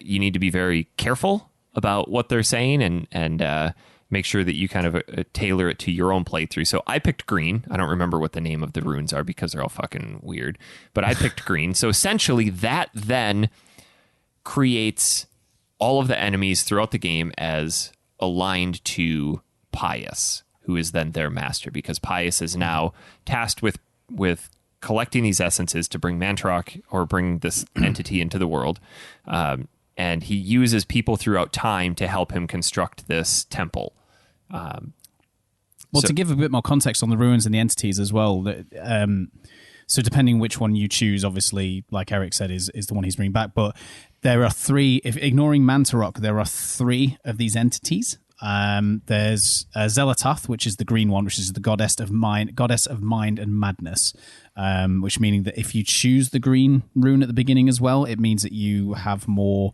you need to be very careful about what they're saying and make sure that you kind of tailor it to your own playthrough. So I picked green. I don't remember what the name of the runes are because they're all fucking weird. But I picked green. So essentially that then creates all of the enemies throughout the game as aligned to Pius, who is then their master, because Pius is now tasked with collecting these essences to bring Mantarok or bring this entity into the world. And he uses people throughout time to help him construct this temple. Well, to give a bit more context on the ruins and the entities as well, so depending which one you choose, obviously, like Eric said, is the one he's bringing back. But there are 3, if ignoring Mantarok, there are 3 of these entities. There's Zelatath, which is the green one, which is the goddess of mind and madness, which meaning that if you choose the green rune at the beginning as well, it means that you have more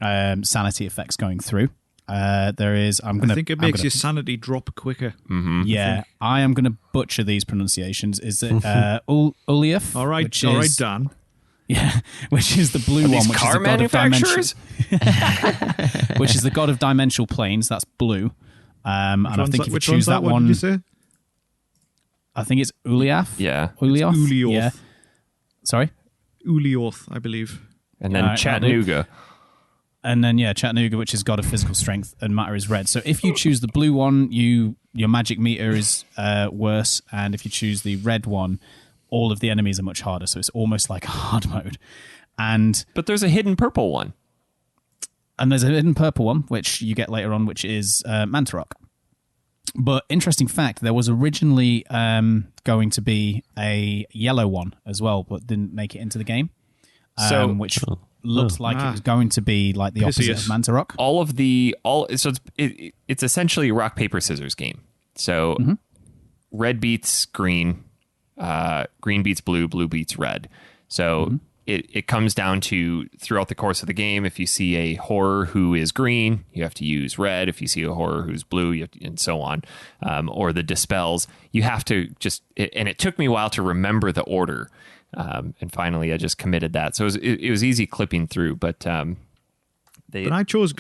sanity effects going through. There is. I think it makes your sanity drop quicker. Yeah, I am going to butcher these pronunciations. Is it Uliuth? All right, Dan. Yeah, which is the blue one, which car is the god of manufacturers? which is the god of dimensional planes. That's blue. And I think if you which choose one's that What one, did you say? I think it's Uliath. Yeah. Uliath. Uliuth. Yeah. Sorry. Uliuth, I believe. And then All right, Chattanooga. And then Chattanooga, which is god of physical strength, and matter is red. So if you choose the blue one, your magic meter is worse, and if you choose the red one, all of the enemies are much harder. So it's almost like a hard mode. But there's a hidden purple one. And there's a hidden purple one, which you get later on, which is Mantarok. But interesting fact, there was originally going to be a yellow one as well, but didn't make it into the game. Which looked like it was going to be like the opposite of Mantarok. It's essentially a rock, paper, scissors game. So red beats green, green beats blue, blue beats red. So it comes down to, throughout the course of the game, if you see a horror who is green, you have to use red. If you see a horror who's blue, you have to, and so on, or the dispels, you have to just. And it took me a while to remember the order, and finally I just committed that. So it was easy clipping through, but. But I chose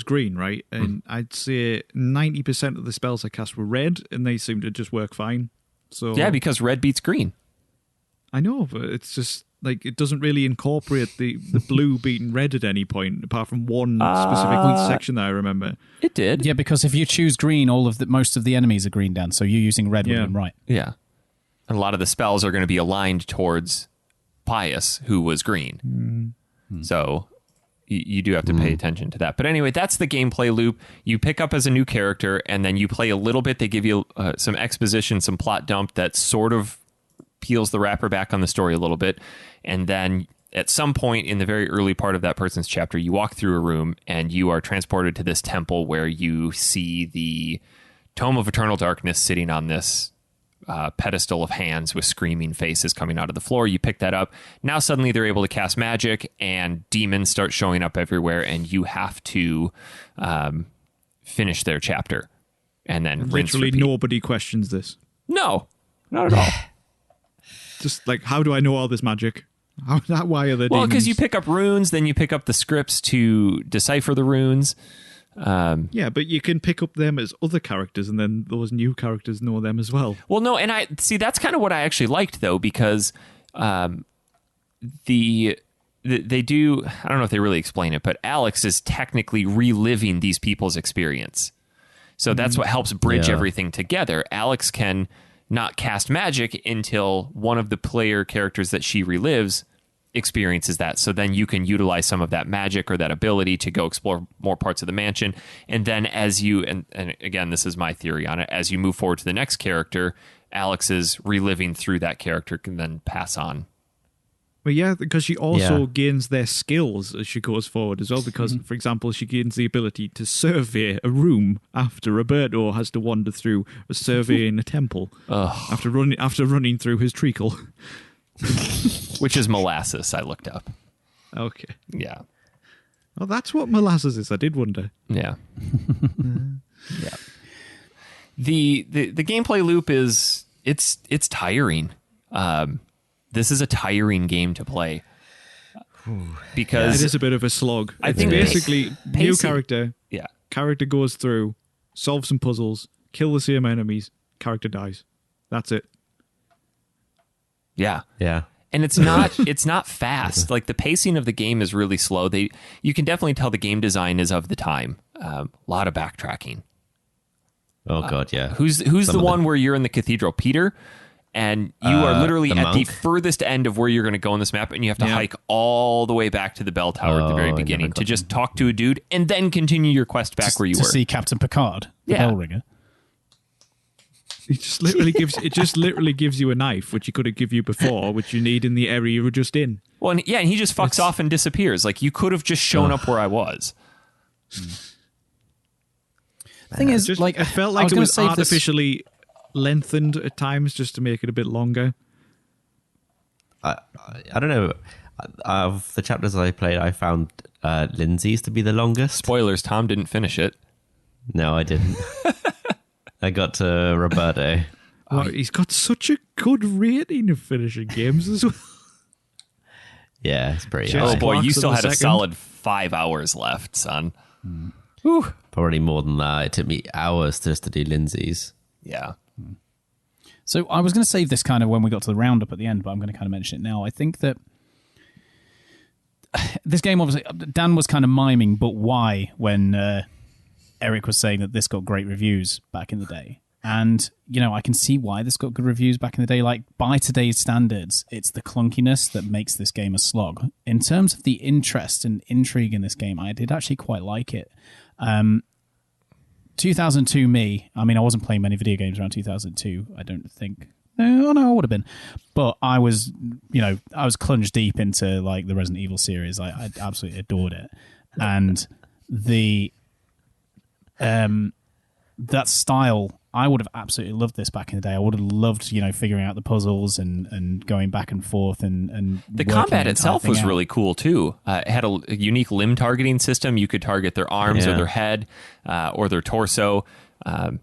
green, right? And I'd say 90% of the spells I cast were red, and they seem to just work fine. So yeah, because red beats green. I know, but it's just like it doesn't really incorporate the blue beating red at any point, apart from one specific section that I remember. It did. Yeah, because if you choose green, most of the enemies are green, Dan. So you using red would have been right. Yeah, and a lot of the spells are going to be aligned towards Pius, who was green. So you do have to pay attention to that. But anyway, that's the gameplay loop. You pick up as a new character, and then you play a little bit. They give you some exposition, some plot dump that sort of peels the wrapper back on the story a little bit. And then at some point in the very early part of that person's chapter, you walk through a room and you are transported to this temple where you see the Tome of Eternal Darkness sitting on this pedestal of hands with screaming faces coming out of the floor. You pick that up. Now suddenly they're able to cast magic and demons start showing up everywhere, and you have to finish their chapter and then rinse, literally repeat. Nobody questions this. No, not at all. Just like, how do I know all this magic? Why are there Well, because demons? you pick up runes, then you pick up the scripts to decipher the runes. Yeah, but you can pick up them as other characters, and then those new characters know them as well. Well, no, and I see that's kind of what I actually liked, though, because they do. I don't know if they really explain it, but Alex is technically reliving these people's experience, so that's what helps bridge everything together. Alex can not cast magic until one of the player characters that she relives experiences that. So then you can utilize some of that magic or that ability to go explore more parts of the mansion. And then as you, and again, this is my theory on it, as you move forward to the next character, Alex is reliving through that character, can then pass on. But yeah, because she also gains their skills as she goes forward as well. Because, for example, she gains the ability to survey a room after Roberto has to wander through a survey in a temple after running through his treacle. Which is molasses, I looked up. Okay. Yeah. Oh, that's what molasses is. I did wonder. Yeah. Yeah. The gameplay loop is it's tiring. This is a tiring game to play because it is a bit of a slog. I think basically new pacing, character goes through, solve some puzzles, kill the same enemies, character dies. That's it. Yeah. Yeah. And it's not fast. Like the pacing of the game is really slow. You can definitely tell the game design is of the time. A lot of backtracking. Oh God, yeah. Who's the one where you're in the cathedral? Peter? And you are literally at the furthest end of where you're going to go on this map, and you have to hike all the way back to the bell tower at the very beginning to just talk to a dude and then continue your quest back where you were. To see Captain Picard, the bell ringer. It just literally gives you a knife, which he could have given you before, which you need in the area you were just in. Well, and he just fucks off and disappears. Like, you could have just shown up where I was. The thing is, just, like, it felt like it was artificially lengthened at times just to make it a bit longer. I don't know. Of the chapters I played, I found Lindsay's to be the longest. Spoilers, Tom didn't finish it. No, I didn't. I got to Roberto. Well, he's got such a good rating of finishing games as well. Yeah, it's pretty Just high. Oh boy, you Box still of had the a second. solid 5 hours left, son. Probably more than that. It took me hours just to do Lindsay's. Yeah. So I was going to save this kind of when we got to the roundup at the end, but I'm going to kind of mention it now. I think that this game, obviously, Dan was kind of miming, but why when Eric was saying that this got great reviews back in the day. And, you know, I can see why this got good reviews back in the day. Like, by today's standards, it's the clunkiness that makes this game a slog. In terms of the interest and intrigue in this game, I did actually quite like it. 2002 me, I mean, I wasn't playing many video games around 2002, I don't think. No, I would have been. But I was, you know, I was plunged deep into, like, the Resident Evil series. I absolutely adored it. And that style I would have absolutely loved this back in the day. I would have loved, figuring out the puzzles and going back and forth and the combat itself was really cool too. It had a unique limb targeting system. You could target their arms or their head or their torso.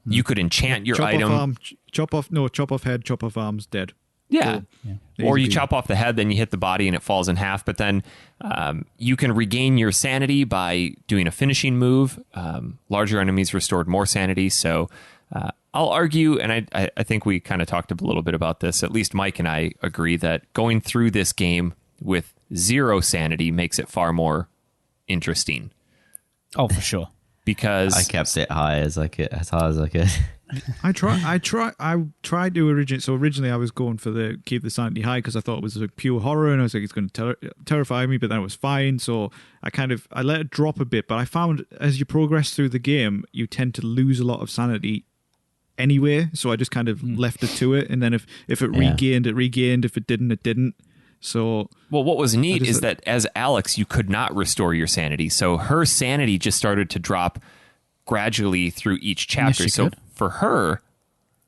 You could enchant your item. Chop off head, chop off arms, dead. Yeah. Or you chop off the head, then you hit the body and it falls in half. But then you can regain your sanity by doing a finishing move. Larger enemies restored more sanity. So I'll argue, and I think we kind of talked a little bit about this, at least Mike and I agree that going through this game with 0 sanity makes it far more interesting. Oh, for sure. Because I kept it high as high as I could. I tried to originally. So originally, I was going for keep the sanity high because I thought it was a pure horror, and I was like, it's going to terrify me. But then it was fine, so I let it drop a bit. But I found as you progress through the game, you tend to lose a lot of sanity anyway. So I just kind of left it to it, and then if it regained, it regained. If it didn't, it didn't. So well, what was neat is that as Alex, you could not restore your sanity. So her sanity just started to drop gradually through each chapter. Yes, so for her,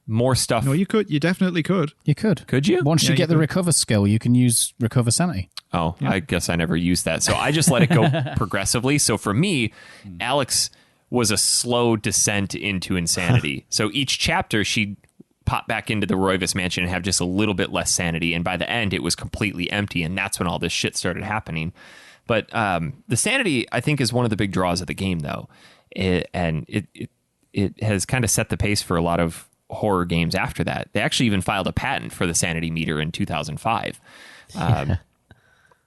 more stuff. No, you could. You definitely could. You could. Could you? Once you get the recover skill, you can use recover sanity. Oh, yeah. I guess I never used that. So I just let it go progressively. So for me, Alex was a slow descent into insanity. So each chapter, she'd pop back into the Roivas mansion and have just a little bit less sanity. And by the end, it was completely empty. And that's when all this shit started happening. But the sanity, I think, is one of the big draws of the game, though. It has kind of set the pace for a lot of horror games after that. They actually even filed a patent for the sanity meter in 2005.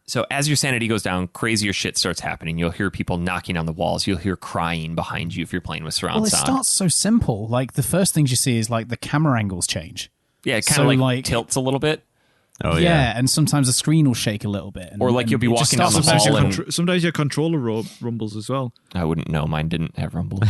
So as your sanity goes down, crazier shit starts happening. You'll hear people knocking on the walls. You'll hear crying behind you if you're playing with surround sound. Well, it starts so simple. Like the first things you see is like the camera angles change. Yeah, it kind of like tilts a little bit. Oh yeah, and sometimes the screen will shake a little bit. Or like you'll be walking down the hall. Sometimes your controller rumbles as well. I wouldn't know. Mine didn't have rumble.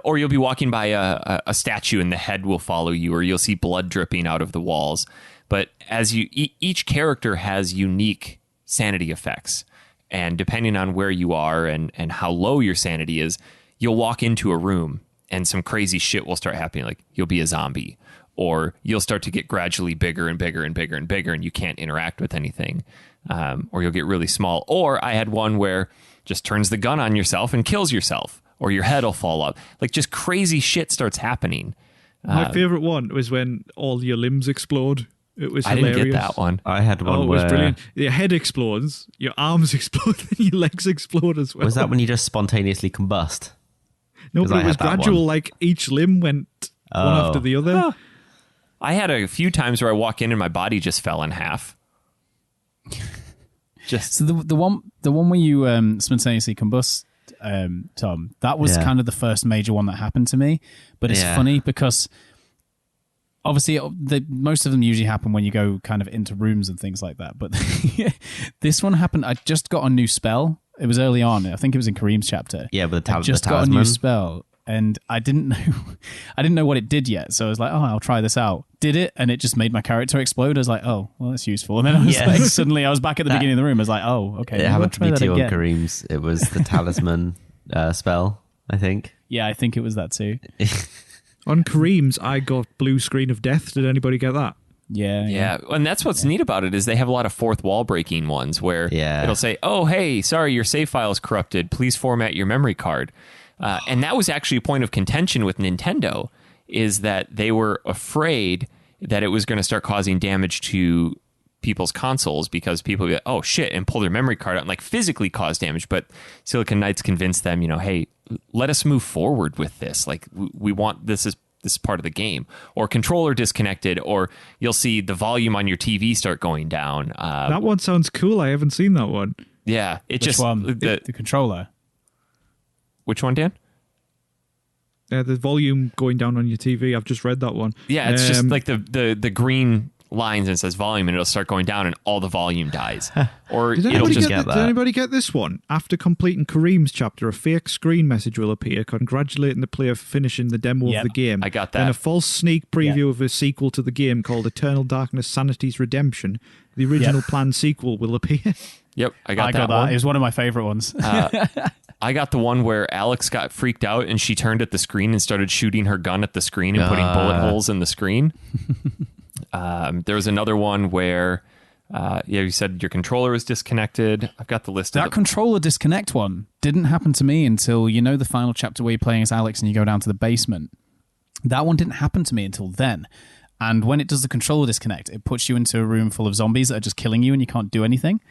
Or you'll be walking by a statue and the head will follow you, or you'll see blood dripping out of the walls. But as each character has unique sanity effects, and depending on where you are and how low your sanity is, you'll walk into a room and some crazy shit will start happening. Like you'll be a zombie, or you'll start to get gradually bigger and bigger and bigger and bigger, and you can't interact with anything. Or you'll get really small. Or I had one where just turns the gun on yourself and kills yourself, or your head will fall off. Like just crazy shit starts happening. My favorite one was when all your limbs explode. It was hilarious. I didn't get that one. I had one it was brilliant. Your head explodes, your arms explode, and your legs explode as well. Was that when you just spontaneously combust? No, but it was gradual. Like each limb went one after the other. Huh. I had a few times where I walk in and my body just fell in half. So the one where you spontaneously combust, Tom, that was kind of the first major one that happened to me. But it's funny because obviously most of them usually happen when you go kind of into rooms and things like that. But this one happened. I just got a new spell. It was early on. I think it was in Kareem's chapter. Yeah, but I just got a new spell. And I didn't know what it did yet. So I was like, oh, I'll try this out. Did it, and it just made my character explode. I was like, oh, well, that's useful. And then I was like, suddenly I was back at the beginning of the room. I was like, oh, okay. It happened to me too on Kareem's. It was the talisman spell, I think. Yeah, I think it was that too. On Kareem's, I got blue screen of death. Did anybody get that? Yeah. And that's what's neat about it is they have a lot of fourth wall breaking ones where it'll say, oh, hey, sorry, your save file is corrupted. Please format your memory card. And that was actually a point of contention with Nintendo, is that they were afraid that it was going to start causing damage to people's consoles because people would be like, oh shit, and pull their memory card out and like physically cause damage. But Silicon Knights convinced them, hey, let us move forward with this. Like we want this is part of the game. Or controller disconnected, or you'll see the volume on your TV start going down. That one sounds cool. I haven't seen that one. Yeah, Which one? The controller. Which one, Dan? The volume going down on your TV. I've just read that one. Yeah, it's just like the green lines and it says volume, and it'll start going down, and all the volume dies. Or Did it'll anybody, just get, did anybody get this one? After completing Kareem's chapter, a fake screen message will appear congratulating the player for finishing the demo of the game. I got that. Then a false sneak preview of a sequel to the game called Eternal Darkness Sanity's Redemption. The original planned sequel will appear. Yep, I got that. It was one of my favorite ones. I got the one where Alex got freaked out and she turned at the screen and started shooting her gun at the screen and putting bullet holes in the screen. There was another one where you said your controller was disconnected. I've got the list of that controller disconnect one didn't happen to me until, the final chapter where you're playing as Alex and you go down to the basement. That one didn't happen to me until then. And when it does the controller disconnect, it puts you into a room full of zombies that are just killing you and you can't do anything.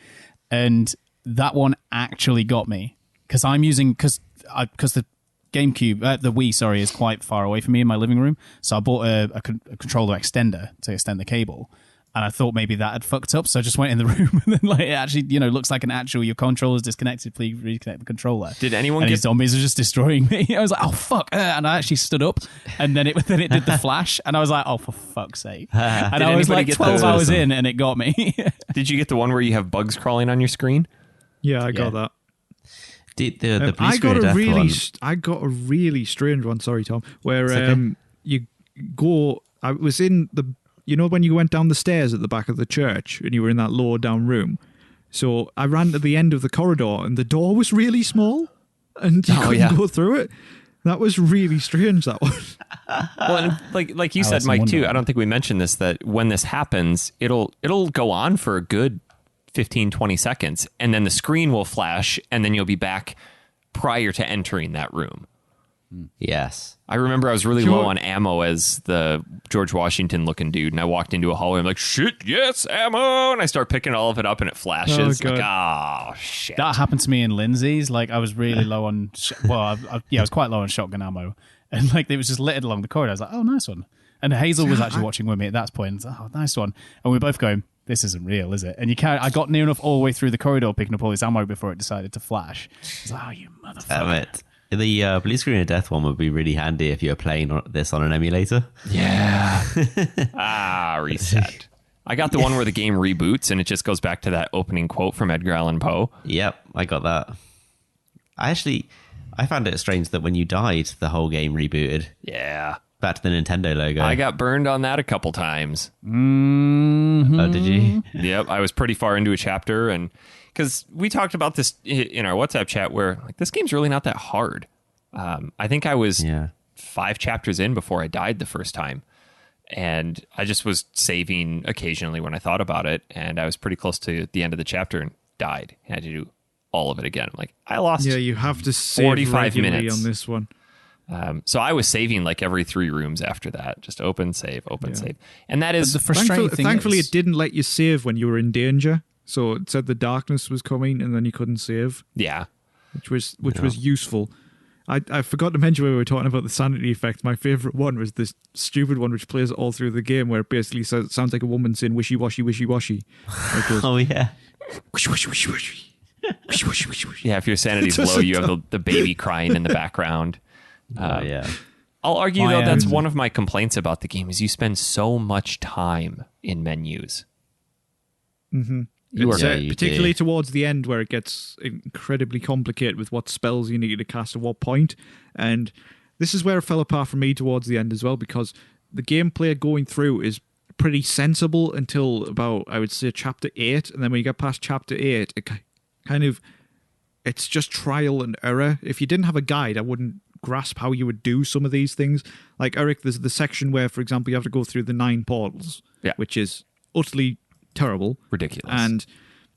And that one actually got me. Because the GameCube, the Wii, sorry, is quite far away from me in my living room. So I bought a controller extender to extend the cable. And I thought maybe that had fucked up. So I just went in the room and then it actually, looks like your controller's disconnected. Please reconnect the controller. Did anyone these zombies are just destroying me. I was like, oh, fuck. And I actually stood up and then it did the flash. And I was like, oh, for fuck's sake. And I was like 12 hours in and it got me. Did you get the one where you have bugs crawling on your screen? Yeah, I got that. The I got a really strange one. Sorry, Tom. Where you go. I was in the. When you went down the stairs at the back of the church and you were in that lower down room. So I ran to the end of the corridor and the door was really small, and you couldn't go through it. That was really strange. That one. Well, and like you said, Mike, too. I don't think we mentioned this. That when this happens, it'll go on for a good 15, 20 seconds, and then the screen will flash, and then you'll be back prior to entering that room. Yes. I remember I was really low on ammo as the George Washington looking dude, and I walked into a hallway, I'm like, shit, yes, ammo, and I start picking all of it up, and it flashes. Shit. That happened to me in Lindsay's. Like, I was really low on, I was quite low on shotgun ammo, and like, it was just littered along the corridor. I was like, oh, nice one. And Hazel was actually watching with me at that point. Oh, nice one. And we were both going, this isn't real, is it? And I got near enough all the way through the corridor picking up all this ammo before it decided to flash. I was like, oh, you motherfucker. Damn it. The blue screen of death one would be really handy if you're playing this on an emulator. Yeah. Reset. I got the one where the game reboots and it just goes back to that opening quote from Edgar Allan Poe. Yep, I got that. I found it strange that when you died, the whole game rebooted. Yeah. Back to the Nintendo logo. I got burned on that a couple times. Mm-hmm. Oh, did you? Yep, I was pretty far into a chapter, and because we talked about this in our WhatsApp chat, where like this game's really not that hard. I think I was 5 chapters in before I died the first time, and I just was saving occasionally when I thought about it, and I was pretty close to the end of the chapter and died. I had to do all of it again. I'm like, I lost. Yeah, you have to save 45 minutes on this one. So I was saving like every 3 rooms after that. Just open, save. And that is the frustrating thing. Thankfully, it didn't let you save when you were in danger. So it said the darkness was coming and then you couldn't save. Yeah. Which was useful. I forgot to mention when we were talking about the sanity effect. My favourite one was this stupid one which plays all through the game where it basically sounds like a woman saying wishy-washy, wishy-washy. Oh, yeah. Wishy-washy. Yeah, if your sanity's low, you have the baby crying in the background. Yeah. I'll argue, though, that's one of my complaints about the game is you spend so much time in menus. Mm-hmm. Particularly towards the end where it gets incredibly complicated with what spells you need to cast at what point. And this is where it fell apart for me towards the end as well, because the gameplay going through is pretty sensible until about, I would say, chapter 8. And then when you get past chapter 8, it's just trial and error. If you didn't have a guide, I wouldn't grasp how you would do some of these things. Like, Eric, there's the section where, for example, you have to go through the 9 portals, which is utterly terrible. Ridiculous. And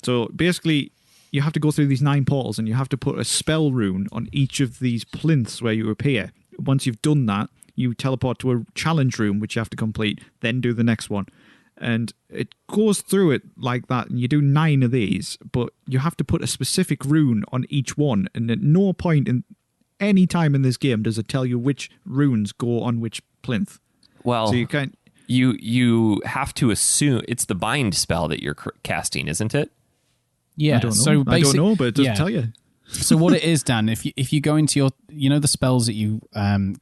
so basically you have to go through these 9 portals and you have to put a spell rune on each of these plinths where you appear. Once you've done that, you teleport to a challenge room which you have to complete, then do the next one. And it goes through it like that, and you do 9 of these, but you have to put a specific rune on each one, and at no point in any time in this game does it tell you which runes go on which plinth. Well, so you can't. You have to assume it's the bind spell that you're casting, isn't it? Yeah. I don't know. So I don't know, but it doesn't tell you. So what it is, Dan, if you go into your, the spells that you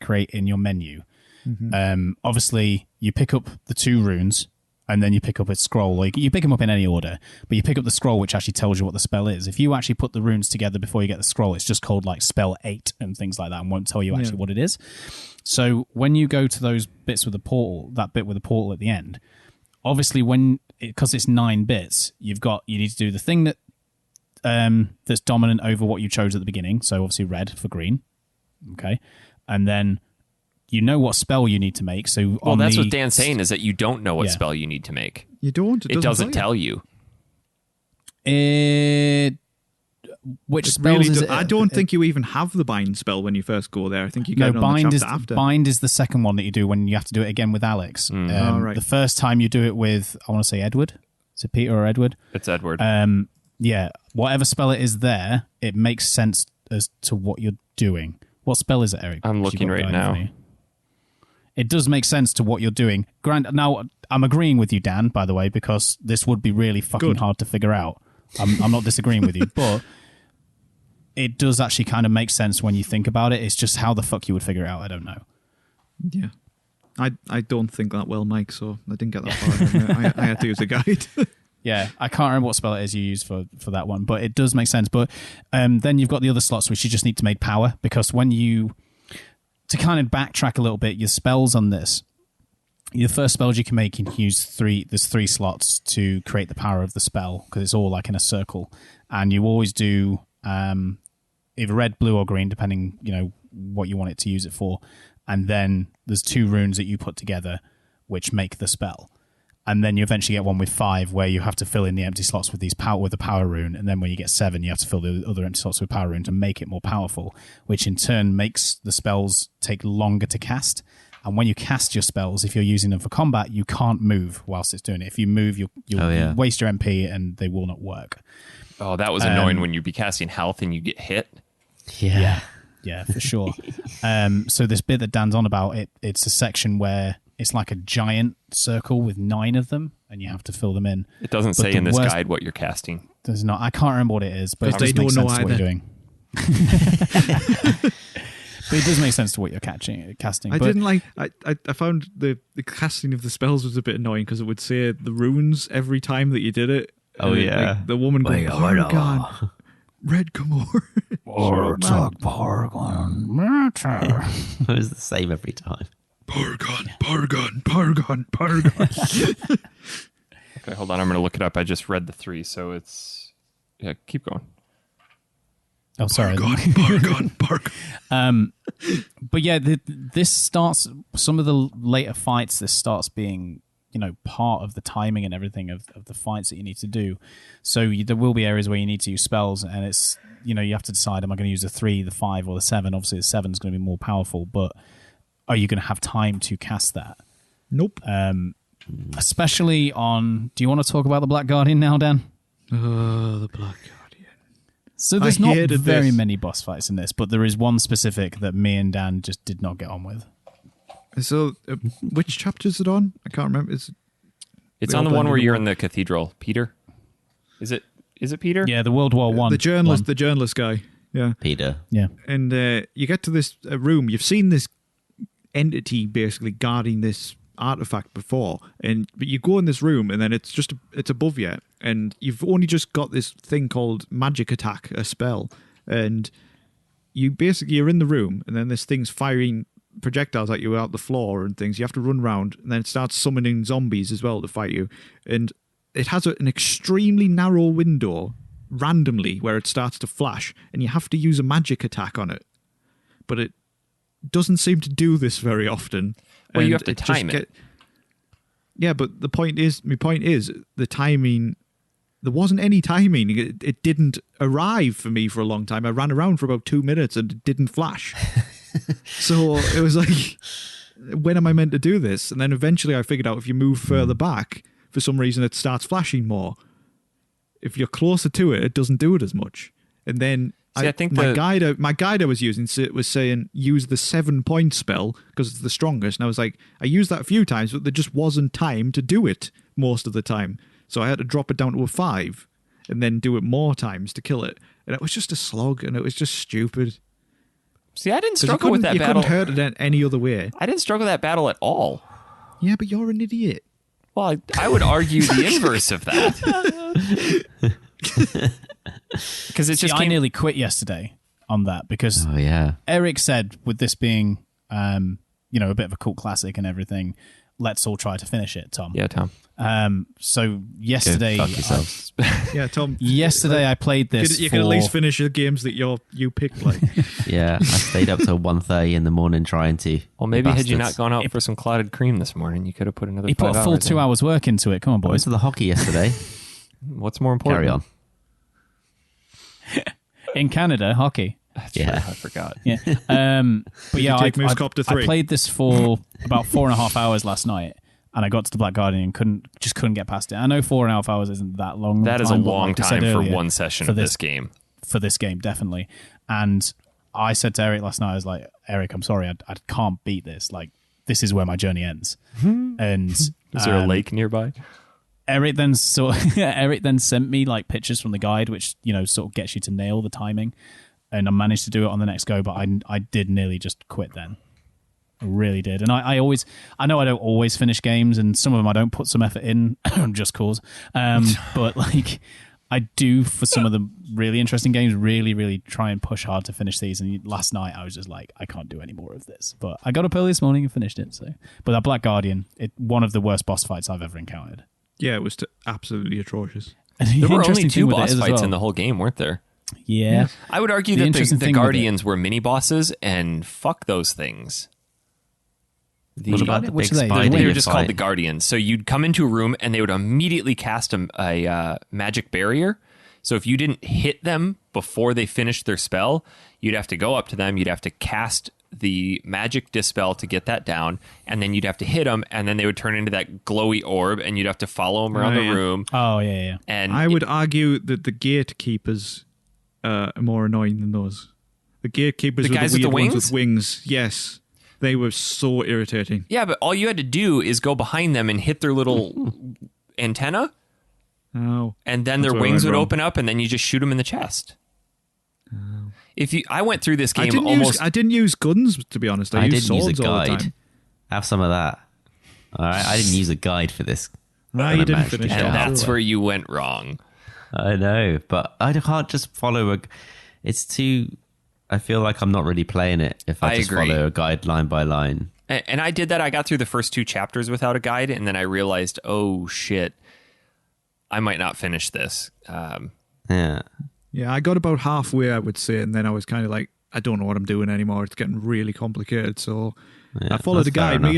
create in your menu, obviously you pick up the 2 runes, and then you pick up a scroll. Like you pick them up in any order, but you pick up the scroll which actually tells you what the spell is. If you actually put the runes together before you get the scroll, it's just called like spell 8 and things like that, and won't tell you actually what it is. So when you go to those bits with the portal, that bit with the portal at the end, obviously because it's 9 bits, you need to do the thing that that's dominant over what you chose at the beginning. So obviously red for green, okay, and then you know what spell you need to make. So that's what Dan's saying, is that you don't know what spell you need to make. You don't. It doesn't tell you. Which spells is it? I don't think you even have the bind spell when you first go there. I think you get it on bind the chapter after. Bind is the second one that you do when you have to do it again with Alex. Right. The first time you do it with, I want to say Edward. Is it Peter or Edward? It's Edward. Yeah, whatever spell it is there, it makes sense as to what you're doing. What spell is it, Eric? I'm looking right now. It does make sense to what you're doing. Now, I'm agreeing with you, Dan, by the way, because this would be really fucking hard to figure out. I'm not disagreeing with you, but it does actually kind of make sense when you think about it. It's just how the fuck you would figure it out, I don't know. Yeah. I don't think that well, Mike, so I didn't get that far. I had to use a guide. Yeah, I can't remember what spell it is you use for that one, but it does make sense. But then you've got the other slots, which you just need to make power, because to kind of backtrack a little bit, your spells on this, your first spells you can make, you can use there's 3 slots to create the power of the spell, because it's all like in a circle. And you always do either red, blue, or green, depending, what you want it to use it for. And then there's 2 runes that you put together, which make the spell. And then you eventually get one with 5 where you have to fill in the empty slots with the power rune. And then when you get 7, you have to fill the other empty slots with power rune to make it more powerful, which in turn makes the spells take longer to cast. And when you cast your spells, if you're using them for combat, you can't move whilst it's doing it. If you move, you'll waste your MP and they will not work. Oh, that was annoying when you'd be casting health and you get hit. Yeah, for sure. So this bit that Dan's on about, it's a section where it's like a giant circle with 9 of them, and you have to fill them in. It doesn't say in this guide what you're casting. There's not. I can't remember what it is, but it they does make don't know sense to what either. you're doing. But it does make sense to what you're casting. I found the casting of the spells was a bit annoying because it would say the runes every time that you did it. Oh, yeah. Like the woman going, Paragon, Red Gamor. It was the same every time. Paragon. Okay, hold on. I'm going to look it up. I just read the 3, so it's... Yeah, keep going. Oh, sorry. Paragon. But yeah, this starts... Some of the later fights, this starts being, part of the timing and everything of the fights that you need to do. So there will be areas where you need to use spells, and it's, you have to decide, am I going to use the 3, the 5, or the 7? Obviously, the 7 is going to be more powerful, but are you going to have time to cast that? Nope. Especially on... Do you want to talk about the Black Guardian now, Dan? The Black Guardian. So there's not very many boss fights in this, but there is one specific that me and Dan just did not get on with. So, which chapter is it on? I can't remember. It's on the one where you're in the cathedral. Peter? Is it Peter? Yeah, the World War One. The journalist guy. Yeah. Peter. Yeah. And you get to this room. You've seen this entity basically guarding this artifact before, but you go in this room and then it's above you, and you've only just got this thing called magic attack, a spell, and you're in the room, and then this thing's firing projectiles at you out the floor and things. You have to run around, and then it starts summoning zombies as well to fight you, and it has an extremely narrow window randomly where it starts to flash, and you have to use a magic attack on it, but it doesn't seem to do this very often. Well, you have to time it. Yeah, but my point is, the timing, there wasn't any timing. It didn't arrive for me for a long time. I ran around for about 2 minutes and it didn't flash. So it was like, when am I meant to do this? And then eventually I figured out if you move further back, for some reason it starts flashing more. If you're closer to it, it doesn't do it as much. And then I think my guide I was using was saying use the 7-point spell because it's the strongest, and I was like, I used that a few times, but there just wasn't time to do it most of the time, so I had to drop it down to a 5 and then do it more times to kill it, and it was just a slog, and it was just stupid. See, I didn't struggle with that battle. You couldn't hurt it any other way. I didn't struggle with that battle at all. Yeah, but you're an idiot. Well, I would argue the inverse of that. Because it just I nearly quit yesterday on that because Eric said, with this being, a bit of a cult classic and everything, let's all try to finish it, Tom. Yeah, Tom. So yesterday, Go fuck yourselves. Yeah, Tom. Yesterday I played this. You can at least finish the games that you picked. Like, Yeah, I stayed up till 1:30 in the morning trying to. Well, maybe had you not Bastards. gone out for some clotted cream this morning, you could have put another. He 5 put a full hours 2 in. hours work into it. Come on, I went boys. to the hockey yesterday. What's more important? Carry on. In Canada, hockey. That's Yeah. right, I forgot. Yeah. But yeah, take Moose Cop to 3? I played this for about 4.5 hours last night, and I got to the Black Guardian and couldn't get past it. I know 4.5 hours isn't that long. That is a time, but long like I said time for earlier, one session for of this game. For this game, definitely. And I said to Eric last night, I was like, Eric, I'm sorry, I can't beat this. Like, this is where my journey ends. And Is there a lake nearby? Eric then sent me like pictures from the guide, which sort of gets you to nail the timing. And I managed to do it on the next go, but I did nearly just quit then. I really did. And I know I don't always finish games, and some of them I don't put some effort in just cause. But like I do for some of the really interesting games, really, really try and push hard to finish these. And last night I was just like, I can't do any more of this. But I got up early this morning and finished it. But that Black Guardian, one of the worst boss fights I've ever encountered. yeah, it was absolutely atrocious. There were only 2 boss fights in the whole game, weren't there? Yeah. I would argue The that interesting the thing with Guardians were mini bosses, and fuck those things. What about the which big are they? spider? They were you just fight? called the Guardians. So you'd come into a room, and they would immediately cast a magic barrier. So if you didn't hit them before they finished their spell, you'd have to go up to them. You'd have to cast the magic dispel to get that down, and then you'd have to hit them, and then they would turn into that glowy orb, and you'd have to follow them around the room. Oh, yeah. And I would argue that the gatekeepers are more annoying than those. The gatekeepers The were guys the with weird the ones with wings. Yes, they were so irritating. yeah, but all you had to do is go behind them and hit their little antenna, Oh, and then That's their where I wings went would wrong. open up, and then you just shoot them in the chest. I went through this I game almost. I didn't use guns, to be honest. I used didn't use a swords all the guide. time. Have some of that. All right, I didn't use a guide for this. No, you didn't match finish to it. And show. that's where you went wrong. I know, but I can't just follow a. It's too. I feel like I'm not really playing it if I just agree. follow a guide line by line. And I did that. I got through the first 2 chapters without a guide, and then I realized, oh shit, I might not finish this. Yeah. Yeah, I got about halfway, I would say, and then I was kind of like, I don't know what I'm doing anymore. It's getting really complicated. So Yeah, I followed the that's fair guide. Me enough.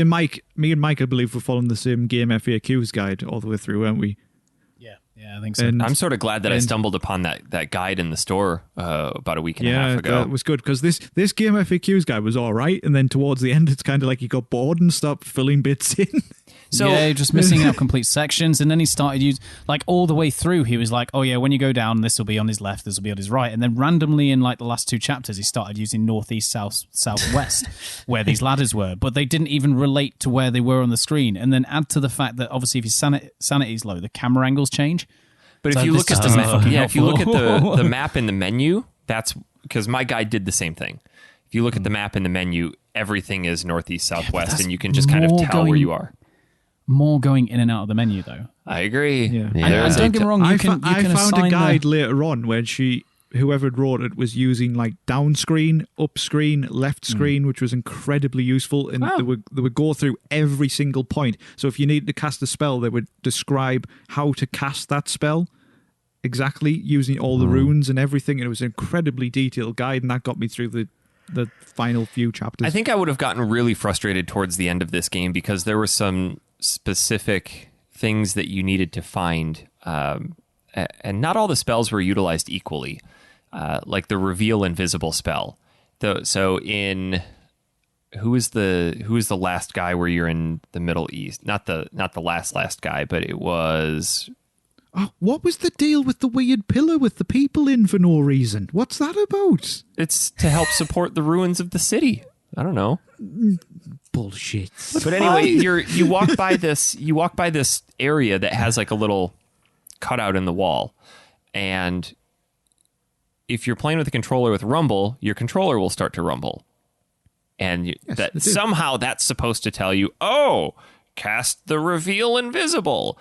and Mike, I believe, were following the same game FAQs guide all the way through, weren't we? Yeah, I think so. And I'm sort of glad that I and- stumbled upon that guide in the store about a week and a Yeah, half ago. that was good because this game FAQs guide was all right, and then towards the end, it's kind of like he got bored and stopped filling bits in. So yeah, you're just missing out complete sections, and then he started using like all the way through. He was like, "Oh yeah, when you go down, this will be on his left, this will be on his right," and then randomly in like the last 2 chapters, he started using northeast, south, southwest, where these ladders were, but they didn't even relate to where they were on the screen. And then add to the fact that obviously, if your sanity's low, the camera angles change. But So if you this look at just the doesn't fucking if you look at helpful. the map in the menu, that's because my guide did the same thing. If you look at the map in the menu, everything is northeast, southwest, that's and you can just kind of more tell where going- you are. More going in and out of the menu though. I agree. Yeah. Yeah. And don't get me wrong, you can I found assign a guide the, later on when whoever wrote it was using like down screen, up screen, left screen, which was incredibly useful. And they would go through every single point. So if you needed to cast a spell, they would describe how to cast that spell exactly using all the runes and everything. And it was an incredibly detailed guide, and that got me through the final few chapters. I think I would have gotten really frustrated towards the end of this game because there were some specific things that you needed to find, and not all the spells were utilized equally. Like the reveal invisible spell. So in who is the last guy where you're in the Middle East? Not the last guy, but it was. Oh, what was the deal with the weird pillar with the people in for no reason? What's that about? It's to help support the ruins of the city. I don't know. Bullshit. But anyway, you walk by this area that has like a little cutout in the wall, and if you're playing with a controller with rumble, your controller will start to rumble, and they do. somehow that's supposed to tell you, oh, cast the reveal invisible.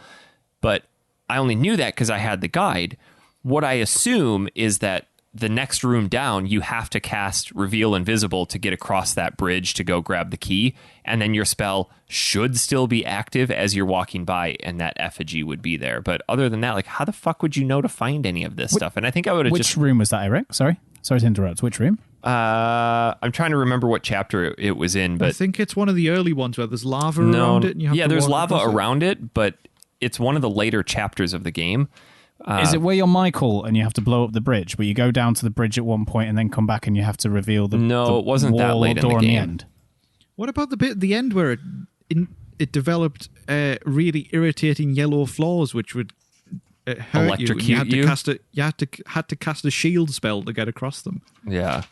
But I only knew that because I had the guide. What I assume is that the next room down, you have to cast reveal invisible to get across that bridge to go grab the key. And then your spell should still be active as you're walking by, and that effigy would be there. But other than that, like, how the fuck would you know to find any of this stuff? And I think I would have Which room was that, Eric? Sorry to interrupt. Which room? I'm trying to remember what chapter it was in, but I think it's one of the early ones where there's lava around it. And you have to there's walk lava across it. around it, but it's one of the later chapters of the game. Is it where you're Michael and you have to blow up the bridge, where you go down to the bridge at one point and then come back and you have to reveal the No, it wasn't that wall late or door in the on the game. end? What about the bit at the end where it developed really irritating yellow flaws, which would hurt you? And you had to Electrocute cast had to cast a shield spell to get across them. Yeah.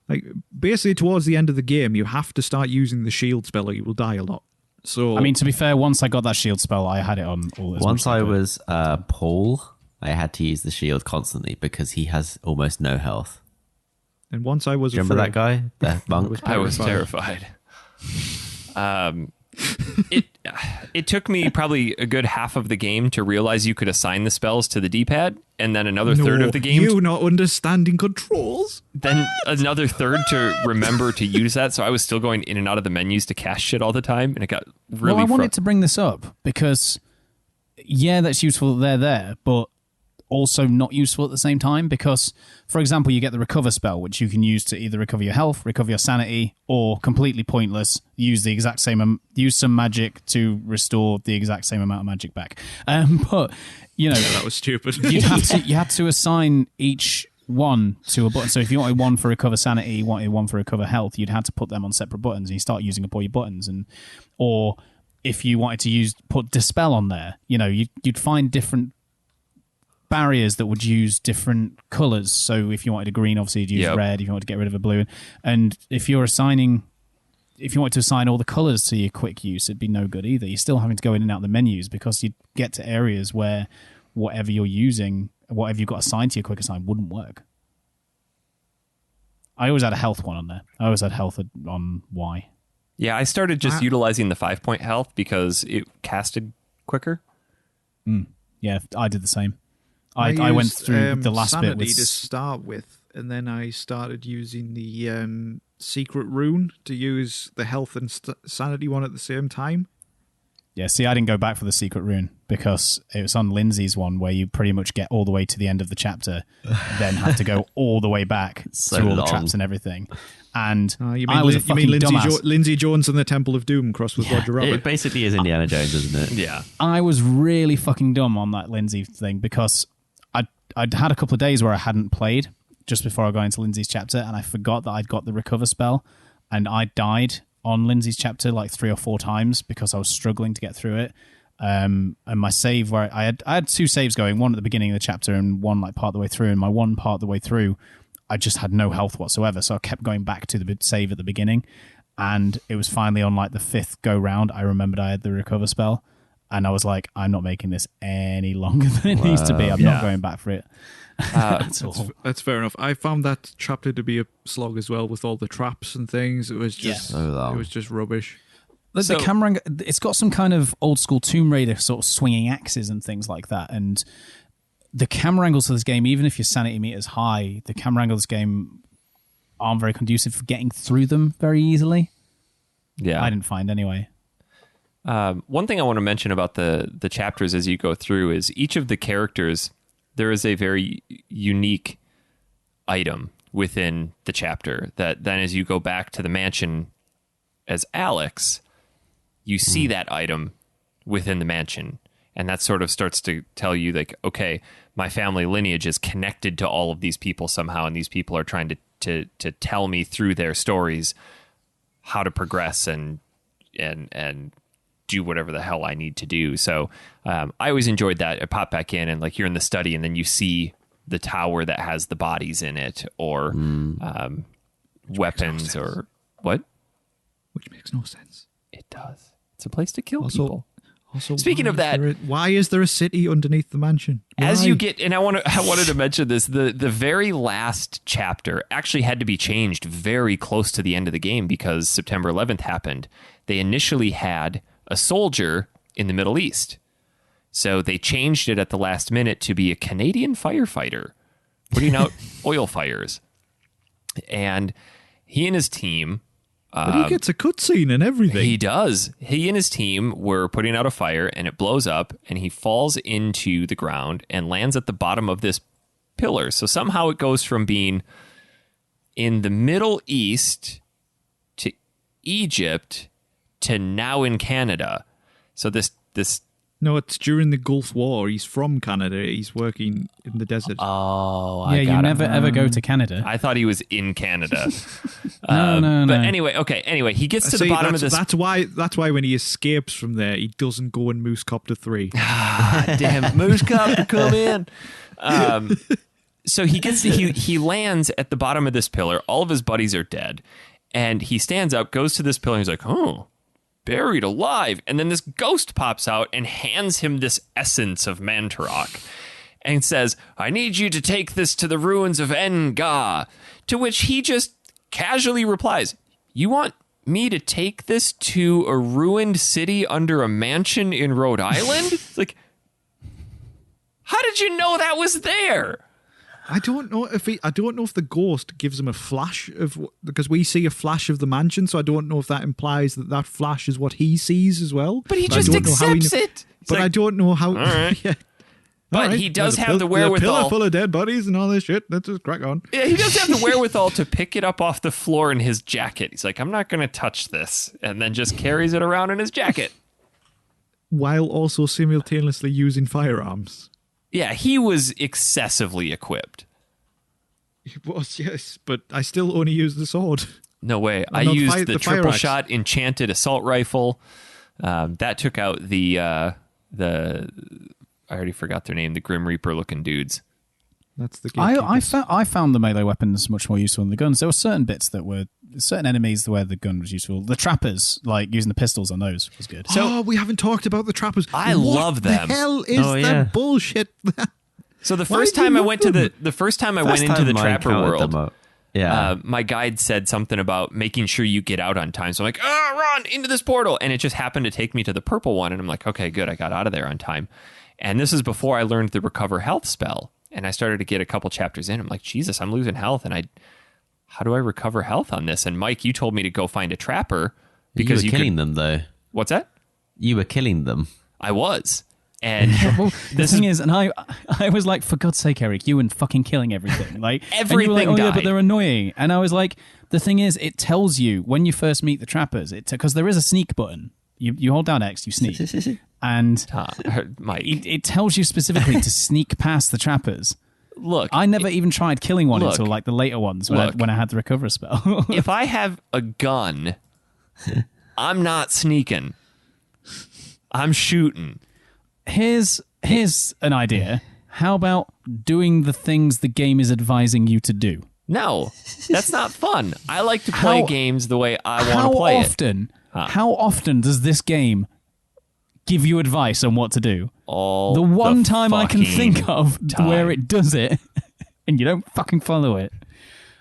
Like basically, towards the end of the game, you have to start using the shield spell, or you will die a lot. So I mean, to be fair, once I got that shield spell, I had it on all. Once I was Paul, I had to use the shield constantly because he has almost no health. and once I was Do you remember that guy? The monk? I was terrified. It took me probably a good half of the game to realize you could assign the spells to the D-pad, and then another third of the game, you not understanding controls. then another third to remember to use that. So I was still going in and out of the menus to cast shit all the time, and it got really. Well, I wanted to bring this up because, yeah, that's useful. They're there, but also not useful at the same time because, for example, you get the recover spell, which you can use to either recover your health, recover your sanity, or completely pointless, use the exact same, use some magic to restore the exact same amount of magic back. But you know, That was stupid. you had to assign each one to a button. So if you wanted one for recover sanity, you wanted one for recover health, you'd have to put them on separate buttons, and you start using up all your buttons, or if you wanted to put dispel on there, you know, you'd find different barriers that would use different colors. So if you wanted a green, obviously you'd use red. If you wanted to get rid of a blue, and if you wanted to assign all the colors to your quick use, it'd be no good either. You're still having to go in and out of the menus because you'd get to areas where whatever you're using, whatever you've got assigned to your quick assign wouldn't work. I always had a health one on there. I always had health on Y. Yeah, I started just utilizing the 5-point health because it casted quicker. Yeah, I did the same. I went through the last Sanity bit with to start with, and then I started using the secret rune to use the health and sanity one at the same time. Yeah, see, I didn't go back for the secret rune because it was on Lindsay's one where you pretty much get all the way to the end of the chapter, then have to go all the way back So through all long. the traps and everything. And You mean, I was a fucking dumbass. Lindsay Jones and the Temple of Doom crossed with Roger Rabbit? It basically is Indiana Jones, isn't it? Yeah. I was really fucking dumb on that Lindsay thing because I'd had a couple of days where I hadn't played just before I got into Lindsay's chapter, and I forgot that I'd got the recover spell, and I died on Lindsay's chapter like 3 or 4 times because I was struggling to get through it. And my save where I had 2 saves going, one at the beginning of the chapter and one like part of the way through, and my one part of the way through I just had no health whatsoever, so I kept going back to the save at the beginning, and it was finally on like the 5th go round I remembered I had the recover spell, and I was like, I'm not making this any longer than it needs to be. I'm not going back for it. That's fair enough. I found that chapter to be a slog as well with all the traps and things. It was just So long. it was just rubbish. The camera angle, it's got some kind of old school Tomb Raider sort of swinging axes and things like that, and the camera angles of this game, even if your sanity meter is high, the camera angles of this game aren't very conducive for getting through them very easily. Yeah. I didn't find anyway. One thing I want to mention about the chapters as you go through is each of the characters, there is a very unique item within the chapter that then as you go back to the mansion as Alex, you see that item within the mansion. And that sort of starts to tell you, like, okay, my family lineage is connected to all of these people somehow, and these people are trying to tell me through their stories how to progress and do whatever the hell I need to do. So I always enjoyed that. I pop back in and like you're in the study, and then you see the tower that has the bodies in it, or weapons, or what? Which makes no sense. It does. It's a place to kill people. Also, Speaking of that, why is there a city underneath the mansion? as Why? you get, and I wanted to mention this, the very last chapter actually had to be changed very close to the end of the game because September 11th happened. They initially had a soldier in the Middle East. So they changed it at the last minute to be a Canadian firefighter putting out oil fires. And he and his team... but he gets a cutscene and everything. He does. He and his team were putting out a fire, and it blows up, and he falls into the ground and lands at the bottom of this pillar. So somehow it goes from being in the Middle East to Egypt to now in Canada. So this No, it's during the Gulf War. He's from Canada. He's working in the desert. Oh, yeah, you never ever go to Canada. I thought he was in Canada. No. But anyway, he gets to the bottom of this. That's why when he escapes from there, he doesn't go in Moose Copter 3. Damn, Moose Copter, come in. So he lands at the bottom of this pillar. All of his buddies are dead. And he stands up, goes to this pillar, and he's like, oh, buried alive. And then this ghost pops out and hands him this essence of Mantarok and says, I need you to take this to the ruins of Enga. To which he just casually replies, you want me to take this to a ruined city under a mansion in Rhode Island? It's like, how did you know that was there? I don't know if the ghost gives him a flash of, because we see a flash of the mansion, so I don't know if that implies that flash is what he sees as well. But he just accepts it. But I don't know how. All right. Yeah. But right. he does have the wherewithal. The pillar full of dead bodies and all this shit. Let's just crack on. Yeah, he does have the wherewithal to pick it up off the floor in his jacket. He's like, I'm not going to touch this, and then just carries it around in his jacket. While also simultaneously using firearms. Yeah, he was excessively equipped. He was, yes, but I still only use the sword. No way. I not used the the fire triple axe. shot enchanted assault rifle. That took out the I already forgot their name, the Grim Reaper looking dudes. That's the I found the melee weapons much more useful than the guns. There were certain bits that were certain enemies where the gun was useful. The trappers, like using the pistols on those, was good. So we haven't talked about the trappers. I love them. What the hell is that bullshit? So the first time I went to the first time I went into the trapper world, my guide said something about making sure you get out on time. So I'm like, run into this portal, and it just happened to take me to the purple one, and I'm like, okay, good, I got out of there on time. And this is before I learned the recover health spell, and I started to get a couple chapters in. I'm like, Jesus, I'm losing health, and how do I recover health on this? And Mike, you told me to go find a trapper because you were killing them, though. What's that? You were killing them. I was. And the thing is, and I was like, for God's sake, Eric, you and fucking killing everything. Like everything and you were like, died. Yeah, but they're annoying. And I was like, the thing is, it tells you when you first meet the trappers, because there is a sneak button. You hold down X, you sneak. And Mike. It tells you specifically to sneak past the trappers. Look, I never even tried killing one until like the later ones when I had the recover spell. If I have a gun, I'm not sneaking. I'm shooting. Here's an idea. How about doing the things the game is advising you to do? No, that's not fun. I like to play games the way I want to play it. How often does this game give you advice on what to do? All the one time I can fucking think of time. where it does it, and you don't fucking follow it.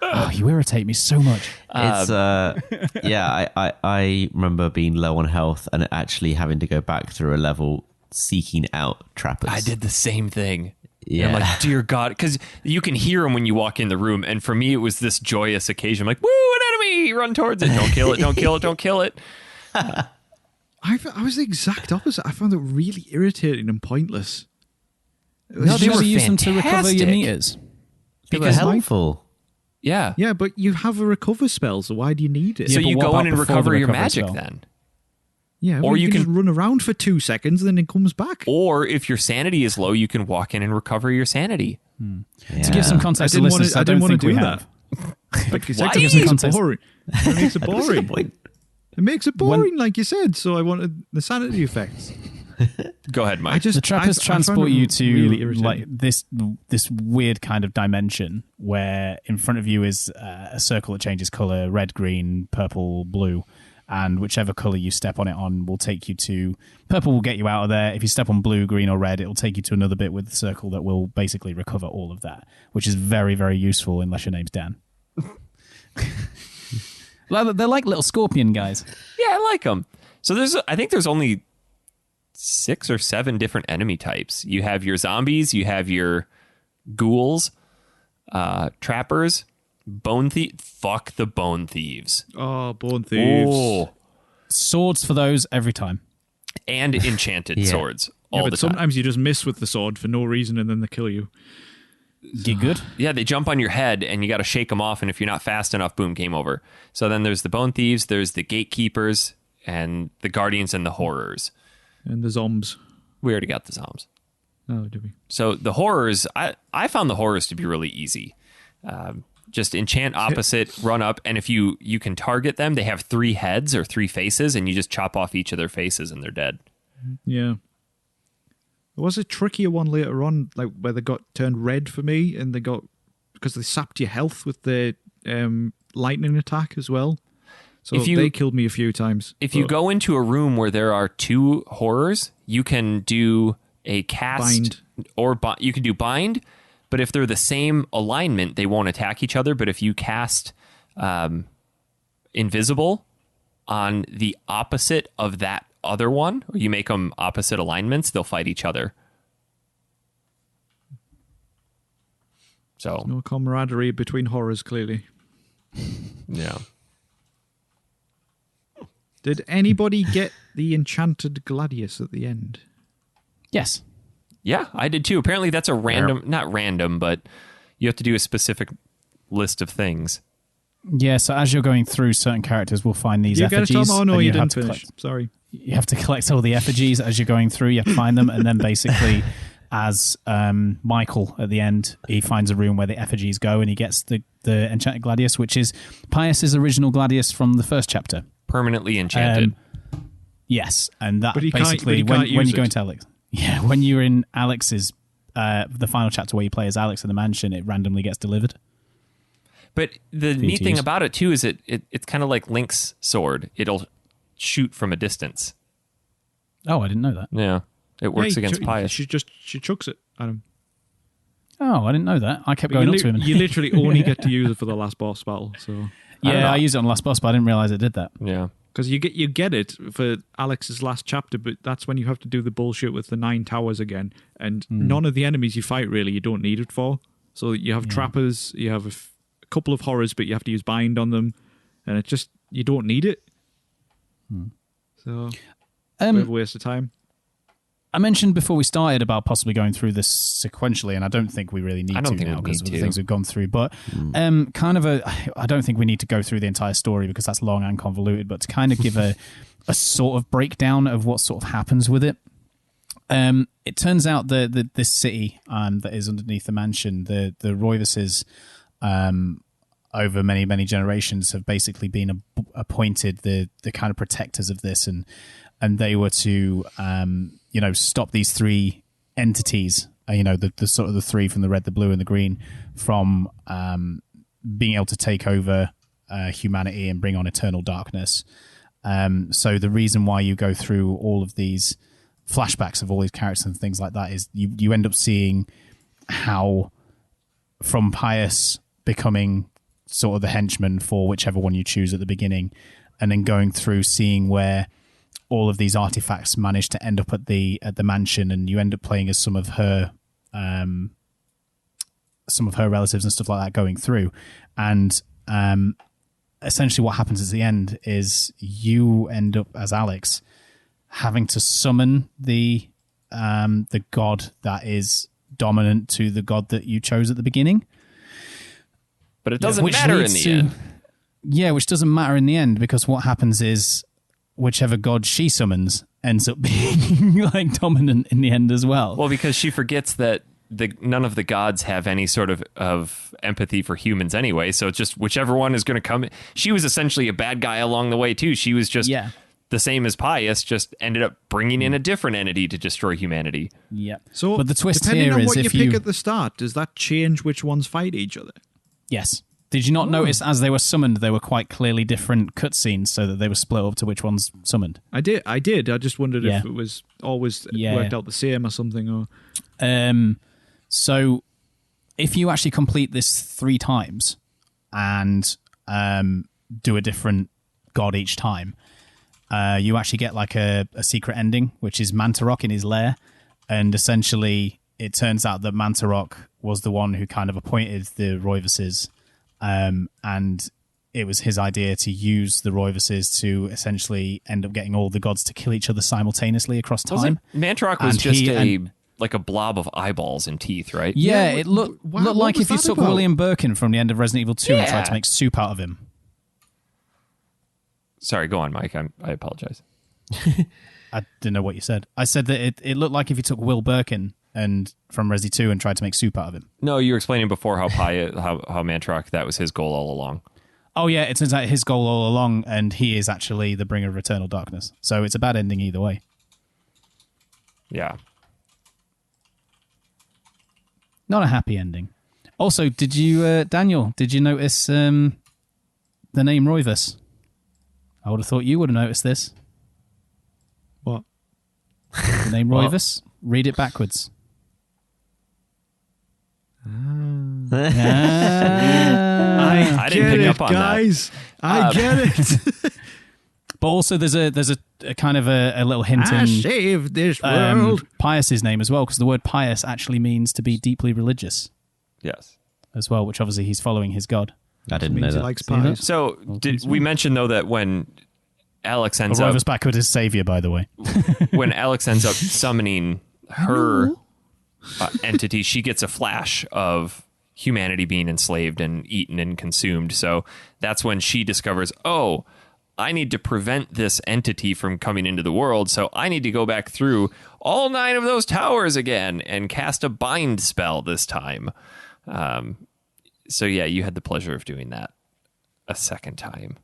Oh, you irritate me so much. It's I remember being low on health and actually having to go back through a level seeking out trappers. I did the same thing. Yeah. And I'm like, dear God, because you can hear them when you walk in the room. And for me, it was this joyous occasion. I'm like, woo, an enemy, run towards it. Don't kill it, don't kill it, don't kill it. I was the exact opposite. I found it really irritating and pointless. No, they were use them to recover your fantastic. meters. They were Because helpful. Yeah. Yeah, but you have a recover spell, so why do you need it? So but you what go in about and before recover the your recovery magic spell? then. Yeah, Or you just can- run around for 2 seconds, and then it comes back. Or if your sanity is low, you can walk in and recover your sanity. To give some context to listeners, I didn't don't want think to we do have. that. Like you said, Why? it Give some makes it context. boring. It makes it What's the boring. point? It makes it boring, like you said. So I wanted the sanity effects. Go ahead, Mike. The trappers I found transport it you to really irritating. like this weird kind of dimension where in front of you is a circle that changes color: red, green, purple, blue, and whichever color you step on it on will take you to purple. Will get you out of there. If you step on blue, green, or red, it will take you to another bit with the circle that will basically recover all of that, which is very, very useful unless your name's Dan. They're like little scorpion guys. Yeah, I like them. So I think there's only 6 or 7 different enemy types. You have your zombies, you have your ghouls, trappers, fuck the bone thieves. Oh, bone thieves. Oh. Swords for those every time. And enchanted swords all but the time. Sometimes you just miss with the sword for no reason and then they kill you. Get good? Yeah, they jump on your head and you got to shake them off, and if you're not fast enough, boom, game over. So then there's the bone thieves, there's the gatekeepers, and the guardians and the horrors. And the zombs. We already got the zombies. Oh, did we? So the horrors, I found the horrors to be really easy. Just enchant opposite, run up, and if you can target them, they have 3 heads or 3 faces, and you just chop off each of their faces and they're dead. Yeah. There was a trickier one later on, like where they got turned red for me, and because they sapped your health with the lightning attack as well. So they killed me a few times. If you go into a room where there are 2 horrors, you can do a cast you can do bind, but if they're the same alignment, they won't attack each other. But if you cast invisible on the opposite of that other one, or you make them opposite alignments, they'll fight each other. So no camaraderie between horrors, clearly. Yeah. Did anybody get the enchanted gladius at the end? Yes. Yeah, I did too. Apparently that's a random, not random, but you have to do a specific list of things. Yeah, so as you're going through, certain characters will find these effigies. You get it, Tom? Oh, no, you didn't finish. Collect. Sorry. You have to collect all the effigies as you're going through. You have to find them, and then basically, as Michael at the end, he finds a room where the effigies go, and he gets the enchanted gladius, which is Pius's original gladius from the first chapter. Permanently enchanted. Yes, and that basically when you go into Alex, when you're in Alex's the final chapter where you play as Alex in the mansion, it randomly gets delivered. But the neat thing about it too is it's kind of like Link's sword. It'll shoot from a distance. Oh, I didn't know that. Yeah, it works against Pius. She chucks it at him. Oh, I didn't know that. I kept going up to him. You literally only get to use it for the last boss battle. So I used it on last boss, but I didn't realize it did that. Yeah, because you get it for Alex's last chapter, but that's when you have to do the bullshit with the 9 towers again, and none of the enemies you fight really you don't need it for. So you have trappers, you have a couple of horrors, but you have to use bind on them, and it just you don't need it. So bit of a waste of time. I mentioned before we started about possibly going through this sequentially, and I don't think we really need to now because of the things we've gone through. But I don't think we need to go through the entire story because that's long and convoluted. But to kind of give a sort of breakdown of what sort of happens with it, it turns out that this city that is underneath the mansion, the Roivises, over many, many generations have basically been appointed the kind of protectors of this, and they were to stop these 3 entities, the sort of the 3 from the red, the blue, and the green from being able to take over humanity and bring on eternal darkness. So the reason why you go through all of these flashbacks of all these characters and things like that is you end up seeing how from Pius becoming sort of the henchman for whichever one you choose at the beginning, and then going through seeing where all of these artifacts manage to end up at the mansion, and you end up playing as some of her relatives and stuff like that going through, and essentially what happens at the end is you end up as Alex having to summon the god that is dominant to the god that you chose at the beginning. But it doesn't matter in the end. Yeah, which doesn't matter in the end, because what happens is whichever god she summons ends up being like dominant in the end as well. Well, because she forgets that none of the gods have any sort of empathy for humans anyway, so it's just whichever one is going to come. She was essentially a bad guy along the way too. She was just the same as Pius, just ended up bringing in a different entity to destroy humanity. Yeah. So, but the twist depending here on is what if you pick at the start, does that change which ones fight each other? Yes. Did you not notice as they were summoned, they were quite clearly different cutscenes so that they were split up to which one's summoned? I did. I just wondered if it was always worked out the same or something. Or So if you actually complete this 3 times and do a different god each time, you actually get like a secret ending, which is Mantarok in his lair. And essentially, it turns out that Mantarok was the one who kind of appointed the Roivises. And it was his idea to use the Roivises to essentially end up getting all the gods to kill each other simultaneously across time. Mantarok was just like a blob of eyeballs and teeth, right? Yeah, it looked like if you took about? William Birkin from the end of Resident Evil 2 and tried to make soup out of him. Sorry, go on, Mike. I apologize. I didn't know what you said. I said that it looked like if you took Will Birkin and from Resi 2 and tried to make soup out of him. No, you were explaining before how Mantarok, that was his goal all along. Oh, yeah, it turns out his goal all along, and he is actually the bringer of eternal darkness. So it's a bad ending either way. Yeah. Not a happy ending. Also, did you, Daniel, did you notice the name Roivus? I would have thought you would have noticed this. What? The name Roivus? Read it backwards. I didn't pick up on guys. I get it. But also, there's a kind of a little hint in saved this world. Pius's name as well, because the word pious actually means to be deeply religious Yes. as well, which obviously he's following his god. I didn't know Means he that. likes pies. So did we mention though that when Alex ends But up Roivus backward is savior, by the way. when Alex ends up summoning her entity, she gets a flash of humanity being enslaved and eaten and consumed. So that's when she discovers, oh, I need to prevent this entity from coming into the world. So I need to go back through all 9 of those towers again and cast a bind spell this time. So yeah, you had the pleasure of doing that a second time.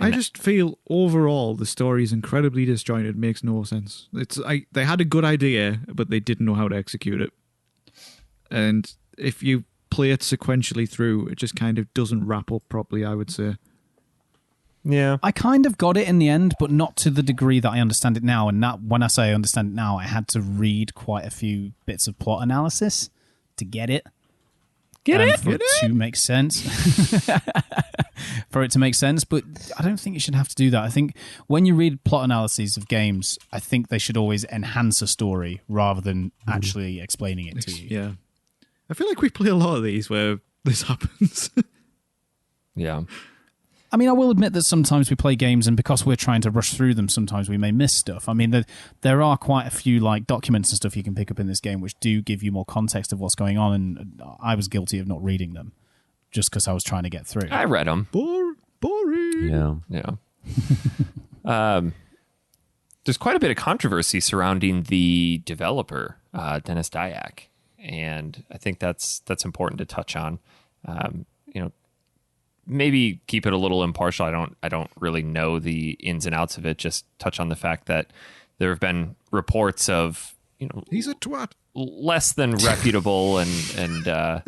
I just feel overall the story is incredibly disjointed. Makes no sense. They had a good idea, but they didn't know how to execute it. And if you play it sequentially through, it just kind of doesn't wrap up properly, I would say. Yeah. I kind of got it in the end, but not to the degree that I understand it now. And that, when I say I understand it now, I had to read quite a few bits of plot analysis to get it. For it to make sense. For it to make sense, but I don't think you should have to do that. I think when you read plot analyses of games, I think they should always enhance a story rather than actually explaining it to you. Yeah. I feel like we play a lot of these where this happens. Yeah. I mean, I will admit that sometimes we play games, and because we're trying to rush through them, sometimes we may miss stuff. I mean, there are quite a few like documents and stuff you can pick up in this game which do give you more context of what's going on, and I was guilty of not reading them just because I was trying to get through. I read them. Boring. Yeah. There's quite a bit of controversy surrounding the developer, Dennis Dyack, and I think that's important to touch on. Maybe keep it a little impartial. I don't really know the ins and outs of it. Just touch on the fact that there have been reports of, He's a twat. less than reputable and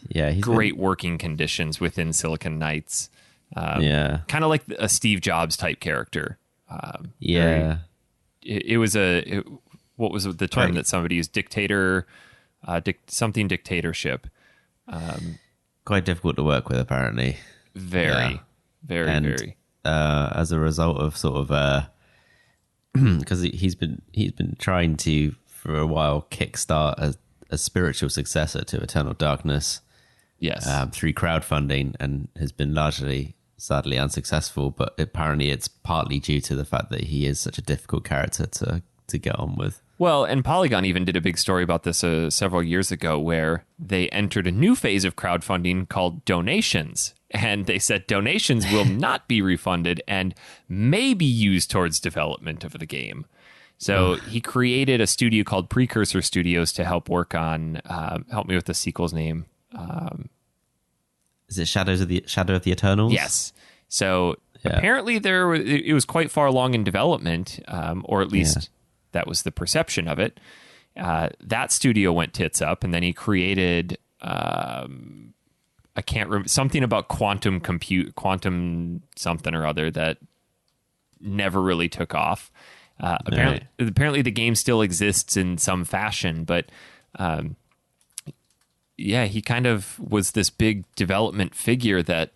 He's great working conditions within Silicon Knights. Yeah. Kind of like a Steve Jobs type character. Yeah. It was what was the term that somebody used? Dictator, something dictatorship. Quite difficult to work with, apparently. Very. As a result of sort of, because he's been trying to for a while kickstart a spiritual successor to Eternal Darkness. Yes. Through crowdfunding, and has been largely, sadly, unsuccessful. But apparently, it's partly due to the fact that he is such a difficult character to get on with. Well, and Polygon even did a big story about this several years ago, where they entered a new phase of crowdfunding called donations. And they said donations will not be refunded and may be used towards development of the game. So he created a studio called Precursor Studios to help work on, help me with the sequel's name. Is it Shadow of the Eternals? Yes. So apparently it was quite far along in development, or at least that was the perception of it. That studio went tits up, and then he created, I can't remember, something about quantum something or other that never really took off. Apparently the game still exists in some fashion, but he kind of was this big development figure that,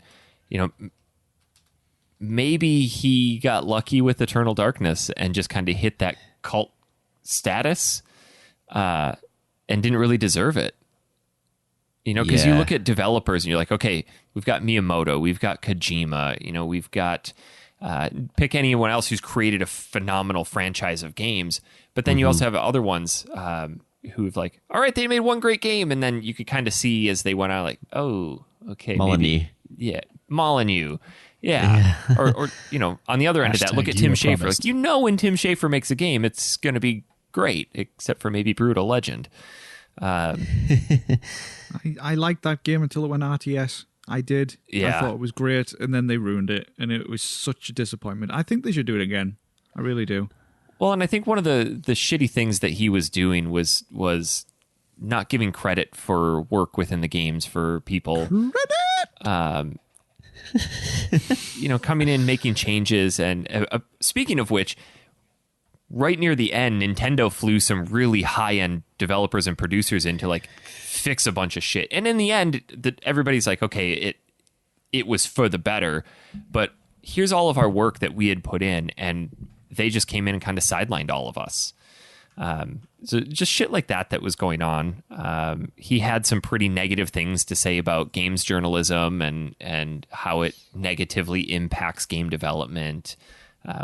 maybe he got lucky with Eternal Darkness and just kind of hit that cult status and didn't really deserve it. You know, because you look at developers and you're like, okay, we've got Miyamoto, we've got Kojima, you know, we've got pick anyone else who's created a phenomenal franchise of games. But then you also have other ones who've like, all right, they made one great game. And then you could kind of see as they went on, like, oh, okay. Molyneux. Molyneux. Yeah. or, you know, on the other end of that, look at Tim Schafer. promised. Like, you know, when Tim Schafer makes a game, it's going to be great, except for maybe Brutal Legend. I liked that game until it went RTS. I did. Yeah. I thought it was great, and then they ruined it, and it was such a disappointment. I think they should do it again. I really do. Well, and I think one of the shitty things that he was doing was not giving credit for work within the games for people. Credit! You know, coming in, making changes. And speaking of which, right near the end, Nintendo flew some really high-end developers and producers in to like fix a bunch of shit. And in the end, everybody's like, okay, it was for the better, but here's all of our work that we had put in, and they just came in and kind of sidelined all of us. So just shit like that was going on. He had some pretty negative things to say about games journalism and how it negatively impacts game development,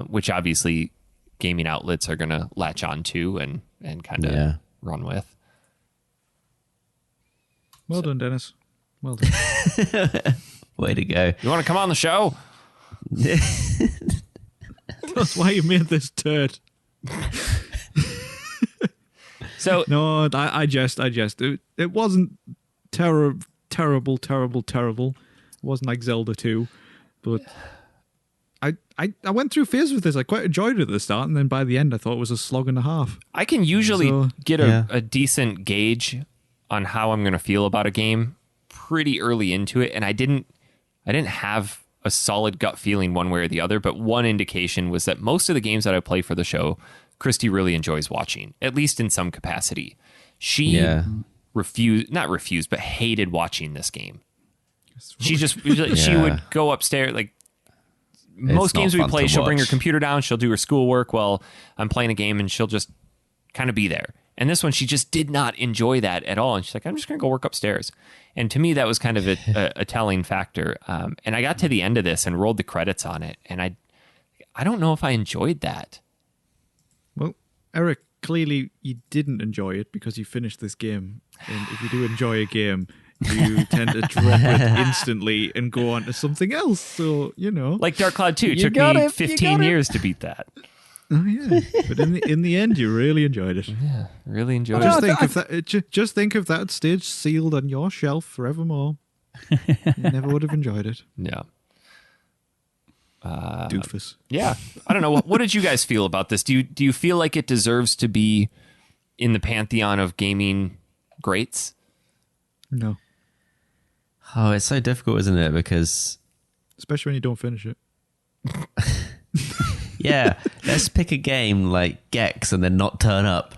which obviously gaming outlets are going to latch on to and kind of run with. Well done, Dennis. Well done. Way to go. You want to come on the show? That's why you made this turd. So no, I jest. It wasn't terrible. It wasn't like Zelda 2, but I went through phases with this. I quite enjoyed it at the start, and then by the end, I thought it was a slog and a half. I can usually get a decent gauge on how I'm going to feel about a game pretty early into it, and I didn't have a solid gut feeling one way or the other, but one indication was that most of the games that I play for the show, Christy really enjoys watching, at least in some capacity. She not refused, but hated watching this game. She would go upstairs, like most games we play, she'll bring her computer down, she'll do her schoolwork while I'm playing a game, and she'll just kind of be there. And this one, she just did not enjoy that at all. And she's like, I'm just going to go work upstairs. And to me, that was kind of a telling factor. And I got to the end of this and rolled the credits on it. And I don't know if I enjoyed that. Well, Eric, clearly you didn't enjoy it because you finished this game. And if you do enjoy a game, you tend to drop it instantly and go on to something else. So, you know. Like Dark Cloud 2. It took me 15 years to beat that. Oh yeah, but in the end, you really enjoyed it. Yeah, really enjoyed it. Just think if that stayed sealed on your shelf forevermore, you never would have enjoyed it. Yeah. Doofus. Yeah, I don't know. What did you guys feel about this? Do you feel like it deserves to be in the pantheon of gaming greats? No. Oh, it's so difficult, isn't it? Because especially when you don't finish it. Yeah, let's pick a game like Gex and then not turn up.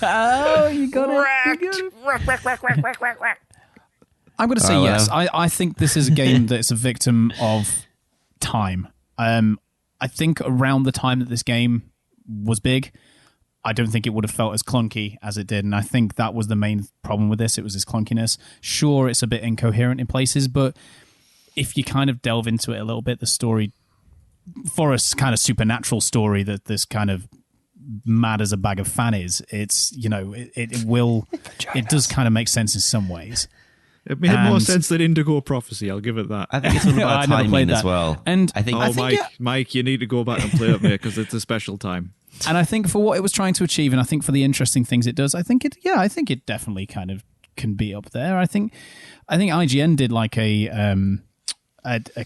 Oh, you got it. I'm going to say yes. I think this is a game that's a victim of time. I think around the time that this game was big, I don't think it would have felt as clunky as it did. And I think that was the main problem with this. It was its clunkiness. Sure, it's a bit incoherent in places, but if you kind of delve into it a little bit, the story, for a kind of supernatural story that this kind of mad as a bag of fan is, it's, you know, it does kind of make sense in some ways. It made more sense than Indigo Prophecy, I'll give it that. I think it's all about timing as well. And I think, Mike, you need to go back and play it, mate, because it's a special time. And I think for what it was trying to achieve, and I think for the interesting things it does, I think it definitely kind of can be up there. I think IGN did like a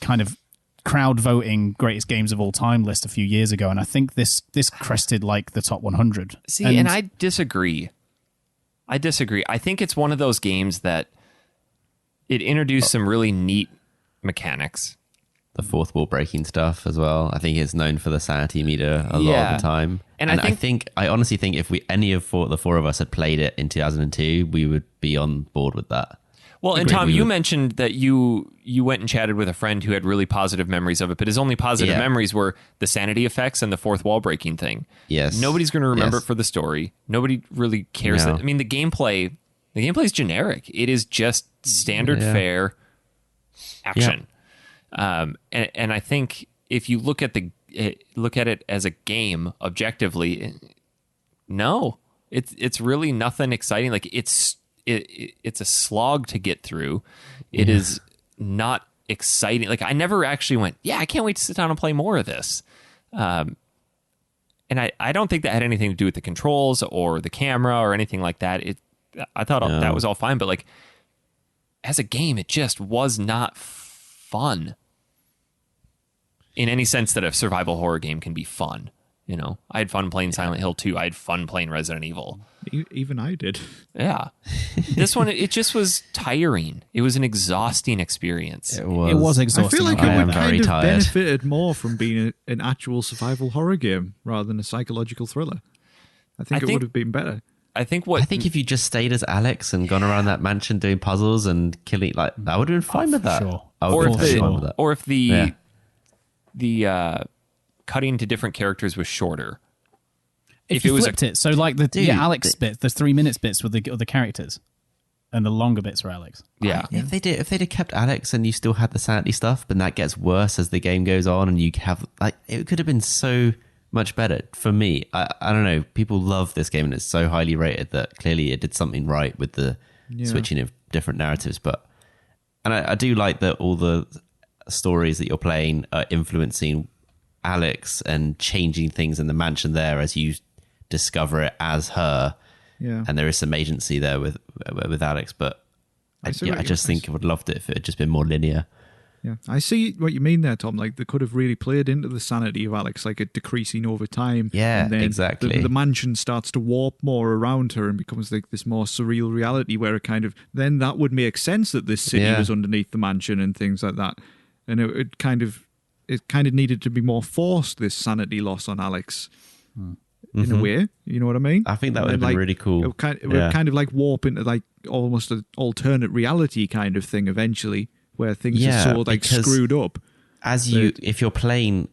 kind of crowd voting greatest games of all time list a few years ago, and I think this crested like the top 100. See, and I disagree. I think it's one of those games that it introduced some really neat mechanics. The fourth wall breaking stuff as well. I think it's known for the sanity meter a lot of the time. And I honestly think if any of the four of us had played it in 2002, we would be on board with that. Well, and Tom, you mentioned that you went and chatted with a friend who had really positive memories of it, but his only positive memories were the sanity effects and the fourth wall breaking thing. Yes. Nobody's going to remember it for the story. Nobody really cares. No. I mean, the gameplay is generic. It is just standard fare action. And I think if you look at it as a game objectively, no, it's really nothing exciting. Like it's a slog to get through. It is not exciting. Like I never actually went, I can't wait to sit down and play more of this. And I don't think that had anything to do with the controls or the camera or anything like that. I thought that was all fine, but like as a game, it just was not fun in any sense that a survival horror game can be fun. You know, I had fun playing Silent Hill 2. I had fun playing Resident Evil. Even I did. Yeah. This one, it just was tiring. It was an exhausting experience. It was exhausting. I feel like I it am would very kind of tired. benefited more from being an actual survival horror game rather than a psychological thriller. I think it would have been better. I think if you just stayed as Alex and gone around that mansion doing puzzles and killing, like, I would have been fine with that. Sure. I would have been fine with that. Or if the cutting to different characters was shorter. If you flipped it, so like the Alex bit, the 3 minutes bits with the other characters, and the longer bits were Alex. Yeah. If they'd have kept Alex and you still had the sanity stuff, but that gets worse as the game goes on, and you have it could have been so much better for me. I don't know. People love this game and it's so highly rated that clearly it did something right with the switching of different narratives. And I do like that all the stories that you're playing are influencing Alex and changing things in the mansion there as you discover it as her. Yeah. And there is some agency there with Alex, but I just think I would have loved it if it had just been more linear. Yeah, I see what you mean there, Tom. Like they could have really played into the sanity of Alex, like it decreasing over time. Yeah, and then exactly. The mansion starts to warp more around her and becomes like this more surreal reality where it kind of then that would make sense that this city was underneath the mansion and things like that. And it kind of needed to be more forced, this sanity loss on Alex. In a way, you know what I mean? I think that would have been really cool. It would kind of like warp into like almost an alternate reality kind of thing eventually, where things are so like screwed up. If you're playing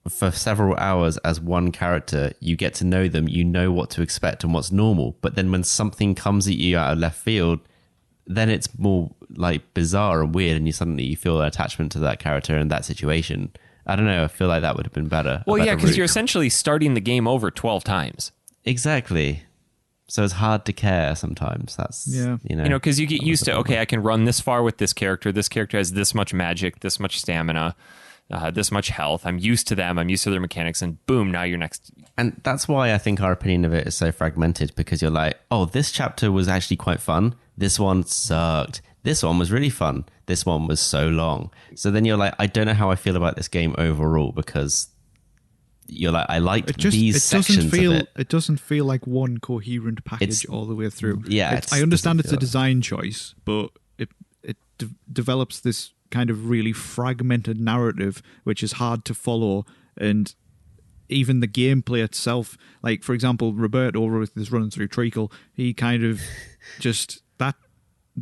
for several hours as one character, you get to know them, you know what to expect and what's normal. But then when something comes at you out of left field, then it's more like bizarre and weird, and you feel an attachment to that character and that situation. I don't know. I feel like that would have been better. Well, yeah, because you're essentially starting the game over 12 times. Exactly. So it's hard to care sometimes. That's, because you get used to, okay, I can run this far with this character. This character has this much magic, this much stamina, this much health. I'm used to them. I'm used to their mechanics. And boom, now you're next. And that's why I think our opinion of it is so fragmented, because you're like, oh, this chapter was actually quite fun. This one sucked. This one was really fun. This one was so long. So then you're like, I don't know how I feel about this game overall, because you're like, I liked these sections of it. It doesn't feel like one coherent package all the way through. Yeah. I understand it's a design choice, but it develops this kind of really fragmented narrative, which is hard to follow. And even the gameplay itself, like, for example, Roberto with this running through Treacle, he kind of just... that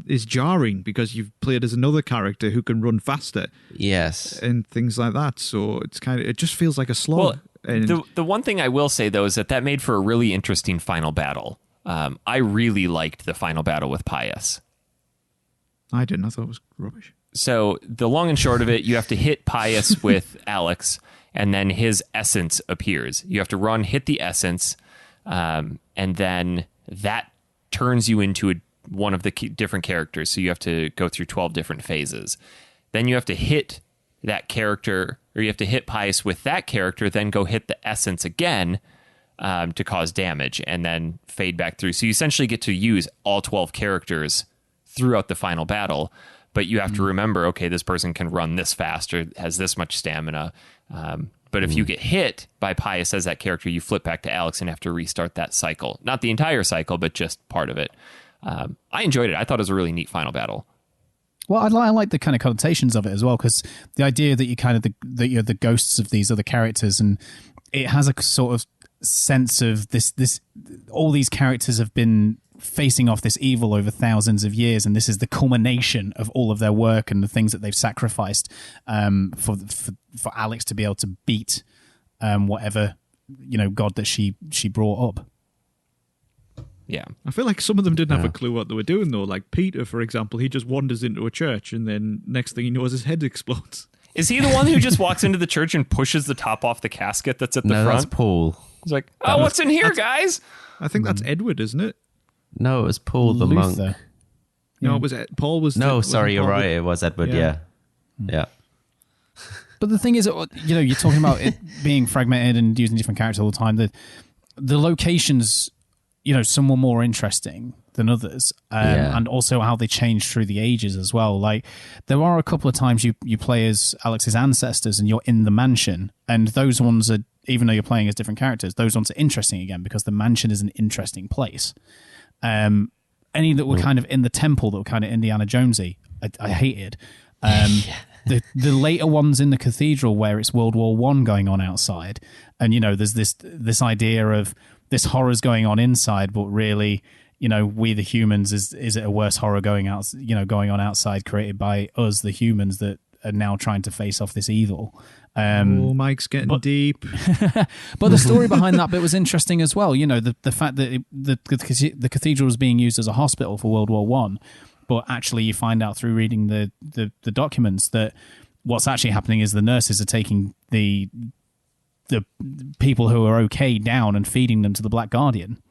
is jarring because you've played as another character who can run faster. Yes. And things like that. So it just feels like a slog. Well, the one thing I will say, though, is that made for a really interesting final battle. I really liked the final battle with Pius. I didn't. I thought it was rubbish. So the long and short of it, you have to hit Pius with Alex, and then his essence appears. You have to hit the essence, and then that turns you into one of the different characters. So you have to go through 12 different phases. Then you have to hit that character, or you have to hit Pius with that character, then go hit the essence again to cause damage, and then fade back through. So you essentially get to use all 12 characters throughout the final battle, but you have to remember, okay, this person can run this fast or has this much stamina. But if you get hit by Pius as that character, you flip back to Alex and have to restart that cycle. Not the entire cycle, but just part of it. I enjoyed it. I thought it was a really neat final battle. Well, I like the kind of connotations of it as well, because the idea that you kind of that you're the ghosts of these other characters, and it has a sort of sense of this all these characters have been facing off this evil over thousands of years, and this is the culmination of all of their work and the things that they've sacrificed for Alex to be able to beat whatever god that she brought up. Yeah. I feel like some of them didn't have a clue what they were doing, though. Like Peter, for example, he just wanders into a church and then next thing he knows, his head explodes. Is he the one who just walks into the church and pushes the top off the casket that's at the front? No, that's Paul. He's like, oh, what's in here, guys? I think that's Edward, isn't it? No, it was Paul the monk. No, it was Paul was... No, sorry, you're right. It was Edward, yeah. But the thing is, you're talking about it being fragmented and using different characters all the time. The locations, some were more interesting than others, and also how they changed through the ages as well. Like, there are a couple of times you play as Alex's ancestors and you're in the mansion, and those ones are, even though you're playing as different characters, those ones are interesting again because the mansion is an interesting place. Any that were kind of in the temple that were kind of Indiana Jonesy, I hated. The later ones in the cathedral where it's World War I going on outside, and there's this idea of this horror's going on inside, but really, we the humans is it a worse horror going on outside, created by us the humans that are now trying to face off this evil. Mike's getting deep. But the story behind that bit was interesting as well. The fact that the cathedral was being used as a hospital for World War One. But actually, you find out through reading the documents that what's actually happening is the nurses are taking the people who are okay down and feeding them to the Black Guardian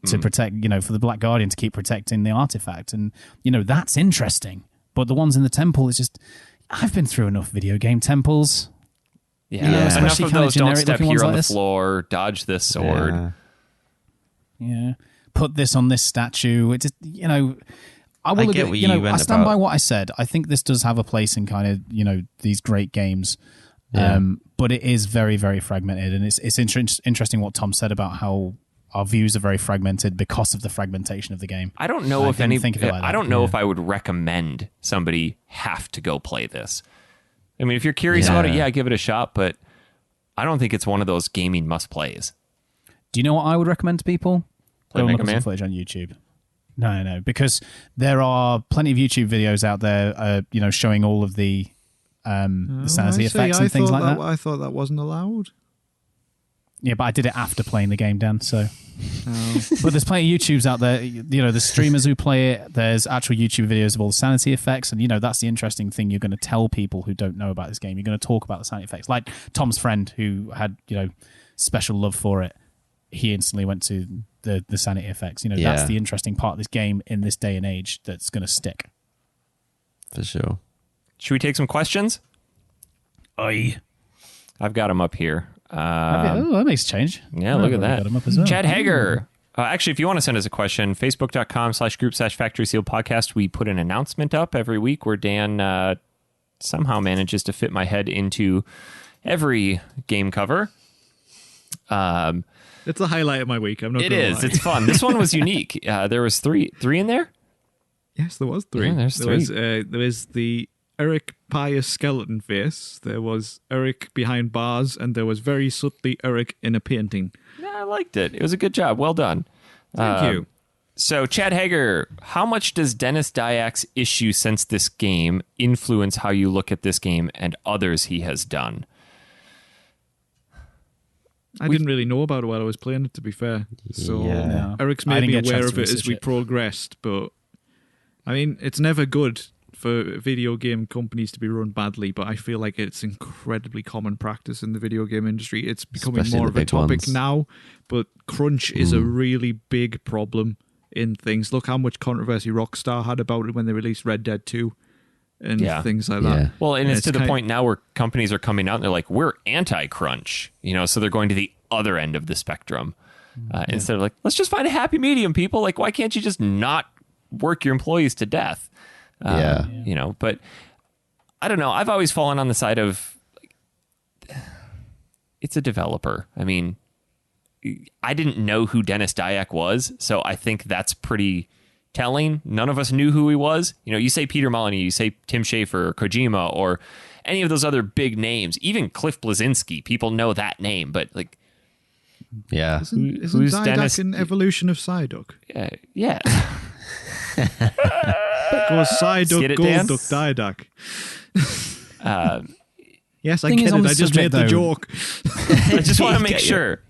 to protect, for the Black Guardian to keep protecting the artifact. And, that's interesting. But the ones in the temple is just, I've been through enough video game temples. Yeah. Enough of those don't step here on like the floor, dodge this sword. Yeah. Put this on this statue. It just, I get what you went I stand about. by what I said. I think this does have a place in kind of, these great games. But it is very, very fragmented. And it's interesting what Tom said about how our views are very fragmented because of the fragmentation of the game. I don't know if I would recommend somebody have to go play this. I mean, if you're curious about it, give it a shot. But I don't think it's one of those gaming must-plays. Do you know what I would recommend to people? Play Go and Mega look at Man? some footage on YouTube. No, because there are plenty of YouTube videos out there, showing all of the sanity effects and things like that. I thought that wasn't allowed. Yeah, but I did it after playing the game, Dan. So, but there's plenty of YouTubes out there. The streamers who play it. There's actual YouTube videos of all the sanity effects, and that's the interesting thing. You're going to tell people who don't know about this game. You're going to talk about the sanity effects, like Tom's friend who had special love for it. He instantly went to the sanity effects. That's the interesting part of this game in this day and age that's going to stick. For sure. Should we take some questions? Aye. I've got them up here. That makes a change. Yeah, look at that. Got 'em up as well. Chad Hager. Actually, if you want to send us a question, facebook.com/group/Factory Seal Podcast. We put an announcement up every week where Dan somehow manages to fit my head into every game cover. It's a highlight of my week. I'm not. It is. Lie. It's fun. This one was unique. There was three in there. Yes, there was 3. Yeah, there's 3. There was the Eric Pious skeleton face. There was Eric behind bars, and there was very subtly Eric in a painting. Yeah, I liked it. It was a good job. Well done. Thank you. So, Chad Hager, how much does Dennis Diak's issue since this game influence how you look at this game and others he has done? I didn't really know about it while I was playing it, to be fair. So Eric's I didn't maybe get a aware chance of to it as research we it. progressed, but I mean, it's never good for video game companies to be run badly, but I feel like it's incredibly common practice in the video game industry. It's becoming Especially more the of a big topic ones. now, but crunch is a really big problem in things. Look how much controversy Rockstar had about it when they released Red Dead 2 and things like that. Well, and it's to the point now where companies are coming out and they're like, we're anti-crunch, so they're going to the other end of the spectrum. Instead of like, let's just find a happy medium, people. Like, why can't you just not work your employees to death? But I don't know. I've always fallen on the side of it's a developer. I mean, I didn't know who Dennis Diak was, so I think that's pretty telling. None of us knew who he was. You say Peter Molyneux, you say Tim Schafer or Kojima or any of those other big names, even Cliff Bleszinski, people know that name, but like Yeah. Isn't Who's Didac Dennis? an evolution of Psyduck? Yeah. Goes Psyduck, Get it, Dan? Golduck, Didac. Yes, I Thing get is, it. on I the just made subject, the though- joke. I just want to make sure.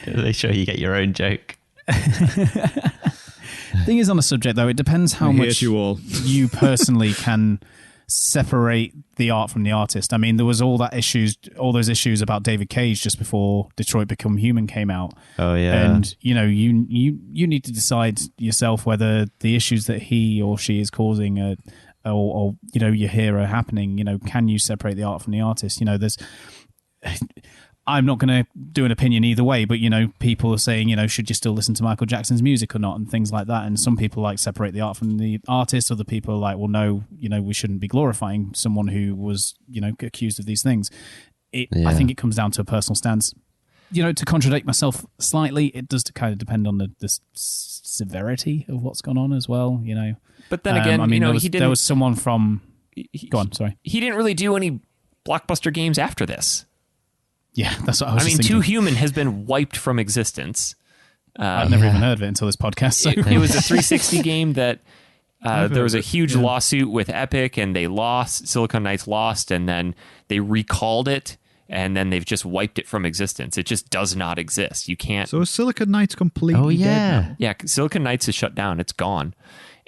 Make sure you get your own joke. Thing is, on the subject though, it depends how I hate much you all. you personally can separate the art from the artist. I mean, there was all those issues about David Cage just before Detroit Become Human came out. Oh yeah. And you need to decide yourself whether the issues that he or she is causing or you hear are happening. Can you separate the art from the artist? There's. I'm not going to do an opinion either way, but people are saying, should you still listen to Michael Jackson's music or not, and things like that. And some people like separate the art from the artist. Other people are like, well, no, we shouldn't be glorifying someone who was, accused of these things. I think it comes down to a personal stance. To contradict myself slightly, it does kind of depend on the severity of what's gone on as well. But then again, there was someone from. Go on, sorry. He didn't really do any blockbuster games after this. Yeah, that's what I was thinking. Too Human has been wiped from existence. I've never even heard of it until this podcast. So. It was a 360 game that there was a huge lawsuit with Epic, and they lost. Silicon Knights lost, and then they recalled it, and then they've just wiped it from existence. It just does not exist. You can't. So is Silicon Knights completely dead now? Yeah, Silicon Knights is shut down. It's gone.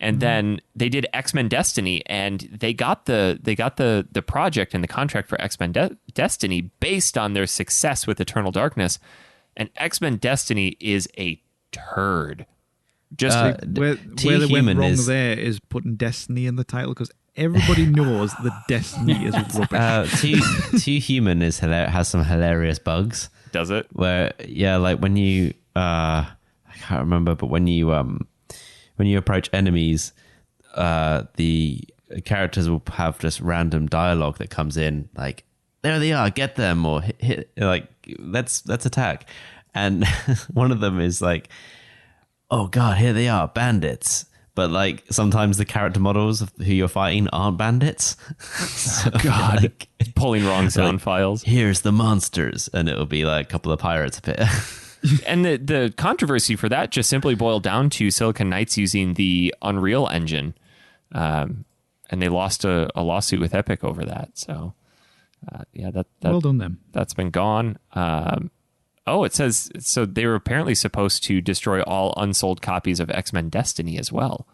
And then they did X-Men Destiny, and they got the project and the contract for X-Men Destiny based on their success with Eternal Darkness. And X-Men Destiny is a turd. Just where they went wrong there is putting Destiny in the title, because everybody knows that Destiny is rubbish. Too Human has some hilarious bugs. Does it? Where like when you I can't remember, but when you approach enemies, the characters will have just random dialogue that comes in, like, there they are, get them, or hit like, let's attack. And one of them is like, oh god, here they are, bandits. But like sometimes the character models of who you're fighting aren't bandits. So God, like, pulling wrong sound files. Here's the monsters, and it'll be like a couple of pirates a bit. And the controversy for that just simply boiled down to Silicon Knights using the Unreal Engine, and they lost a lawsuit with Epic over that. So, that well done them. That's been gone. It says so they were apparently supposed to destroy all unsold copies of X-Men Destiny as well.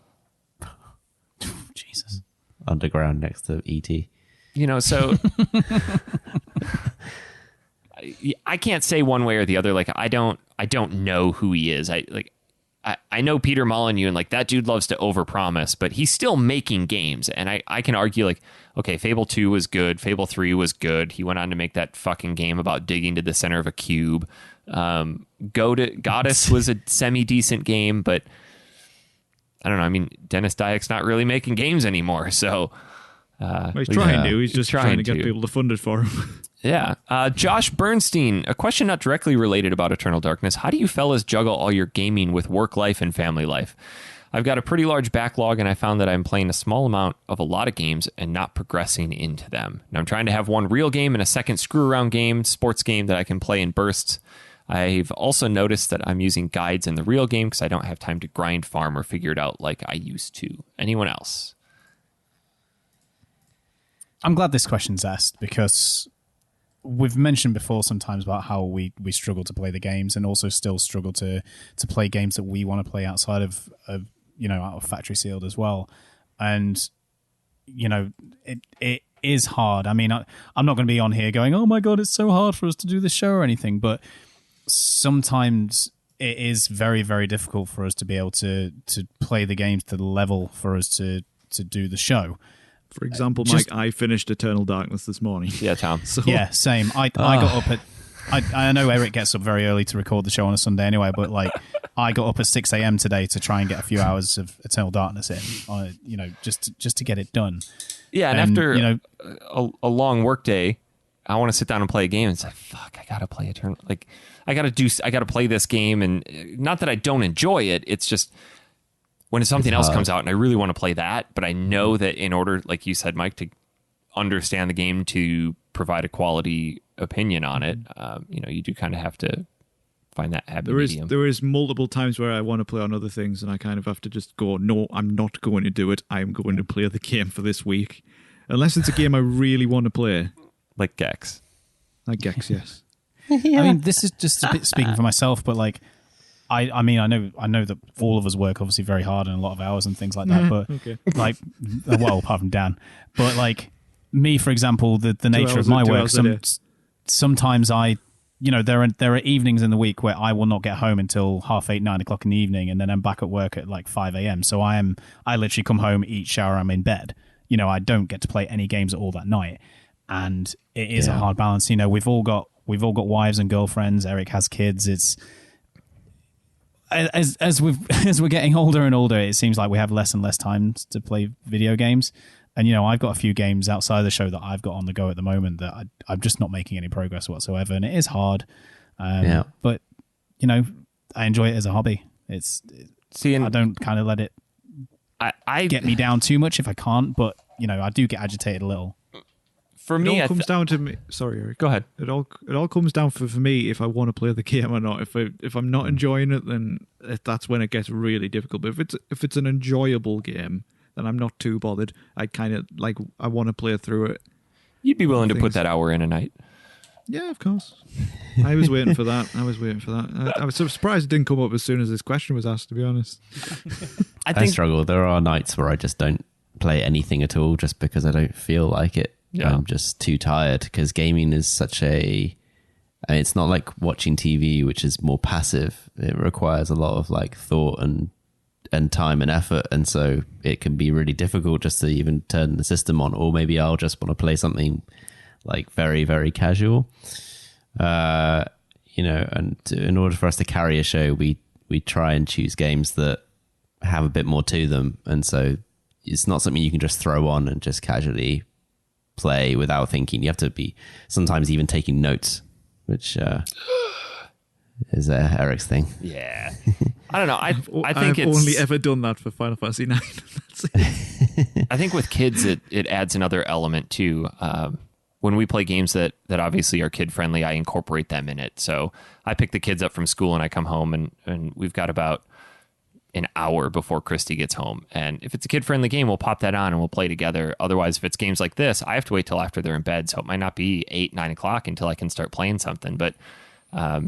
Jesus, underground next to ET. So. I can't say one way or the other. Like, I don't know who he is. I know Peter Molyneux, and like that dude loves to overpromise, but he's still making games. And I can argue, like, okay, Fable 2 was good, Fable 3 was good. He went on to make that fucking game about digging to the center of a cube. Goddess was a semi-decent game, but I don't know. Dennis Dyack's not really making games anymore, so he's trying to. He's just trying to get people to fund it for him. Yeah. Josh Bernstein, a question not directly related about Eternal Darkness. How do you fellas juggle all your gaming with work life and family life? I've got a pretty large backlog, and I found that I'm playing a small amount of a lot of games and not progressing into them. Now, I'm trying to have one real game and a second screw-around game, sports game that I can play in bursts. I've also noticed that I'm using guides in the real game because I don't have time to grind, farm, or figure it out like I used to. Anyone else? I'm glad this question's asked, because we've mentioned before sometimes about how we struggle to play the games, and also still struggle to play games that we want to play outside of out of factory sealed as well. And it is hard. I'm not going to be on here going, oh my god, it's so hard for us to do this show or anything, but sometimes it is very, very difficult for us to be able to play the games to the level for us to do the show. For example, Mike, I finished Eternal Darkness this morning. Yeah, Tom. Yeah, same. I got up at... I know Eric gets up very early to record the show on a Sunday anyway, but like I got up at 6 a.m. today to try and get a few hours of Eternal Darkness in, just to get it done. Yeah, and after a long work day, I want to sit down and play a game and say, fuck, I got to play Eternal. Like, I got to play this game, and not that I don't enjoy it, it's just... when something else comes out and I really want to play that, but I know that in order, like you said, Mike, to understand the game, to provide a quality opinion on it, you do kind of have to find that happy There is medium. there is multiple times where I want to play on other things, and I kind of have to just go, no, I'm not going to do it. I'm going to play the game for this week, unless it's a game I really want to play. Like Gex. Like Gex, yes. I mean, this is just a bit speaking for myself, but like, I mean, I know that all of us work obviously very hard and a lot of hours and things like that, but Okay. like, well, apart from Dan, but like me, for example, the nature of my work, sometimes there are evenings in the week where I will not get home until 8:30, 9 o'clock in the evening, and then I'm back at work at like 5 a.m. So I literally come home, eat, shower, I'm in bed. I don't get to play any games at all that night, and it is a hard balance. We've all got wives and girlfriends. Eric has kids. It's as we're getting older and older, it seems like we have less and less time to play video games. And I've got a few games outside of the show that I've got on the go at the moment that I'm just not making any progress whatsoever, and it is hard. But I enjoy it as a hobby. I don't kind of let it get me down too much if I can't. But I do get agitated a little. For me, it all comes down to me. Sorry, Eric. Go ahead. It all comes down for me if I want to play the game or not. If I'm not enjoying it, then that's when it gets really difficult. But if it's an enjoyable game, then I'm not too bothered. I kind of I want to play through it. You'd be willing to put that hour in a night. Yeah, of course. I was waiting for that. I was surprised it didn't come up as soon as this question was asked, to be honest. I struggle. There are nights where I just don't play anything at all just because I don't feel like it. Yeah. I'm just too tired because gaming is such it's not like watching TV, which is more passive. It requires a lot of thought and time and effort, and so it can be really difficult just to even turn the system on. Or maybe I'll just want to play something very, very casual. And in order for us to carry a show, we try and choose games that have a bit more to them, and so it's not something you can just throw on and just casually play without thinking. You have to be sometimes even taking notes, which is Eric's thing. Yeah. I don't know. I think I've only ever done that for Final Fantasy IX. That's it. I think with kids, it adds another element too. When we play games that obviously are kid friendly, I incorporate them in it. So I pick the kids up from school and I come home and we've got about an hour before Christy gets home. And if it's a kid friendly game, we'll pop that on and we'll play together. Otherwise, if it's games like this, I have to wait till after they're in bed. So it might not be 8, 9 o'clock until I can start playing something. But I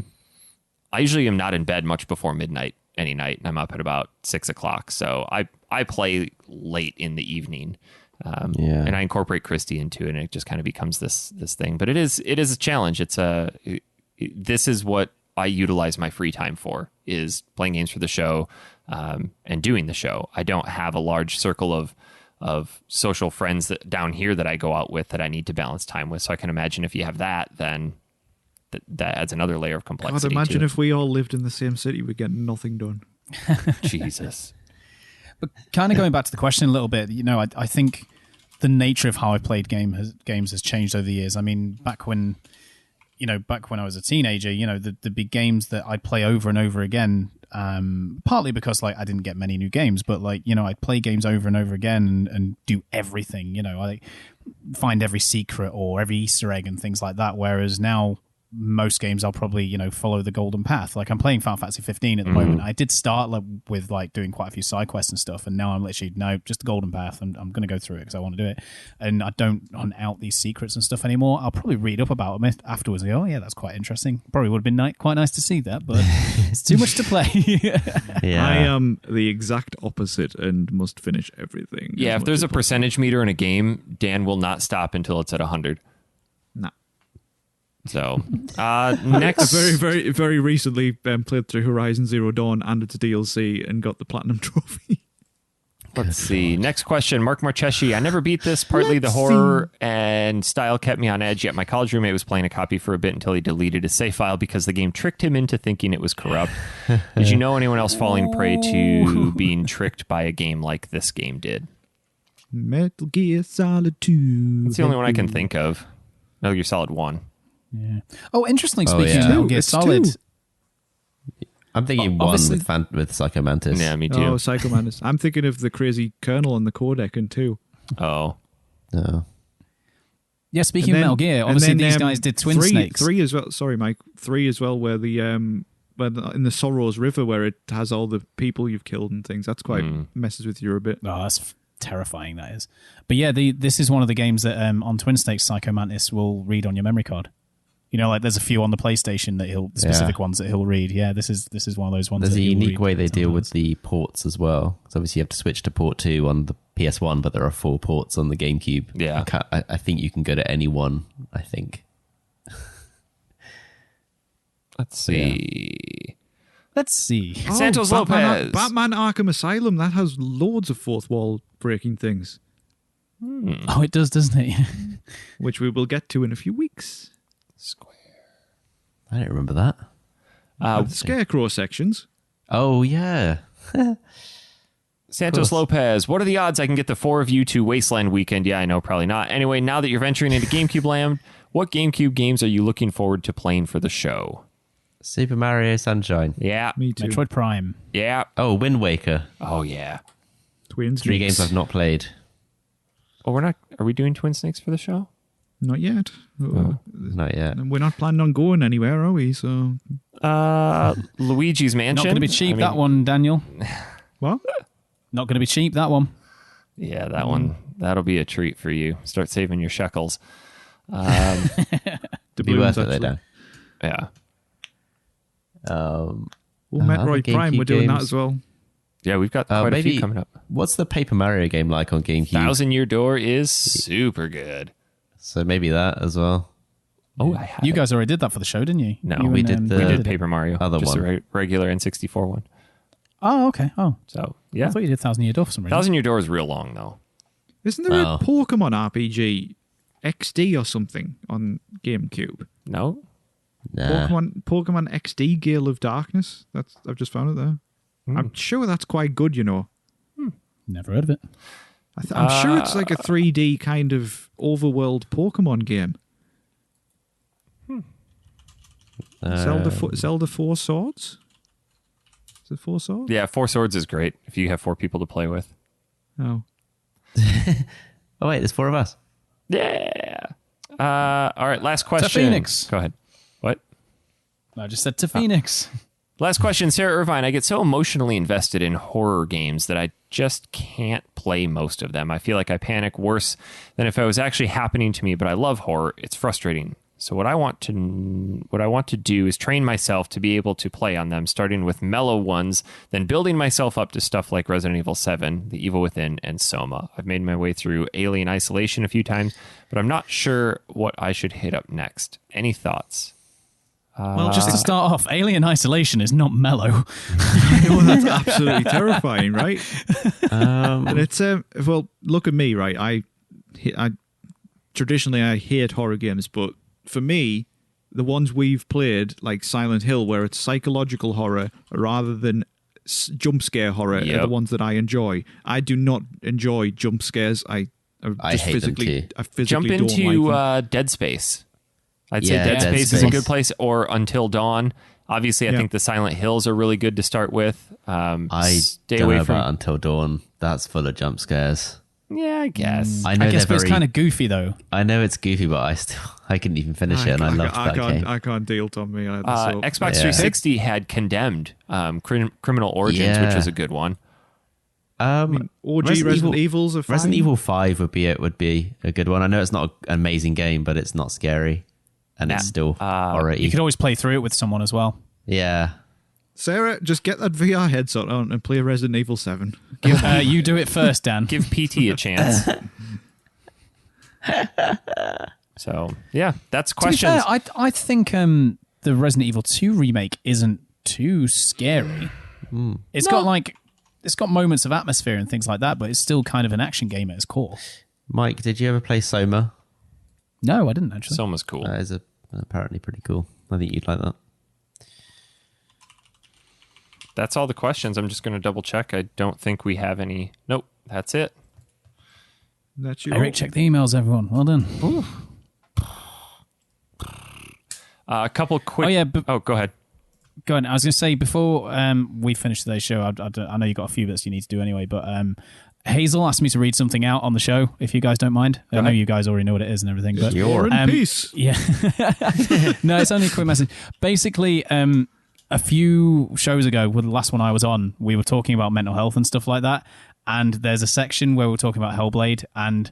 usually am not in bed much before midnight any night, and I'm up at about 6 o'clock. So I play late in the evening, and I incorporate Christy into it, and it just kind of becomes this thing. But it is a challenge. This is what I utilize my free time for, is playing games for the show and doing the show. I don't have a large circle of social friends down here that I go out with that I need to balance time with. So I can imagine if you have that, then that adds another layer of complexity. God, imagine if we all lived in the same city, we'd get nothing done. Jesus. But kind of going back to the question a little bit, I think the nature of how I played games has changed over the years. I mean, back when I was a teenager, the big games that I'd play over and over again, partly because I didn't get many new games, but I'd play games over and over again and do everything. I find every secret or every Easter egg and things like that. Whereas now, most games I'll probably follow the golden path. I'm playing Final Fantasy 15 at the moment. I did start with doing quite a few side quests and stuff, and now I'm literally just the golden path, and I'm going to go through it because I want to do it, and I don't hunt out these secrets and stuff anymore. I'll probably read up about them afterwards and go, oh yeah, that's quite interesting. Probably would have been quite nice to see that, but it's too much to play. Yeah. I am the exact opposite and must finish everything. Yeah, if there's a percentage meter in a game, Dan will not stop until it's at 100. Nah. So, next... I very, very recently played through Horizon Zero Dawn and its DLC and got the Platinum Trophy. Let's see. Next question. Mark Marcheshi. I never beat this. Partly the horror and style kept me on edge, yet my college roommate was playing a copy for a bit until he deleted his save file because the game tricked him into thinking it was corrupt. Did you know anyone else falling prey to being tricked by a game like this game did? Metal Gear Solid 2. It's the only one I can think of. Metal Gear Solid 1. Yeah. Oh, interesting. Speaking of Metal Gear Solid, I'm thinking one with Psycho Mantis. Yeah, me too. Oh, Psycho Mantis. I'm thinking of the crazy Colonel and the codec in 2. Oh. No. Yeah, speaking of Metal Gear, obviously these guys did Twin Snakes. 3 as well. Sorry, Mike. 3 as well, where the in the Sorrows River where it has all the people you've killed and things. That's quite messes with you a bit. Oh, that's terrifying, that is. But yeah, this is one of the games that on Twin Snakes Psycho Mantis will read on your memory card. You know, like there's a few on the PlayStation that specific ones that he'll read. Yeah, this is one of those ones. There's a unique way they deal with the ports as well. So obviously you have to switch to port 2 on the PS1, but there are 4 ports on the GameCube. Yeah. I think you can go to any one, I think. Let's see. Batman Santos Lopez. Batman Arkham Asylum, that has loads of fourth wall breaking things. Oh, it does, doesn't it? Which we will get to in a few weeks. Square. I don't remember that. The Scarecrow sections. Oh, yeah. Santos Lopez, what are the odds I can get the 4 of you to Wasteland Weekend? Yeah, I know, probably not. Anyway, now that you're venturing into GameCube land, what GameCube games are you looking forward to playing for the show? Super Mario Sunshine. Yeah. Me too. Metroid Prime. Yeah. Oh, Wind Waker. Oh, yeah. Twins. 3 games I've not played. Oh, are we doing Twin Snakes for the show? Not yet. Not yet. We're not planning on going anywhere, are we? So Luigi's Mansion. Not going to be cheap, that one, Daniel. what? Not going to be cheap, that one. Yeah, that one. That'll be a treat for you. Start saving your shekels. Be worth it though, Dan. Yeah. Metroid Prime, we're doing that games. as well. Yeah, we've got quite a few coming up. What's the Paper Mario game like on GameCube? 1,000 Year Door is super good. So maybe that as well. Oh, I have You guys already did that for the show, didn't you? No, You we and, did the- we Dave did Paper Mario. Other just one. a regular N64 one. Oh, okay. Oh, So, I yeah. thought you did 1,000 Year Door for some reason. 1,000 Year Door is real long, though. Isn't there Oh. a Pokemon RPG XD or something on GameCube? No? Nah. Pokemon XD Gale of Darkness. I've just found it there. I'm sure that's quite good, you know. Never heard of it. I'm sure it's like a 3D kind of overworld Pokemon game. Zelda 4 Swords? Is it 4 Swords? Yeah, 4 Swords is great if you have 4 people to play with. Oh. Oh, wait, there's 4 of us. Yeah. All right, last question. Phoenix. Go ahead. What? I just said to Phoenix. Last question, Sarah Irvine. I get so emotionally invested in horror games that I just can't play most of them. I feel like I panic worse than if it was actually happening to me, but I love horror. It's frustrating. So what I want to do is train myself to be able to play on them, starting with mellow ones, then building myself up to stuff like Resident Evil 7, The Evil Within, and Soma. I've made my way through Alien Isolation a few times, but I'm not sure what I should hit up next. Any thoughts? Well, just to start off, Alien Isolation is not mellow. Well, that's absolutely terrifying, right? And it's well, look at me, right? I traditionally I hate horror games, but for me, the ones we've played, like Silent Hill, where it's psychological horror rather than jump scare horror, are the ones that I enjoy. I do not enjoy jump scares. I just hate them too. I physically Jump don't into like them. Dead Space. I'd say Yeah, Dead Dead Space is a Space. good place, or Until Dawn. Obviously, I Yeah. think the Silent Hills are really good to start with. I Stay don't away know from. about Until Dawn. That's full of jump scares. Yeah, I guess. I know I guess they're but it's very. kind of goofy, though. I know it's goofy, but I couldn't even finish it, and I loved that game. I can't deal, Tommy. Either, so. Xbox Yeah. 360 had Condemned, Criminal Origins, Yeah. which was a good one. OG Resident Evils are fine. Resident Evil 5 would be a good one. I know it's not an amazing game, but it's not scary, and it's still horror-y. You could always play through it with someone as well. Yeah. Sarah, just get that VR headset on and play Resident Evil 7. You do it first, Dan. Give PT a chance. So, yeah, that's To be questions. fair, I think the Resident Evil 2 remake isn't too scary. It's got moments of atmosphere and things like that, but it's still kind of an action game at its core. Mike, did you ever play Soma? No, I didn't actually. Soma's cool. That is apparently pretty cool. I think you'd like that. That's all the questions. I'm just going to double check. I don't think we have any. Nope, that's it. That's you. Eric, check the emails, everyone. Well done. A couple quick. Oh, yeah. Go ahead. Go on. I was going to say, before we finish today's show, I know you've got a few bits you need to do anyway, but Hazel asked me to read something out on the show, if you guys don't mind. I know you guys already know what it is and everything. But War and peace. Yeah. No, it's only a quick message. Basically, a few shows ago, with the last one I was on, we were talking about mental health and stuff like that. And there's a section where we're talking about Hellblade, and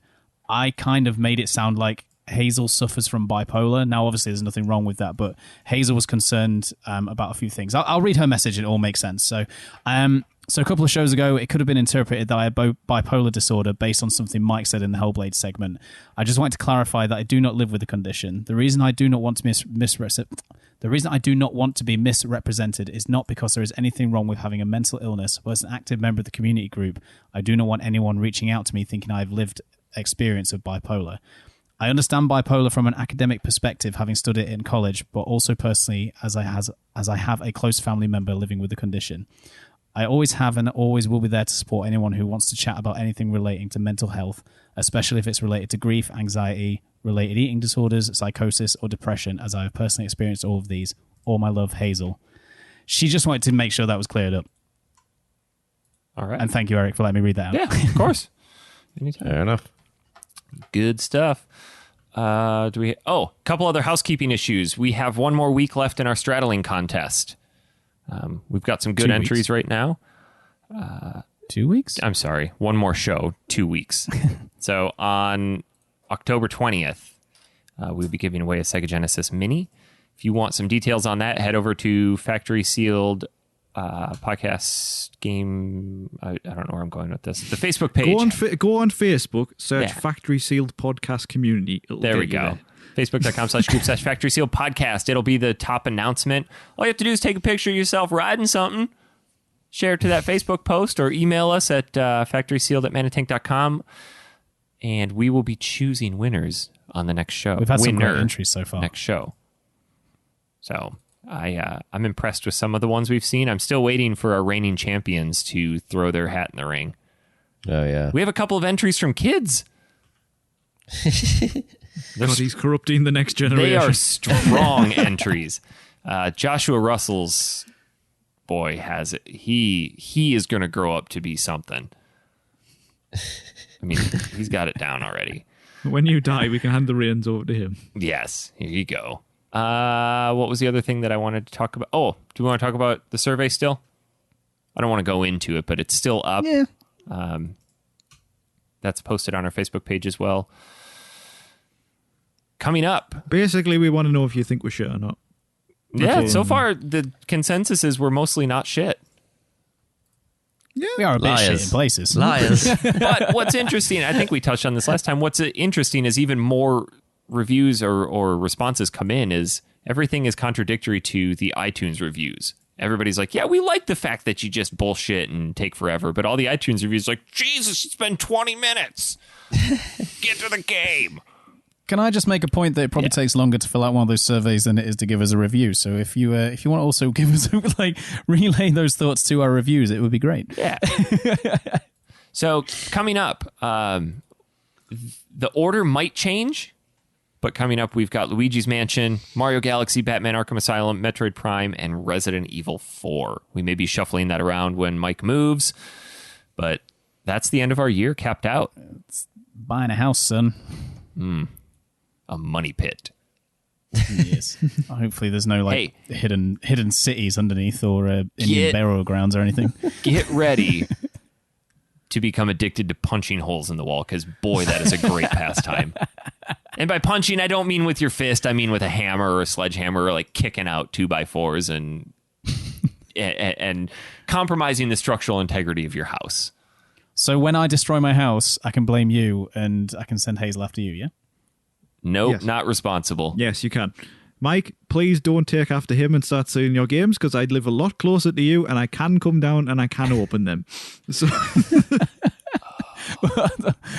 I kind of made it sound like Hazel suffers from bipolar. Now, obviously, there's nothing wrong with that, but Hazel was concerned about a few things. I'll read her message, and it all makes sense. So a couple of shows ago, it could have been interpreted that I have bipolar disorder based on something Mike said in the Hellblade segment. I just wanted to clarify that I do not live with the condition. The reason I do not want to be misrepresented is not because there is anything wrong with having a mental illness, but as an active member of the community group, I do not want anyone reaching out to me thinking I've lived experience of bipolar. I understand bipolar from an academic perspective, having studied it in college, but also personally as I have a close family member living with the condition. I always have and always will be there to support anyone who wants to chat about anything relating to mental health, especially if it's related to grief, anxiety, related eating disorders, psychosis, or depression, as I have personally experienced all of these. All my love, Hazel. She just wanted to make sure that was cleared up. All right. And thank you, Eric, for letting me read that out. Yeah, of course. Anytime. Fair enough. Good stuff. A couple other housekeeping issues. We have one more week left in our straddling contest. We've got some good entries right now. 2 weeks? I'm sorry. One more show, 2 weeks. So on October 20th, we'll be giving away a Sega Genesis Mini. If you want some details on that, head over to Factory Sealed podcast game. I don't know where I'm going with this. The Facebook page. Go on Facebook, search Factory Sealed Podcast Community. There we go. Facebook.com/group/Factory Sealed Podcast. It'll be the top announcement. All you have to do is take a picture of yourself riding something, share it to that Facebook post, or email us at factorysealed@manatank.com, and we will be choosing winners on the next show. We've had some great entries so far. Next show. So I'm impressed with some of the ones we've seen. I'm still waiting for our reigning champions to throw their hat in the ring. Oh, yeah. We have a couple of entries from kids. God, he's corrupting the next generation. They are strong entries. Joshua Russell's boy has it. He is going to grow up to be something. I mean, he's got it down already. When you die, we can hand the reins over to him. Yes, here you go. What was the other thing that I wanted to talk about? Oh, do we want to talk about the survey still? I don't want to go into it, but it's still up. Yeah. That's posted on our Facebook page as well. Coming up. Basically, we want to know if you think we're shit or not. So far, the consensus is we're mostly not shit. Yeah. We are a bit shit in places. Liars. But what's interesting, I think we touched on this last time, what's interesting is even more reviews or responses come in is everything is contradictory to the iTunes reviews. Everybody's like, yeah, we like the fact that you just bullshit and take forever. But all the iTunes reviews are like, Jesus, it's been 20 minutes. Get to the game. Can I just make a point that it probably takes longer to fill out one of those surveys than it is to give us a review? So if you want to also give us relay those thoughts to our reviews, it would be great. Yeah. So coming up, the order might change, but coming up we've got Luigi's Mansion, Mario Galaxy, Batman Arkham Asylum, Metroid Prime, and Resident Evil 4. We may be shuffling that around when Mike moves, but that's the end of our year capped out. It's buying a house, son. A money pit. Yes. Hopefully there's no hidden cities underneath or Indian burial grounds or anything. Get ready to become addicted to punching holes in the wall, because boy, that is a great pastime. And by punching, I don't mean with your fist. I mean with a hammer or a sledgehammer, or like kicking out 2x4s and compromising the structural integrity of your house. So when I destroy my house, I can blame you and I can send Hazel after you, yeah? Nope, Yes. not responsible. Yes, you can. Mike, please don't take after him and start selling your games, because I live a lot closer to you and I can come down and I can open them. So,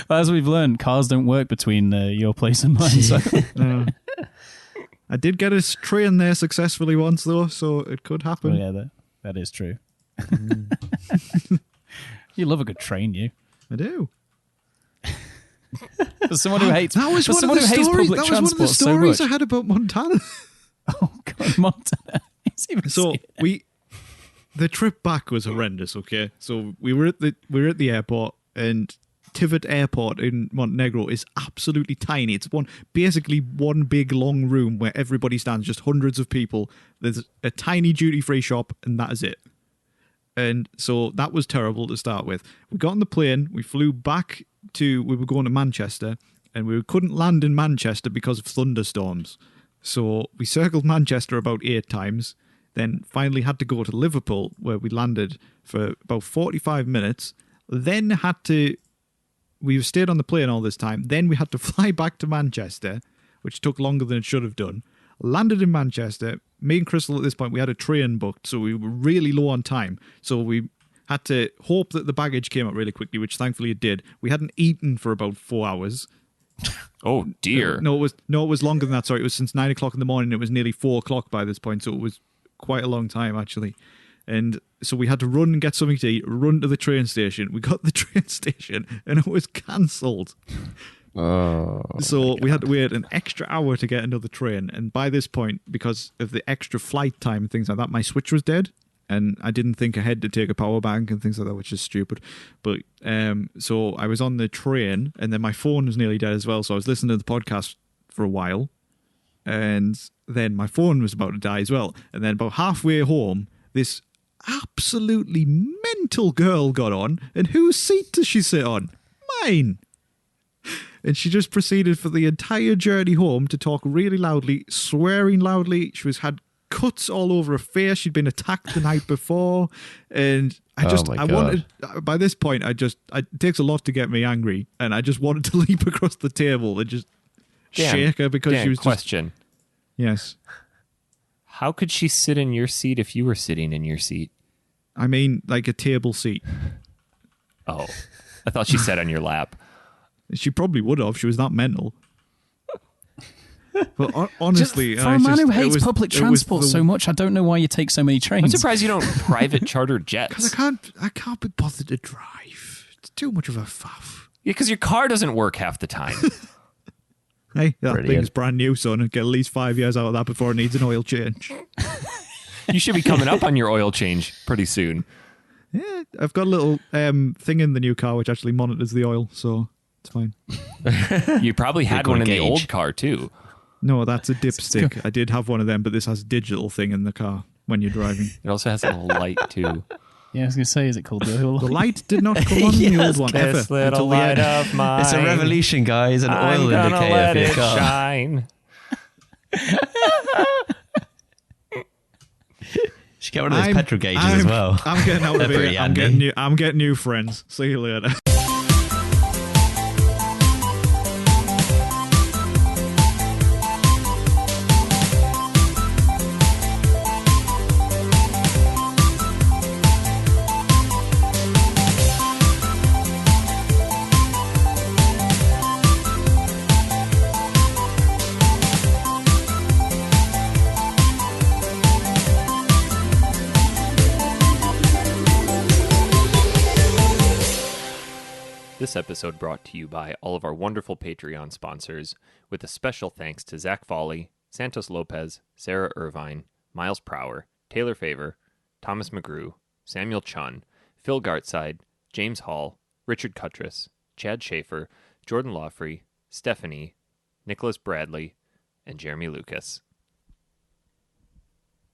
as we've learned, cars don't work between your place and mine. So. I did get a train there successfully once, though, so it could happen. Well, yeah, that is true. You love a good train, you. I do. For someone who hates, That was one of the stories I had about Montana. Oh God, Montana! So the trip back was horrendous. Okay, so we were at the airport, and Tivat Airport in Montenegro is absolutely tiny. It's basically one big long room where everybody stands, just hundreds of people. There's a tiny duty-free shop, and that is it. And so that was terrible to start with. We got on the plane, we flew back we were going to Manchester, and we couldn't land in Manchester because of thunderstorms. So we circled Manchester about 8 times, then finally had to go to Liverpool, where we landed for about 45 minutes, then we stayed on the plane all this time. Then we had to fly back to Manchester, which took longer than it should have done. Landed in Manchester. Me and Crystal at this point, we had a train booked, so we were really low on time. So we had to hope that the baggage came up really quickly, which thankfully it did. We hadn't eaten for about 4 hours. Oh, dear. No, it was longer than that. Sorry, it was since 9 o'clock in the morning. It was nearly 4 o'clock by this point, so it was quite a long time, actually. And so we had to run and get something to eat, run to the train station. We got to the train station and it was cancelled. Oh, so we had to wait an extra hour to get another train. And by this point, because of the extra flight time and things like that, my Switch was dead. And I didn't think ahead to take a power bank and things like that, which is stupid. But so I was on the train and then my phone was nearly dead as well. So I was listening to the podcast for a while. And then my phone was about to die as well. And then about halfway home, this absolutely mental girl got on, and whose seat does she sit on? Mine. And she just proceeded for the entire journey home to talk really loudly, swearing loudly. She had cuts all over her face. She'd been attacked the night before, and I wanted. By this point, it takes a lot to get me angry, and I just wanted to leap across the table and just shake her because she was question. Yes. How could she sit in your seat if you were sitting in your seat? I mean, like a table seat. Oh, I thought she sat on your lap. She probably would have. She was that mental. But honestly, for a man who hates public transport so much, I don't know why you take so many trains. I'm surprised you don't private charter jets. Because I can't be bothered to drive. It's too much of a faff. Yeah, because your car doesn't work half the time. Hey, that thing's brand new, son. Get at least 5 years out of that before it needs an oil change. You should be coming up on your oil change pretty soon. Yeah, I've got a little thing in the new car which actually monitors the oil, so it's fine. You probably had one in the old car, too. No, that's a dipstick. I did have one of them, but this has a digital thing in the car when you're driving. It also has a little light, too. Yeah, I was going to say, is it called the oil? The light did not come on in the old one ever. This little light of mine. It's a revolution, guys. An oil indicator for your car. Shine. Should get one of those petrol gauges as well. I'm getting out of here. I'm getting new friends. See you later. This episode brought to you by all of our wonderful Patreon sponsors, with a special thanks to Zach Foley, Santos Lopez, Sarah Irvine, Miles Prower, Taylor Favor, Thomas McGrew, Samuel Chun, Phil Gartside, James Hall, Richard Cuttress, Chad Schaefer, Jordan Lawfrey, Stephanie, Nicholas Bradley, and Jeremy Lucas.